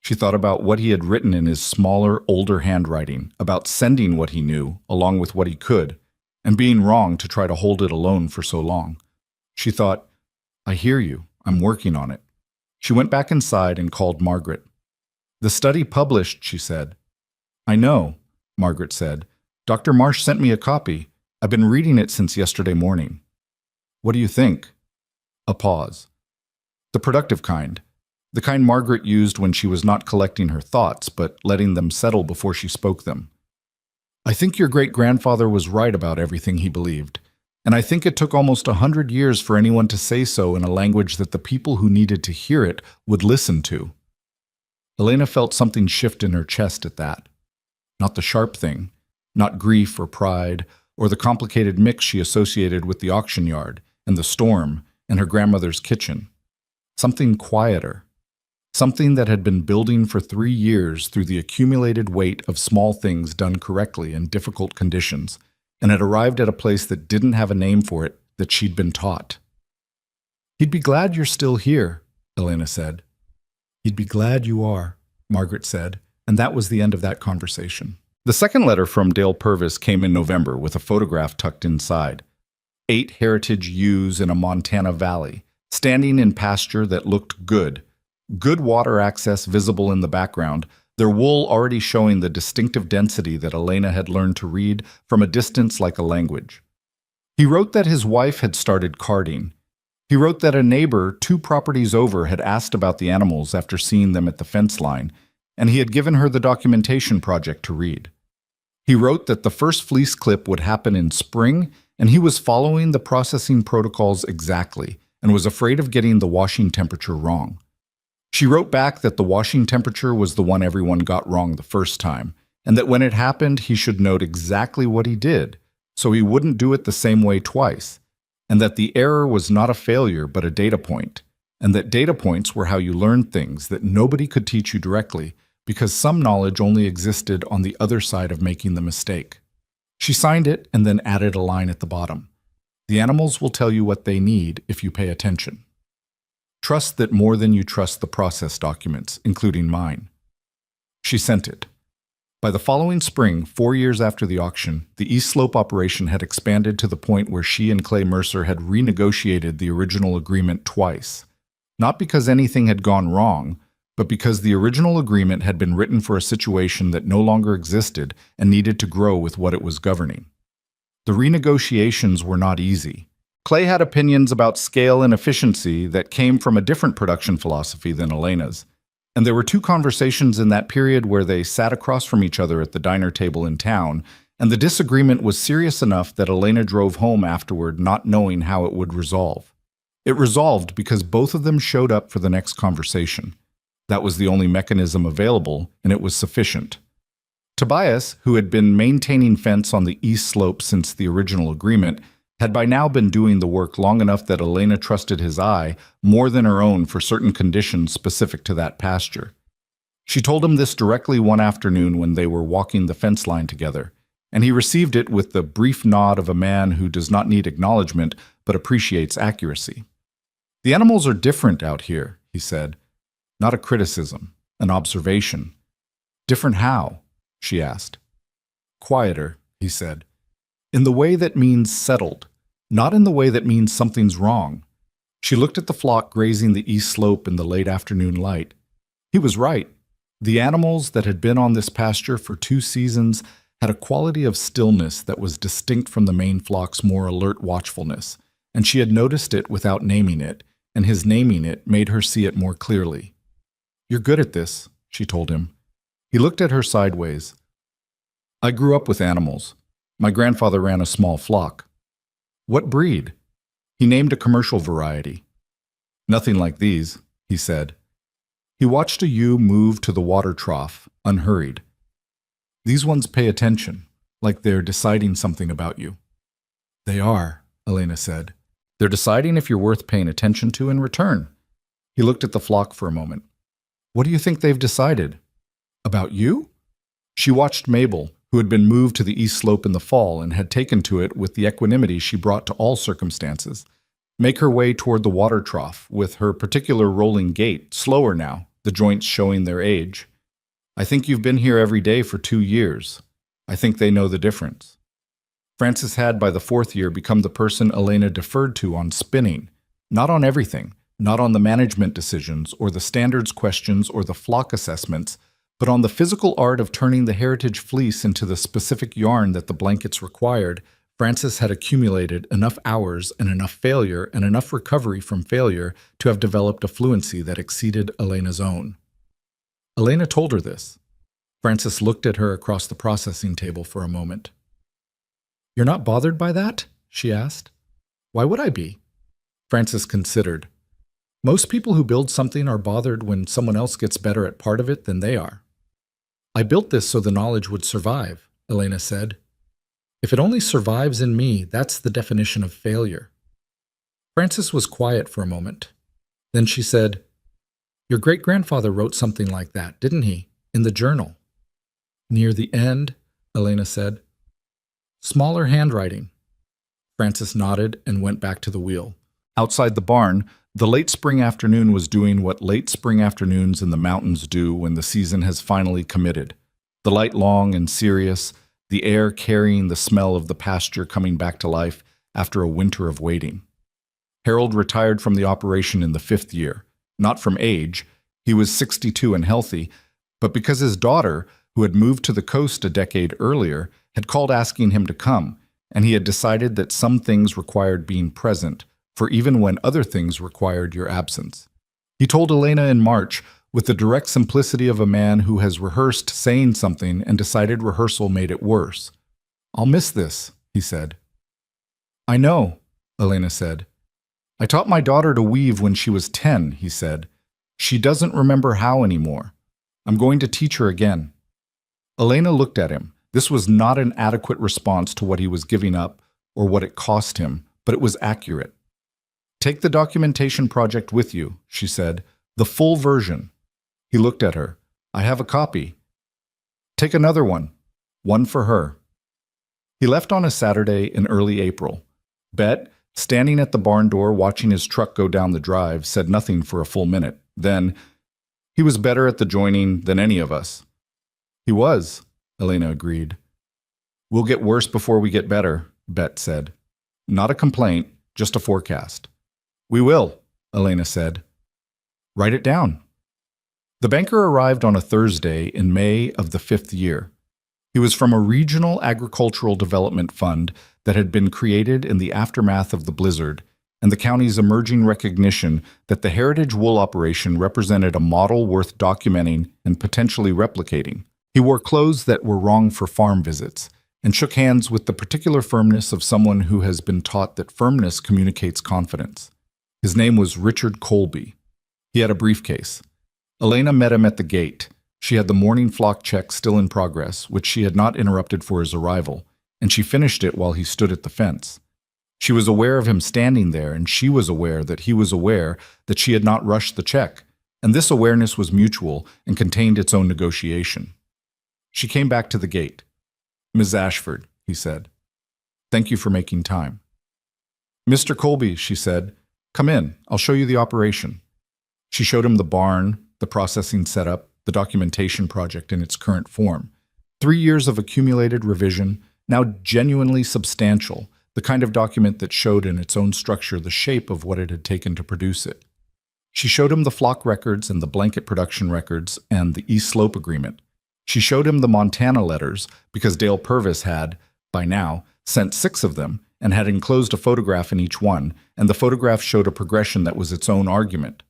She thought about what he had written in his smaller, older handwriting, about sending what he knew, along with what he could, and being wrong to try to hold it alone for so long. She thought, I hear you, I'm working on it. She went back inside and called Margaret. The study published, she said. I know, Margaret said. Dr. Marsh sent me a copy. I've been reading it since yesterday morning. What do you think? A pause. The productive kind. The kind Margaret used when she was not collecting her thoughts, but letting them settle before she spoke them. I think your great-grandfather was right about everything he believed, and I think it took almost 100 years for anyone to say so in a language that the people who needed to hear it would listen to. Elena felt something shift in her chest at that. Not the sharp thing, not grief or pride, or the complicated mix she associated with the auction yard and the storm and her grandmother's kitchen. Something quieter. Something that had been building for 3 years through the accumulated weight of small things done correctly in difficult conditions, and had arrived at a place that didn't have a name for it that she'd been taught. He'd be glad you're still here, Elena said. He'd be glad you are, Margaret said, and that was the end of that conversation. The second letter from Dale Purvis came in November with a photograph tucked inside. 8 heritage ewes in a Montana valley, standing in pasture that looked good. Good water access visible in the background, their wool already showing the distinctive density that Elena had learned to read from a distance like a language. He wrote that his wife had started carding. He wrote that a neighbor 2 properties over had asked about the animals after seeing them at the fence line, and he had given her the documentation project to read. He wrote that the first fleece clip would happen in spring, and he was following the processing protocols exactly, and was afraid of getting the washing temperature wrong. She wrote back that the washing temperature was the one everyone got wrong the first time, and that when it happened he should note exactly what he did, so he wouldn't do it the same way twice, and that the error was not a failure but a data point, and that data points were how you learned things that nobody could teach you directly, because some knowledge only existed on the other side of making the mistake. She signed it and then added a line at the bottom. The animals will tell you what they need if you pay attention. Trust that more than you trust the process documents, including mine. She sent it. By the following spring, 4 years after the auction, the East Slope operation had expanded to the point where she and Clay Mercer had renegotiated the original agreement twice. Not because anything had gone wrong, but because the original agreement had been written for a situation that no longer existed and needed to grow with what it was governing. The renegotiations were not easy. Clay had opinions about scale and efficiency that came from a different production philosophy than Elena's, and there were 2 conversations in that period where they sat across from each other at the diner table in town, and the disagreement was serious enough that Elena drove home afterward not knowing how it would resolve. It resolved because both of them showed up for the next conversation. That was the only mechanism available, and it was sufficient. Tobias, who had been maintaining fence on the east slope since the original agreement, had by now been doing the work long enough that Elena trusted his eye more than her own for certain conditions specific to that pasture. She told him this directly one afternoon when they were walking the fence line together, and he received it with the brief nod of a man who does not need acknowledgement but appreciates accuracy. "The animals are different out here," he said. "Not a criticism, an observation." "Different how?" she asked. "Quieter," he said. "In the way that means settled, not in the way that means something's wrong." She looked at the flock grazing the east slope in the late afternoon light. He was right. The animals that had been on this pasture for 2 seasons had a quality of stillness that was distinct from the main flock's more alert watchfulness, and she had noticed it without naming it, and his naming it made her see it more clearly. "You're good at this," she told him. He looked at her sideways. "I grew up with animals. My grandfather ran a small flock." "What breed?" He named a commercial variety. "Nothing like these," he said. He watched a ewe move to the water trough, unhurried. "These ones pay attention, like they're deciding something about you." "They are," Elena said. "They're deciding if you're worth paying attention to in return." He looked at the flock for a moment. "What do you think they've decided?" "About you?" She watched Mabel, who had been moved to the east slope in the fall and had taken to it with the equanimity she brought to all circumstances, make her way toward the water trough with her particular rolling gait, slower now, the joints showing their age. "I think you've been here every day for 2 years. I think they know the difference." Francis had, by the 4th year, become the person Elena deferred to on spinning, not on everything, not on the management decisions or the standards questions or the flock assessments, but on the physical art of turning the heritage fleece into the specific yarn that the blankets required. Francis had accumulated enough hours and enough failure and enough recovery from failure to have developed a fluency that exceeded Elena's own. Elena told her this. Francis looked at her across the processing table for a moment. "You're not bothered by that?" she asked. "Why would I be?" Francis considered. "Most people who build something are bothered when someone else gets better at part of it than they are." "I built this so the knowledge would survive," Elena said. "If it only survives in me, that's the definition of failure." Francis was quiet for a moment. Then she said, "Your great-grandfather wrote something like that, didn't he, in the journal?" "Near the end," Elena said. "Smaller handwriting." Francis nodded and went back to the wheel. Outside the barn, the late spring afternoon was doing what late spring afternoons in the mountains do when the season has finally committed. The light long and serious, the air carrying the smell of the pasture coming back to life after a winter of waiting. Harold retired from the operation in the 5th year, not from age. He was 62 and healthy, but because his daughter, who had moved to the coast a decade earlier, had called asking him to come, and he had decided that some things required being present, for even when other things required your absence. He told Elena in March, with the direct simplicity of a man who has rehearsed saying something and decided rehearsal made it worse. "I'll miss this," he said. "I know," Elena said. "I taught my daughter to weave when she was 10, he said. "She doesn't remember how anymore. I'm going to teach her again." Elena looked at him. This was not an adequate response to what he was giving up or what it cost him, but it was accurate. "Take the documentation project with you," she said. "The full version." He looked at her. "I have a copy." "Take another one. One for her." He left on a Saturday in early April. Bet, standing at the barn door watching his truck go down the drive, said nothing for a full minute. Then, "He was better at the joining than any of us." "He was," Elena agreed. "We'll get worse before we get better," Bet said. "Not a complaint, just a forecast." "We will," Elena said. "Write it down." The banker arrived on a Thursday in May of the 5th year. He was from a regional agricultural development fund that had been created in the aftermath of the blizzard, and the county's emerging recognition that the heritage wool operation represented a model worth documenting and potentially replicating. He wore clothes that were wrong for farm visits, and shook hands with the particular firmness of someone who has been taught that firmness communicates confidence. His name was Richard Colby. He had a briefcase. Elena met him at the gate. She had the morning flock check still in progress, which she had not interrupted for his arrival, and she finished it while he stood at the fence. She was aware of him standing there, and she was aware that he was aware that she had not rushed the check, and this awareness was mutual and contained its own negotiation. She came back to the gate. "Ms. Ashford," he said, "thank you for making time." "Mr. Colby," she said, "come in. I'll show you the operation." She showed him the barn, the processing setup, the documentation project in its current form. 3 years of accumulated revision, now genuinely substantial, the kind of document that showed in its own structure the shape of what it had taken to produce it. She showed him the flock records and the blanket production records and the East Slope Agreement. She showed him the Montana letters because Dale Purvis had, by now, sent 6 of them and had enclosed a photograph in each one, and the photograph showed a progression that was its own argument.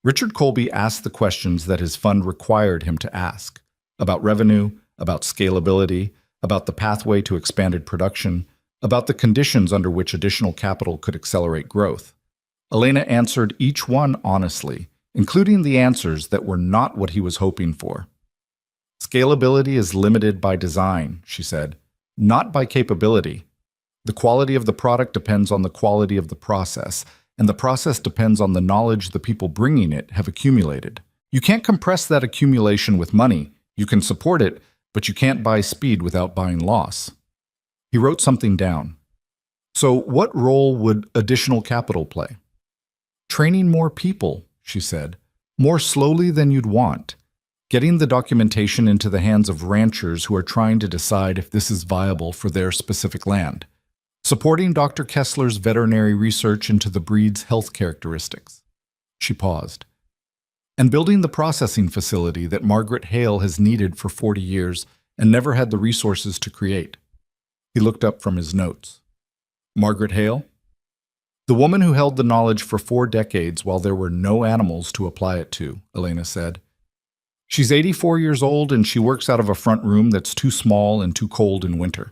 Richard Colby asked the questions that his fund required him to ask, about revenue, about scalability, about the pathway to expanded production, about the conditions under which additional capital could accelerate growth. Elena answered each one honestly, including the answers that were not what he was hoping for. "Scalability is limited by design," she said, "not by capability. The quality of the product depends on the quality of the process, and the process depends on the knowledge the people bringing it have accumulated. You can't compress that accumulation with money. You can support it, but you can't buy speed without buying loss." He wrote something down. "So what role would additional capital play?" "Training more people," she said, "more slowly than you'd want. Getting the documentation into the hands of ranchers who are trying to decide if this is viable for their specific land. Supporting Dr. Kessler's veterinary research into the breed's health characteristics." She paused. "And building the processing facility that Margaret Hale has needed for 40 years and never had the resources to create." He looked up from his notes. "Margaret Hale?" "The woman who held the knowledge for 4 decades while there were no animals to apply it to," Elena said. "She's 84 years old and she works out of a front room that's too small and too cold in winter.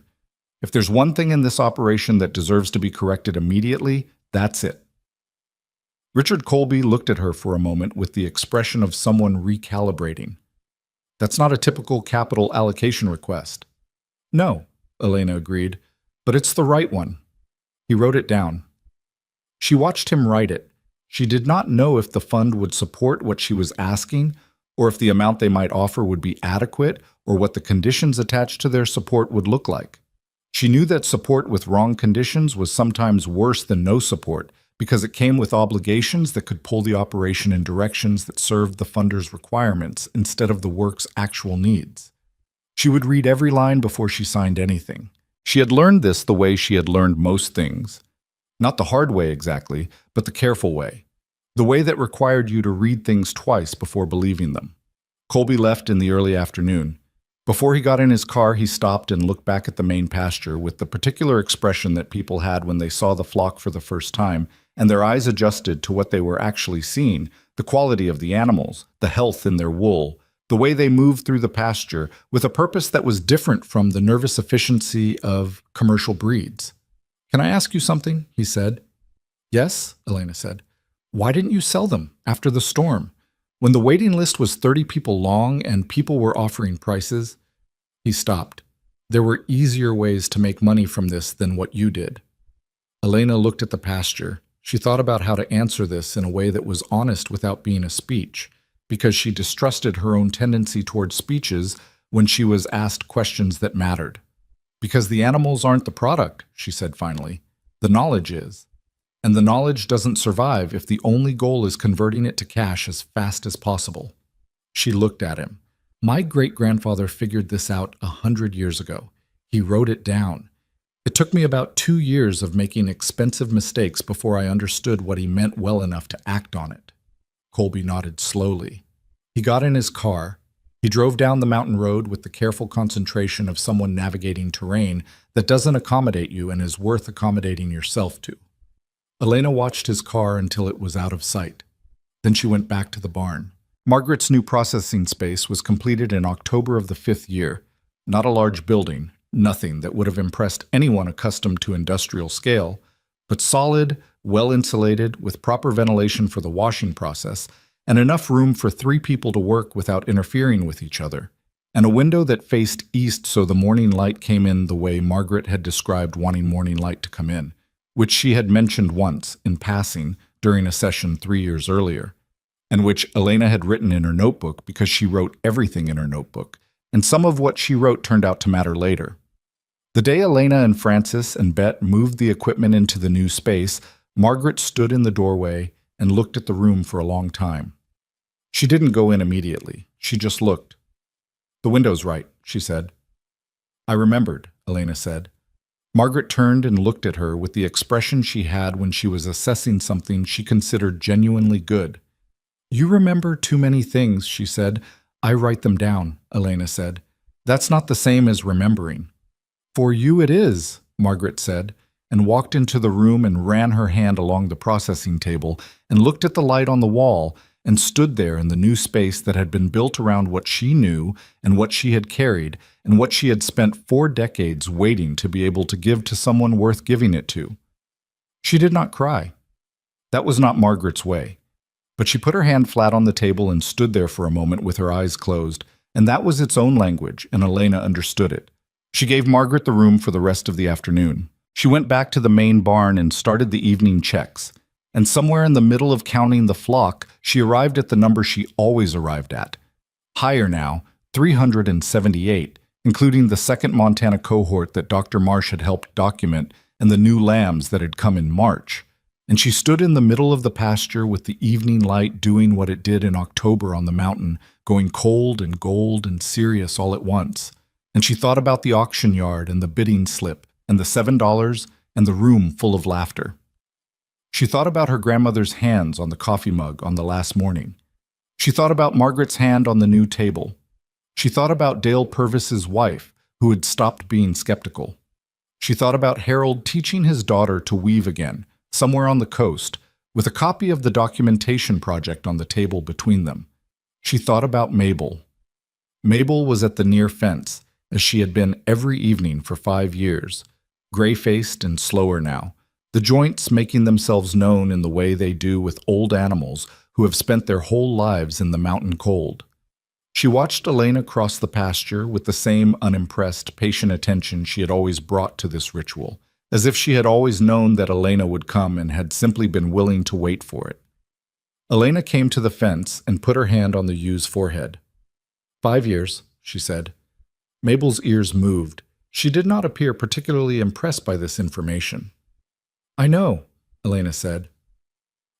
If there's one thing in this operation that deserves to be corrected immediately, that's it." Richard Colby looked at her for a moment with the expression of someone recalibrating. "That's not a typical capital allocation request." "No," Elena agreed, "but it's the right one." He wrote it down. She watched him write it. She did not know if the fund would support what she was asking, or if the amount they might offer would be adequate, or what the conditions attached to their support would look like. She knew that support with wrong conditions was sometimes worse than no support, because it came with obligations that could pull the operation in directions that served the funder's requirements instead of the work's actual needs. She would read every line before she signed anything. She had learned this the way she had learned most things. Not the hard way exactly, but the careful way. The way that required you to read things twice before believing them. Colby left in the early afternoon. Before he got in his car, he stopped and looked back at the main pasture with the particular expression that people had when they saw the flock for the first time, and their eyes adjusted to what they were actually seeing, the quality of the animals, the health in their wool, the way they moved through the pasture, with a purpose that was different from the nervous efficiency of commercial breeds. "Can I ask you something?" he said. "Yes," Elena said. "Why didn't you sell them after the storm? When the waiting list was 30 people long and people were offering prices?" He stopped. "There were easier ways to make money from this than what you did." Elena looked at the pasture. She thought about how to answer this in a way that was honest without being a speech, because she distrusted her own tendency toward speeches when she was asked questions that mattered. "Because the animals aren't the product," she said finally. "The knowledge is. And the knowledge doesn't survive if the only goal is converting it to cash as fast as possible." She looked at him. "My great-grandfather figured this out 100 years ago. He wrote it down. It took me about 2 years of making expensive mistakes before I understood what he meant well enough to act on it." Colby nodded slowly. He got in his car. He drove down the mountain road with the careful concentration of someone navigating terrain that doesn't accommodate you and is worth accommodating yourself to. Elena watched his car until it was out of sight. Then she went back to the barn. Margaret's new processing space was completed in October of the 5th year. Not a large building, nothing that would have impressed anyone accustomed to industrial scale, but solid, well-insulated, with proper ventilation for the washing process, and enough room for 3 people to work without interfering with each other, and a window that faced east so the morning light came in the way Margaret had described wanting morning light to come in, which she had mentioned once, in passing, during a session 3 years earlier, and which Elena had written in her notebook because she wrote everything in her notebook, and some of what she wrote turned out to matter later. The day Elena and Francis and Bet moved the equipment into the new space, Margaret stood in the doorway and looked at the room for a long time. She didn't go in immediately. She just looked. "The window's right," she said. "I remembered," Elena said. Margaret turned and looked at her with the expression she had when she was assessing something she considered genuinely good. "You remember too many things," she said. "I write them down," Elena said. "That's not the same as remembering." "For you it is," Margaret said, and walked into the room and ran her hand along the processing table and looked at the light on the wall and stood there in the new space that had been built around what she knew and what she had carried and what she had spent 4 decades waiting to be able to give to someone worth giving it to. She did not cry. That was not Margaret's way. But she put her hand flat on the table and stood there for a moment with her eyes closed, and that was its own language, and Elena understood it. She gave Margaret the room for the rest of the afternoon. She went back to the main barn and started the evening checks. And somewhere in the middle of counting the flock, she arrived at the number she always arrived at. Higher now, 378, including the second Montana cohort that Dr. Marsh had helped document and the new lambs that had come in March. And she stood in the middle of the pasture with the evening light doing what it did in October on the mountain, going cold and gold and serious all at once. And she thought about the auction yard and the bidding slip and the $7 and the room full of laughter. She thought about her grandmother's hands on the coffee mug on the last morning. She thought about Margaret's hand on the new table. She thought about Dale Purvis's wife, who had stopped being skeptical. She thought about Harold teaching his daughter to weave again, somewhere on the coast, with a copy of the documentation project on the table between them. She thought about Mabel. Mabel was at the near fence, as she had been every evening for 5 years, gray-faced and slower now, the joints making themselves known in the way they do with old animals who have spent their whole lives in the mountain cold. She watched Elena cross the pasture with the same unimpressed, patient attention she had always brought to this ritual, as if she had always known that Elena would come and had simply been willing to wait for it. Elena came to the fence and put her hand on the ewe's forehead. 5 years, she said. Mabel's ears moved. She did not appear particularly impressed by this information. I know, Elena said.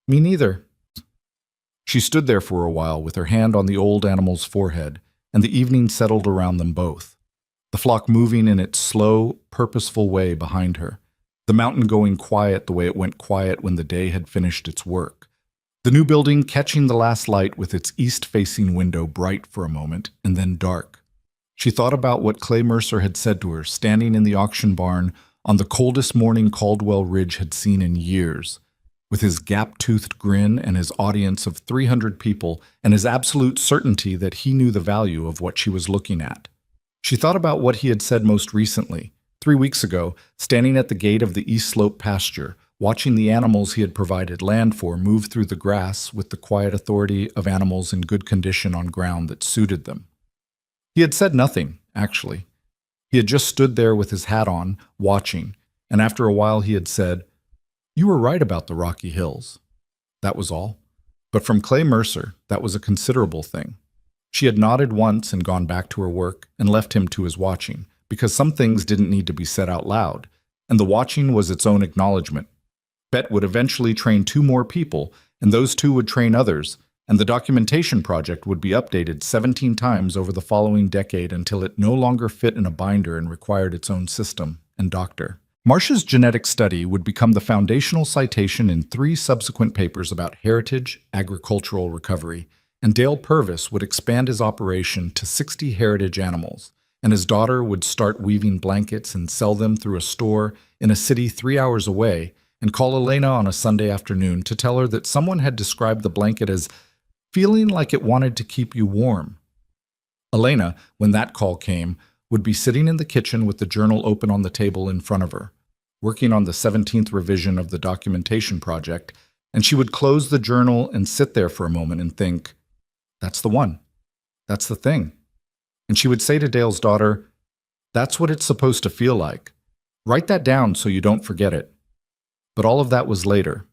Me neither. She stood there for a while with her hand on the old animal's forehead, and the evening settled around them both, the flock moving in its slow, purposeful way behind her, the mountain going quiet the way it went quiet when the day had finished its work, the new building catching the last light with its east-facing window bright for a moment and then dark. She thought about what Clay Mercer had said to her standing in the auction barn on the coldest morning Caldwell Ridge had seen in years, with his gap-toothed grin and his audience of 300 people and his absolute certainty that he knew the value of what she was looking at. She thought about what he had said most recently, 3 weeks ago, standing at the gate of the East Slope pasture, watching the animals he had provided land for move through the grass with the quiet authority of animals in good condition on ground that suited them. He had said nothing, actually. He had just stood there with his hat on, watching, and after a while he had said, "You were right about the Rocky Hills." That was all. But from Clay Mercer, that was a considerable thing. She had nodded once and gone back to her work and left him to his watching, because some things didn't need to be said out loud, and the watching was its own acknowledgement. Bet would eventually train 2 more people, and those 2 would train others, and the documentation project would be updated 17 times over the following decade until it no longer fit in a binder and required its own system and doctor. Marsh's genetic study would become the foundational citation in 3 subsequent papers about heritage, agricultural recovery, and Dale Purvis would expand his operation to 60 heritage animals, and his daughter would start weaving blankets and sell them through a store in a city 3 hours away, and call Elena on a Sunday afternoon to tell her that someone had described the blanket as feeling like it wanted to keep you warm. Elena, when that call came, would be sitting in the kitchen with the journal open on the table in front of her, working on the 17th revision of the documentation project, And she would close the journal and sit there for a moment and think, that's the one. That's the thing. And she would say to Dale's daughter, that's what it's supposed to feel like. Write that down so you don't forget it. But all of that was later.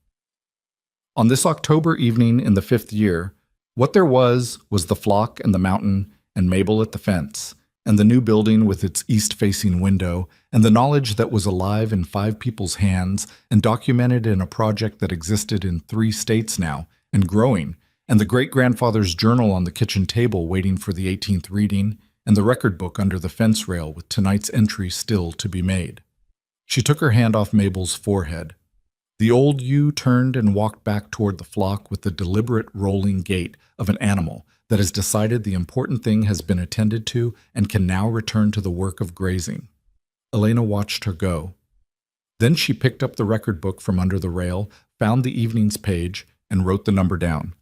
On this October evening in the 5th year, what there was the flock and the mountain and Mabel at the fence, and the new building with its east-facing window, and the knowledge that was alive in 5 people's hands and documented in a project that existed in 3 states now, and growing, and the great-grandfather's journal on the kitchen table waiting for the 18th reading, and the record book under the fence rail with tonight's entry still to be made. She took her hand off Mabel's forehead. The old ewe turned and walked back toward the flock with the deliberate rolling gait of an animal that has decided the important thing has been attended to and can now return to the work of grazing. Elena watched her go. Then she picked up the record book from under the rail, found the evening's page, and wrote the number down.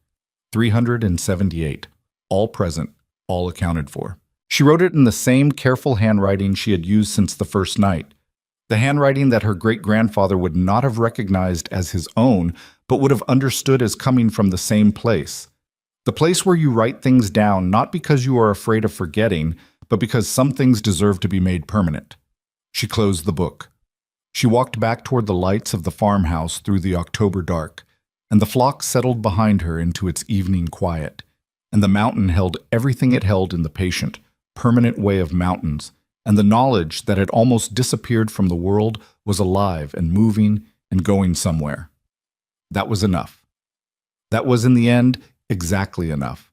378. All present, all accounted for. She wrote it in the same careful handwriting she had used since the first night. The handwriting that her great-grandfather would not have recognized as his own, but would have understood as coming from the same place. The place where you write things down not because you are afraid of forgetting, but because some things deserve to be made permanent. She closed the book. She walked back toward the lights of the farmhouse through the October dark, and the flock settled behind her into its evening quiet, and the mountain held everything it held in the patient, permanent way of mountains, and the knowledge that had almost disappeared from the world was alive and moving and going somewhere. That was enough. That was, in the end, exactly enough.